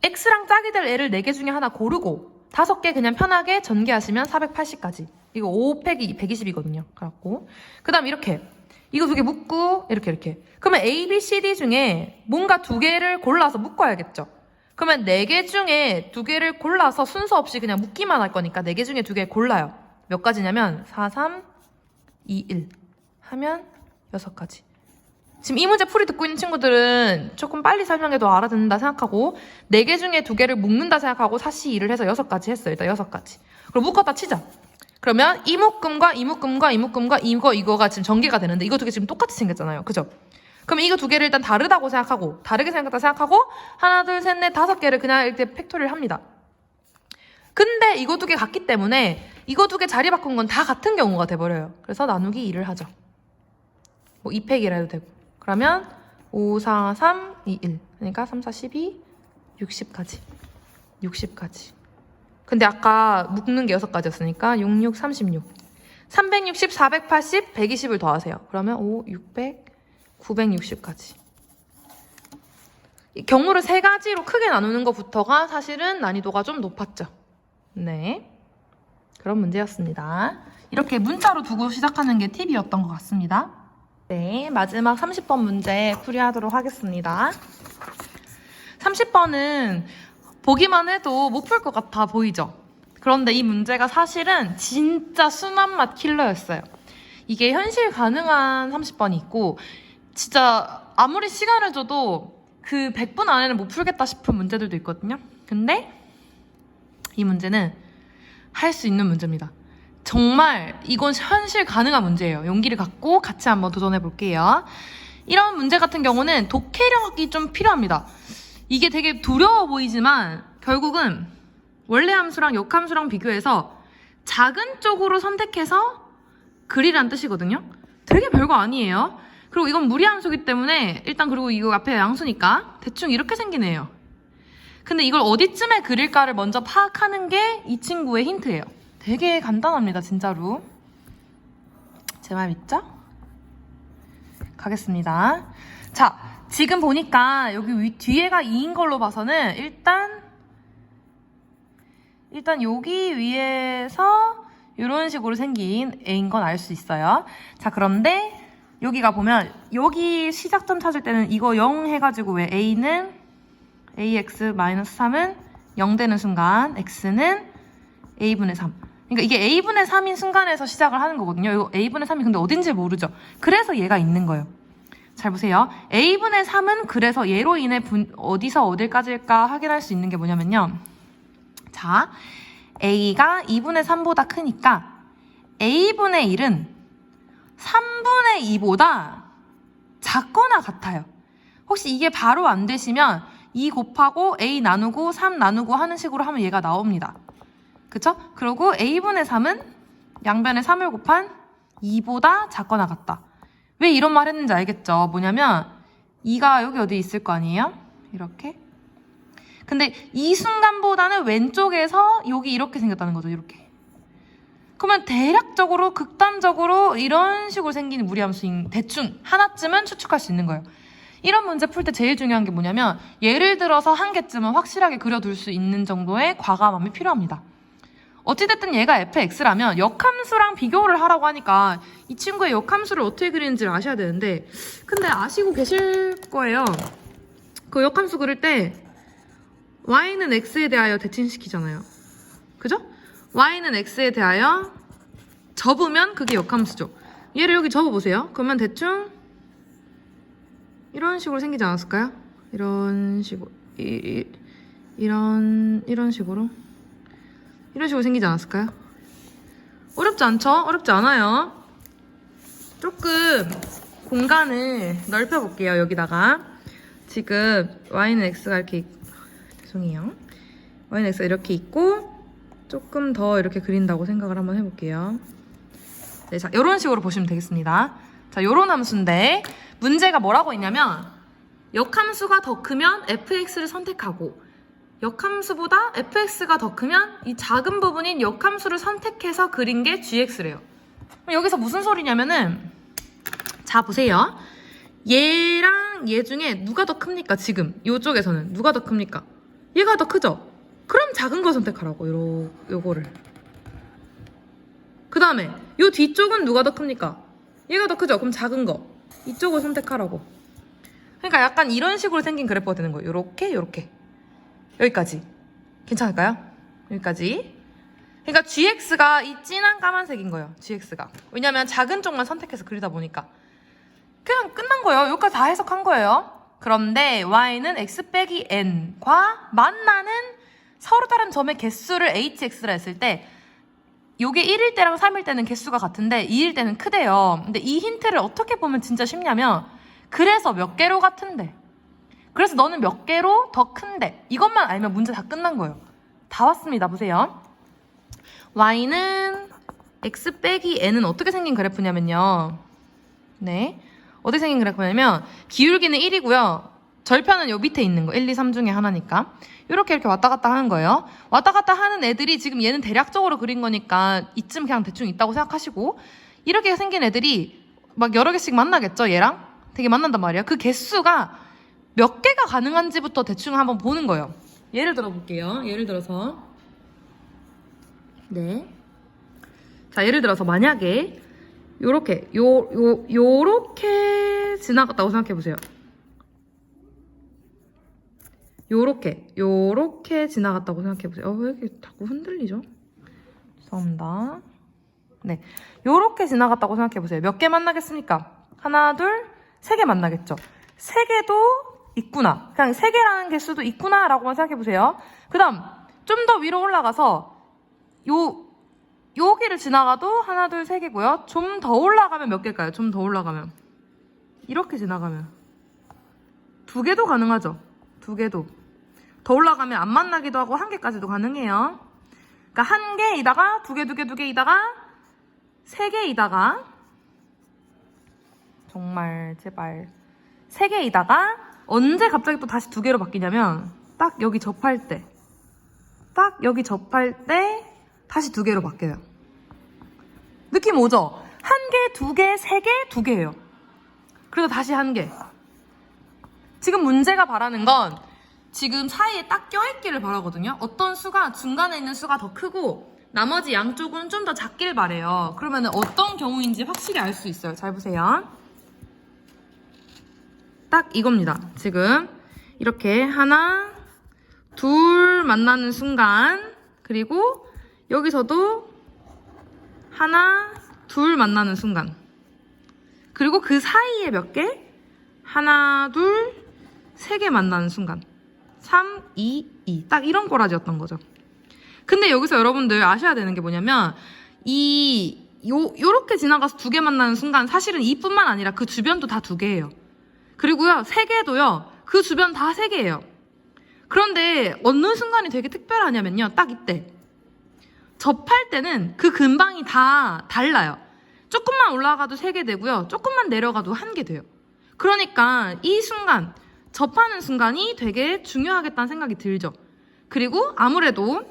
X랑 짝이 될 애를 4개 중에 하나 고르고 5개 그냥 편하게 전개하시면 480까지. 이거 5팩이 120이거든요. 그래갖고 그 다음 이렇게 이거 2개 묶고 이렇게 그러면 A, B, C, D 중에 뭔가 2개를 골라서 묶어야겠죠. 그러면 4개 중에 2개를 골라서 순서 없이 그냥 묶기만 할 거니까 4개 중에 2개 골라요. 몇 가지냐면 4, 3, 2, 1 하면 6가지. 지금 이 문제 풀이 듣고 있는 친구들은 조금 빨리 설명해도 알아듣는다 생각하고 4개 중에 2개를 묶는다 생각하고 4C2를 해서 6가지 했어요. 일단 6가지. 그럼 묶었다 치자. 그러면 이 묶음과 이 묶음과 이 묶음과 이거가 지금 전개가 되는데 이거 2개 지금 똑같이 생겼잖아요. 그죠? 그럼 이거 2개를 일단 다르다고 생각하고 다르게 생각했다 생각하고 하나, 둘, 셋, 넷, 5개를 그냥 이렇게 팩토리를 합니다. 근데 이거 2개 같기 때문에 이거 2개 자리 바꾼 건 다 같은 경우가 돼버려요. 그래서 나누기 2를 하죠. 뭐 2팩이라 해도 되고. 그러면 5, 4, 3, 2, 1. 그러니까 3, 4, 12, 60까지. 60까지. 근데 아까 묶는 게 6가지였으니까 6, 6, 36. 360, 480, 120을 더하세요. 그러면 5, 600, 960까지. 경우를 3가지로 크게 나누는 것부터가 사실은 난이도가 좀 높았죠. 네. 그런 문제였습니다. 이렇게 문자로 두고 시작하는 게 팁이었던 것 같습니다. 네, 마지막 30번 문제 풀이하도록 하겠습니다. 30번은 보기만 해도 못 풀 것 같아 보이죠? 그런데 이 문제가 사실은 진짜 순한 맛 킬러였어요. 이게 현실 가능한 30번이 있고 진짜 아무리 시간을 줘도 그 100분 안에는 못 풀겠다 싶은 문제들도 있거든요. 근데 이 문제는 할 수 있는 문제입니다. 정말 이건 현실 가능한 문제예요. 용기를 갖고 같이 한번 도전해 볼게요. 이런 문제 같은 경우는 독해력이 좀 필요합니다. 이게 되게 두려워 보이지만 결국은 원래 함수랑 역함수랑 비교해서 작은 쪽으로 선택해서 그리라는 뜻이거든요. 되게 별거 아니에요. 그리고 이건 무리함수기 때문에 일단 그리고 이거 앞에 양수니까 대충 이렇게 생긴 애예요. 근데 이걸 어디쯤에 그릴까를 먼저 파악하는 게 이 친구의 힌트예요. 되게 간단합니다, 진짜로. 제 말 믿죠? 가겠습니다. 자, 지금 보니까 여기 뒤에가 2인 걸로 봐서는 일단 여기 위에서 이런 식으로 생긴 A인 건 알 수 있어요. 자, 그런데 여기가 보면 여기 시작점 찾을 때는 이거 0 해가지고 왜 A는 AX-3은 0 되는 순간 X는 A분의 3. 그러니까 이게 A분의 3인 순간에서 시작을 하는 거거든요. 이거 A분의 3이 근데 어딘지 모르죠. 그래서 얘가 있는 거예요. 잘 보세요. A분의 3은 그래서 얘로 인해 어디서 어딜까지일까 확인할 수 있는 게 뭐냐면요. 자, A가 2분의 3보다 크니까 A분의 1은 3분의 2보다 작거나 같아요. 혹시 이게 바로 안 되시면 2 곱하고 A 나누고 3 나누고 하는 식으로 하면 얘가 나옵니다. 그쵸? 그리고 A분의 3은 양변에 3을 곱한 2보다 작거나 같다. 왜 이런 말 했는지 알겠죠? 뭐냐면 2가 여기 어디 있을 거 아니에요? 이렇게. 근데 이 순간보다는 왼쪽에서 여기 이렇게 생겼다는 거죠. 이렇게. 그러면 대략적으로 극단적으로 이런 식으로 생기는 무리함수인 대충 하나쯤은 추측할 수 있는 거예요. 이런 문제 풀 때 제일 중요한 게 뭐냐면 예를 들어서 한 개쯤은 확실하게 그려둘 수 있는 정도의 과감함이 필요합니다. 어찌됐든 얘가 fx라면 역함수랑 비교를 하라고 하니까 이 친구의 역함수를 어떻게 그리는지를 아셔야 되는데 근데 아시고 계실 거예요. 그 역함수 그릴 때 y는 x에 대하여 대칭시키잖아요. 그죠? y는 x에 대하여 접으면 그게 역함수죠. 얘를 여기 접어보세요. 그러면 대충 이런 식으로 생기지 않았을까요? 이런 식으로 이런 식으로 생기지 않았을까요? 어렵지 않죠? 어렵지 않아요. 조금 공간을 넓혀볼게요. 여기다가 지금 y는 x가 이렇게 죄송해요. y는 x가 이렇게 있고 조금 더 이렇게 그린다고 생각을 한번 해볼게요. 네, 자, 이런 식으로 보시면 되겠습니다. 자, 요런 함수인데 문제가 뭐라고 있냐면 역함수가 더 크면 fx를 선택하고 역함수보다 fx가 더 크면 이 작은 부분인 역함수를 선택해서 그린 게 gx래요. 그럼 여기서 무슨 소리냐면은 자 보세요. 얘랑 얘 중에 누가 더 큽니까? 지금 요쪽에서는 누가 더 큽니까? 얘가 더 크죠? 그럼 작은 거 선택하라고. 요거를. 그 다음에 요 뒤쪽은 누가 더 큽니까? 얘가 더 크죠? 그럼 작은 거. 이쪽을 선택하라고. 그러니까 약간 이런 식으로 생긴 그래프가 되는 거예요. 요렇게. 여기까지. 괜찮을까요? 여기까지. 그러니까 gx가 이 진한 까만색인 거예요. gx가. 왜냐면 작은 쪽만 선택해서 그리다 보니까. 그냥 끝난 거예요. 여기까지 다 해석한 거예요. 그런데 y는 x 빼기 n과 만나는 서로 다른 점의 개수를 hx라 했을 때 요게 1일 때랑 3일 때는 개수가 같은데 2일 때는 크대요. 근데 이 힌트를 어떻게 보면 진짜 쉽냐면 그래서 몇 개로 같은데 그래서 너는 몇 개로 더 큰데 이것만 알면 문제 다 끝난 거예요. 다 왔습니다. 보세요. y는 x 빼기 n은 어떻게 생긴 그래프냐면요. 네, 어떻게 생긴 그래프냐면 기울기는 1이고요. 절편은 요 밑에 있는 거 1, 2, 3 중에 하나니까 이렇게 왔다 갔다 하는 거예요. 왔다 갔다 하는 애들이 지금 얘는 대략적으로 그린 거니까 이쯤 그냥 대충 있다고 생각하시고 이렇게 생긴 애들이 막 여러 개씩 만나겠죠. 얘랑 되게 만난단 말이에요. 그 개수가 몇 개가 가능한지부터 대충 한번 보는 거예요. 예를 들어 볼게요. 예를 들어서 네, 자 예를 들어서 만약에 요렇게 요렇게 지나갔다고 생각해 보세요. 요렇게 지나갔다고 생각해보세요. 왜 이렇게 자꾸 흔들리죠? 죄송합니다. 네, 요렇게 지나갔다고 생각해보세요. 몇 개 만나겠습니까? 하나, 둘, 3개 만나겠죠? 3개도 있구나. 그냥 3개라는 개수도 있구나 라고만 생각해보세요. 그 다음 좀 더 위로 올라가서 여기를 지나가도 하나, 둘, 3개고요. 좀 더 올라가면 몇 개일까요? 좀 더 올라가면 이렇게 지나가면 2개도 가능하죠? 2개도. 더 올라가면 안 만나기도 하고 1개까지도 가능해요. 그러니까 1개이다가 2개이다가 3개이다가 정말 제발 3개이다가 언제 갑자기 또 다시 2개로 바뀌냐면 딱 여기 접할 때 다시 2개로 바뀌어요. 느낌 오죠? 1개, 2개, 3개, 2개예요. 그래서 다시 1개. 지금 문제가 바라는 건 지금 사이에 딱 껴있기를 바라거든요. 어떤 수가 중간에 있는 수가 더 크고 나머지 양쪽은 좀 더 작길 바래요. 그러면 어떤 경우인지 확실히 알 수 있어요. 잘 보세요. 딱 이겁니다. 지금 이렇게 하나, 둘 만나는 순간 그리고 여기서도 하나, 둘 만나는 순간 그리고 그 사이에 몇 개? 하나, 둘, 3개 만나는 순간 3, 2, 2 딱 이런 꼬라지였던 거죠. 근데 여기서 여러분들 아셔야 되는 게 뭐냐면 요렇게 지나가서 2개 만나는 순간 사실은 이뿐만 아니라 그 주변도 다 2개예요. 그리고요 3개도요 그 주변 다 3개예요. 그런데 어느 순간이 되게 특별하냐면요 딱 이때 접할 때는 그 근방이 다 달라요. 조금만 올라가도 3개 되고요. 조금만 내려가도 1개 돼요. 그러니까 이 순간, 접하는 순간이 되게 중요하겠다는 생각이 들죠. 그리고 아무래도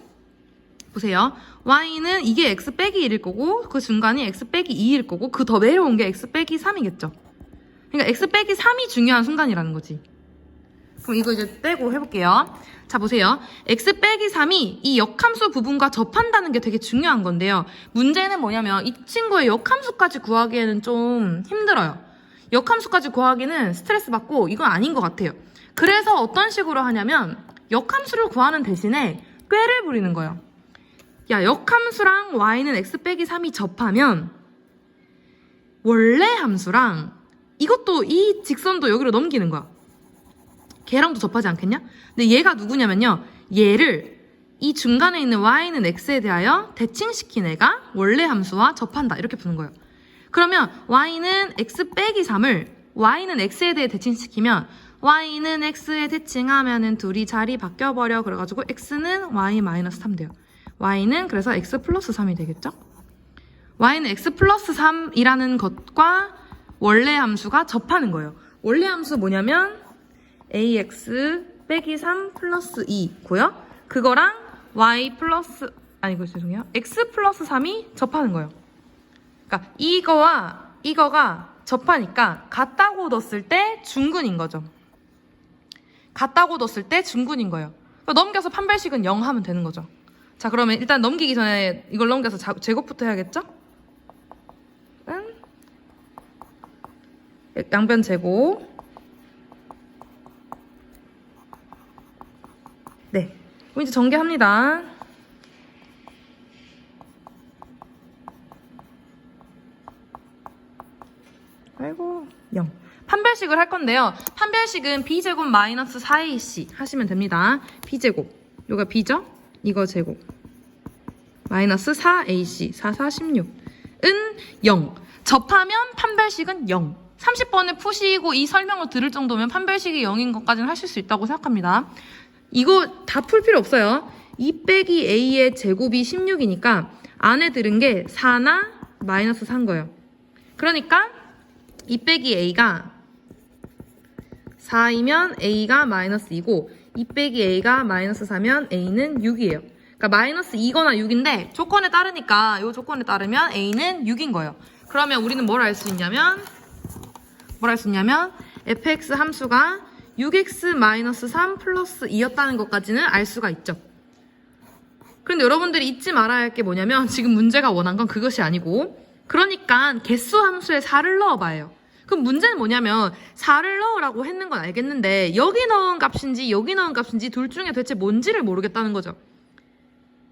보세요. y는 이게 x 빼기 1일 거고 그 중간이 x 빼기 2일 거고 그 더 내려온 게 x 빼기 3이겠죠. 그러니까 x 빼기 3이 중요한 순간이라는 거지. 그럼 이거 이제 빼고 해볼게요. 자, 보세요. x 빼기 3이 이 역함수 부분과 접한다는 게 되게 중요한 건데요. 문제는 뭐냐면 이 친구의 역함수까지 구하기에는 좀 힘들어요. 역함수까지 구하기는 스트레스 받고 이건 아닌 것 같아요. 그래서 어떤 식으로 하냐면 역함수를 구하는 대신에 꾀를 부리는 거예요. 야, 역함수랑 y는 x 빼기 3이 접하면 원래 함수랑 이것도 이 직선도 여기로 넘기는 거야. 걔랑도 접하지 않겠냐? 근데 얘가 누구냐면요. 얘를 이 중간에 있는 y는 x에 대하여 대칭시킨 애가 원래 함수와 접한다. 이렇게 푸는 거예요. 그러면 y는 x 빼기 3을 y는 x에 대해 대칭시키면 y는 x에 대칭하면은 둘이 자리 바뀌어버려. 그래가지고 x는 y 마이너스 3 돼요. y는 그래서 x 플러스 3이 되겠죠? y는 x 플러스 3이라는 것과 원래 함수가 접하는 거예요. 원래 함수 뭐냐면 ax 빼기 3 플러스 2고요. 그거랑 y 플러스 죄송해요. x 플러스 3이 접하는 거예요. 그러니까 이거와 이거가 접하니까 같다고 뒀을 때 중근인 거죠. 같다고 뒀을 때 중근인 거예요. 넘겨서 판별식은 0 하면 되는 거죠. 자, 그러면 일단 넘기기 전에 이걸 넘겨서 제곱부터 해야겠죠? 양변 제곱. 네. 그럼 이제 전개합니다. 아이고, 0. 판별식을 할 건데요. 판별식은 b제곱 마이너스 4ac 하시면 됩니다. b제곱. 요가 b죠? 이거 제곱. 마이너스 4ac. 4, 4, 16. 은 0. 접하면 판별식은 0. 30번을 푸시고 이 설명을 들을 정도면 판별식이 0인 것까지는 하실 수 있다고 생각합니다. 이거 다 풀 필요 없어요. 2 빼기 a의 제곱이 16이니까 안에 들은 게 4나 마이너스 4인 거예요. 그러니까 2 빼기 a가 4이면 a가 마이너스 2고 2 빼기 a가 마이너스 4면 a는 6이에요. 그러니까 마이너스 2거나 6인데 조건에 따르니까 이 조건에 따르면 a는 6인 거예요. 그러면 우리는 뭘 알 수 있냐면 fx 함수가 6x-3 플러스 2였다는 것까지는 알 수가 있죠. 그런데 여러분들이 잊지 말아야 할 게 뭐냐면 지금 문제가 원한 건 그것이 아니고 그러니까 개수 함수에 4를 넣어봐요. 그럼 문제는 뭐냐면 4를 넣으라고 했는 건 알겠는데 여기 넣은 값인지 여기 넣은 값인지 둘 중에 대체 뭔지를 모르겠다는 거죠.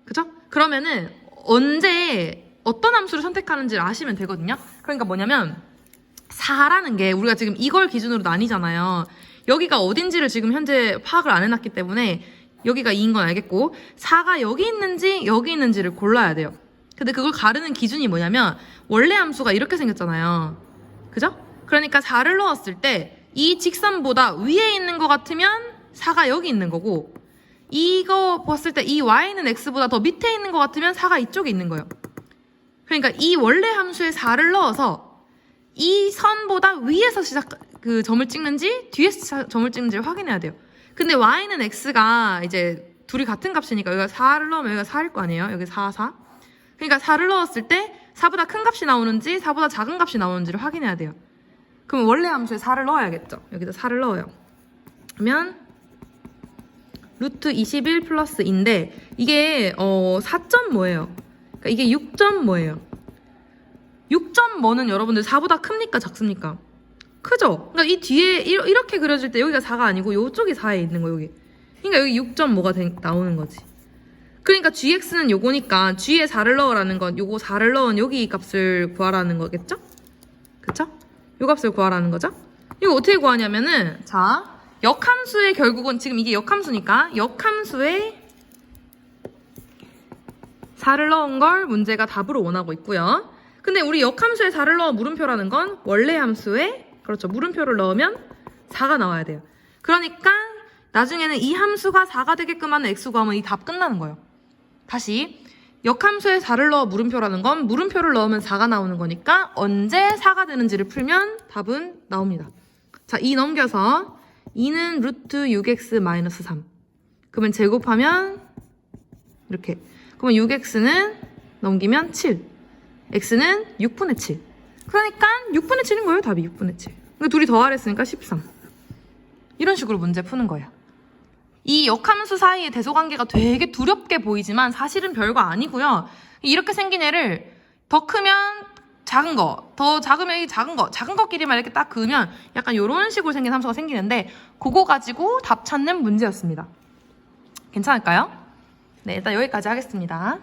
그죠? 그러면은 언제 어떤 함수를 선택하는지를 아시면 되거든요. 그러니까 뭐냐면 4라는 게 우리가 지금 이걸 기준으로 나뉘잖아요. 여기가 어딘지를 지금 현재 파악을 안 해놨기 때문에 여기가 2인 건 알겠고 4가 여기 있는지 여기 있는지를 골라야 돼요. 근데 그걸 가르는 기준이 뭐냐면 원래 함수가 이렇게 생겼잖아요. 그죠? 그러니까 4를 넣었을 때 이 직선보다 위에 있는 것 같으면 4가 여기 있는 거고 이거 봤을 때 이 y는 x보다 더 밑에 있는 것 같으면 4가 이쪽에 있는 거예요. 그러니까 이 원래 함수에 4를 넣어서 이 선보다 위에서 그 점을 찍는지 뒤에서 점을 찍는지를 확인해야 돼요. 근데 y는 x가 이제 둘이 같은 값이니까 여기가 4를 넣으면 여기가 4일 거 아니에요? 여기 4, 4. 그러니까 4를 넣었을 때 4보다 큰 값이 나오는지 4보다 작은 값이 나오는지를 확인해야 돼요. 그럼 원래 함수에 4를 넣어야겠죠. 여기다 4를 넣어요. 그러면 루트 21 플러스 2인데 이게 4점 뭐예요? 그러니까 이게 6점 뭐예요? 6점 뭐는 여러분들 4보다 큽니까? 작습니까? 크죠? 그러니까 이 뒤에 이렇게 그려질 때 여기가 4가 아니고 이쪽이 4에 있는 거 여기. 그러니까 여기 6점 뭐가 나오는 거지. 그러니까 gx는 요거니까 g에 4를 넣으라는 건 요거 4를 넣은 여기 값을 구하라는 거겠죠? 그쵸? 요 값을 구하라는 거죠? 이거 어떻게 구하냐면은 자 역함수의 결국은 지금 이게 역함수니까 역함수에 4를 넣은 걸 문제가 답으로 원하고 있고요. 근데 우리 역함수에 4를 넣어 물음표라는 건 원래 함수에 그렇죠. 물음표를 넣으면 4가 나와야 돼요. 그러니까 나중에는 이 함수가 4가 되게끔 하는 x 구하면 이 답 끝나는 거예요. 다시 역함수에 4를 넣어 물음표라는 건 물음표를 넣으면 4가 나오는 거니까 언제 4가 되는지를 풀면 답은 나옵니다. 자, 2 넘겨서 2는 루트 6x 마이너스 3. 그러면 제곱하면 이렇게. 그러면 6x는 넘기면 7. x는 6분의 7. 그러니까 6분의 7인 거예요. 답이 6분의 7. 근데 둘이 더하랬으니까 13. 이런 식으로 문제 푸는 거예요. 이 역함수 사이의 대소관계가 되게 두렵게 보이지만 사실은 별거 아니고요. 이렇게 생긴 애를 더 크면 작은 거, 더 작으면 작은 거끼리만 이렇게 딱 그으면 약간 이런 식으로 생긴 함수가 생기는데 그거 가지고 답 찾는 문제였습니다. 괜찮을까요? 네, 일단 여기까지 하겠습니다.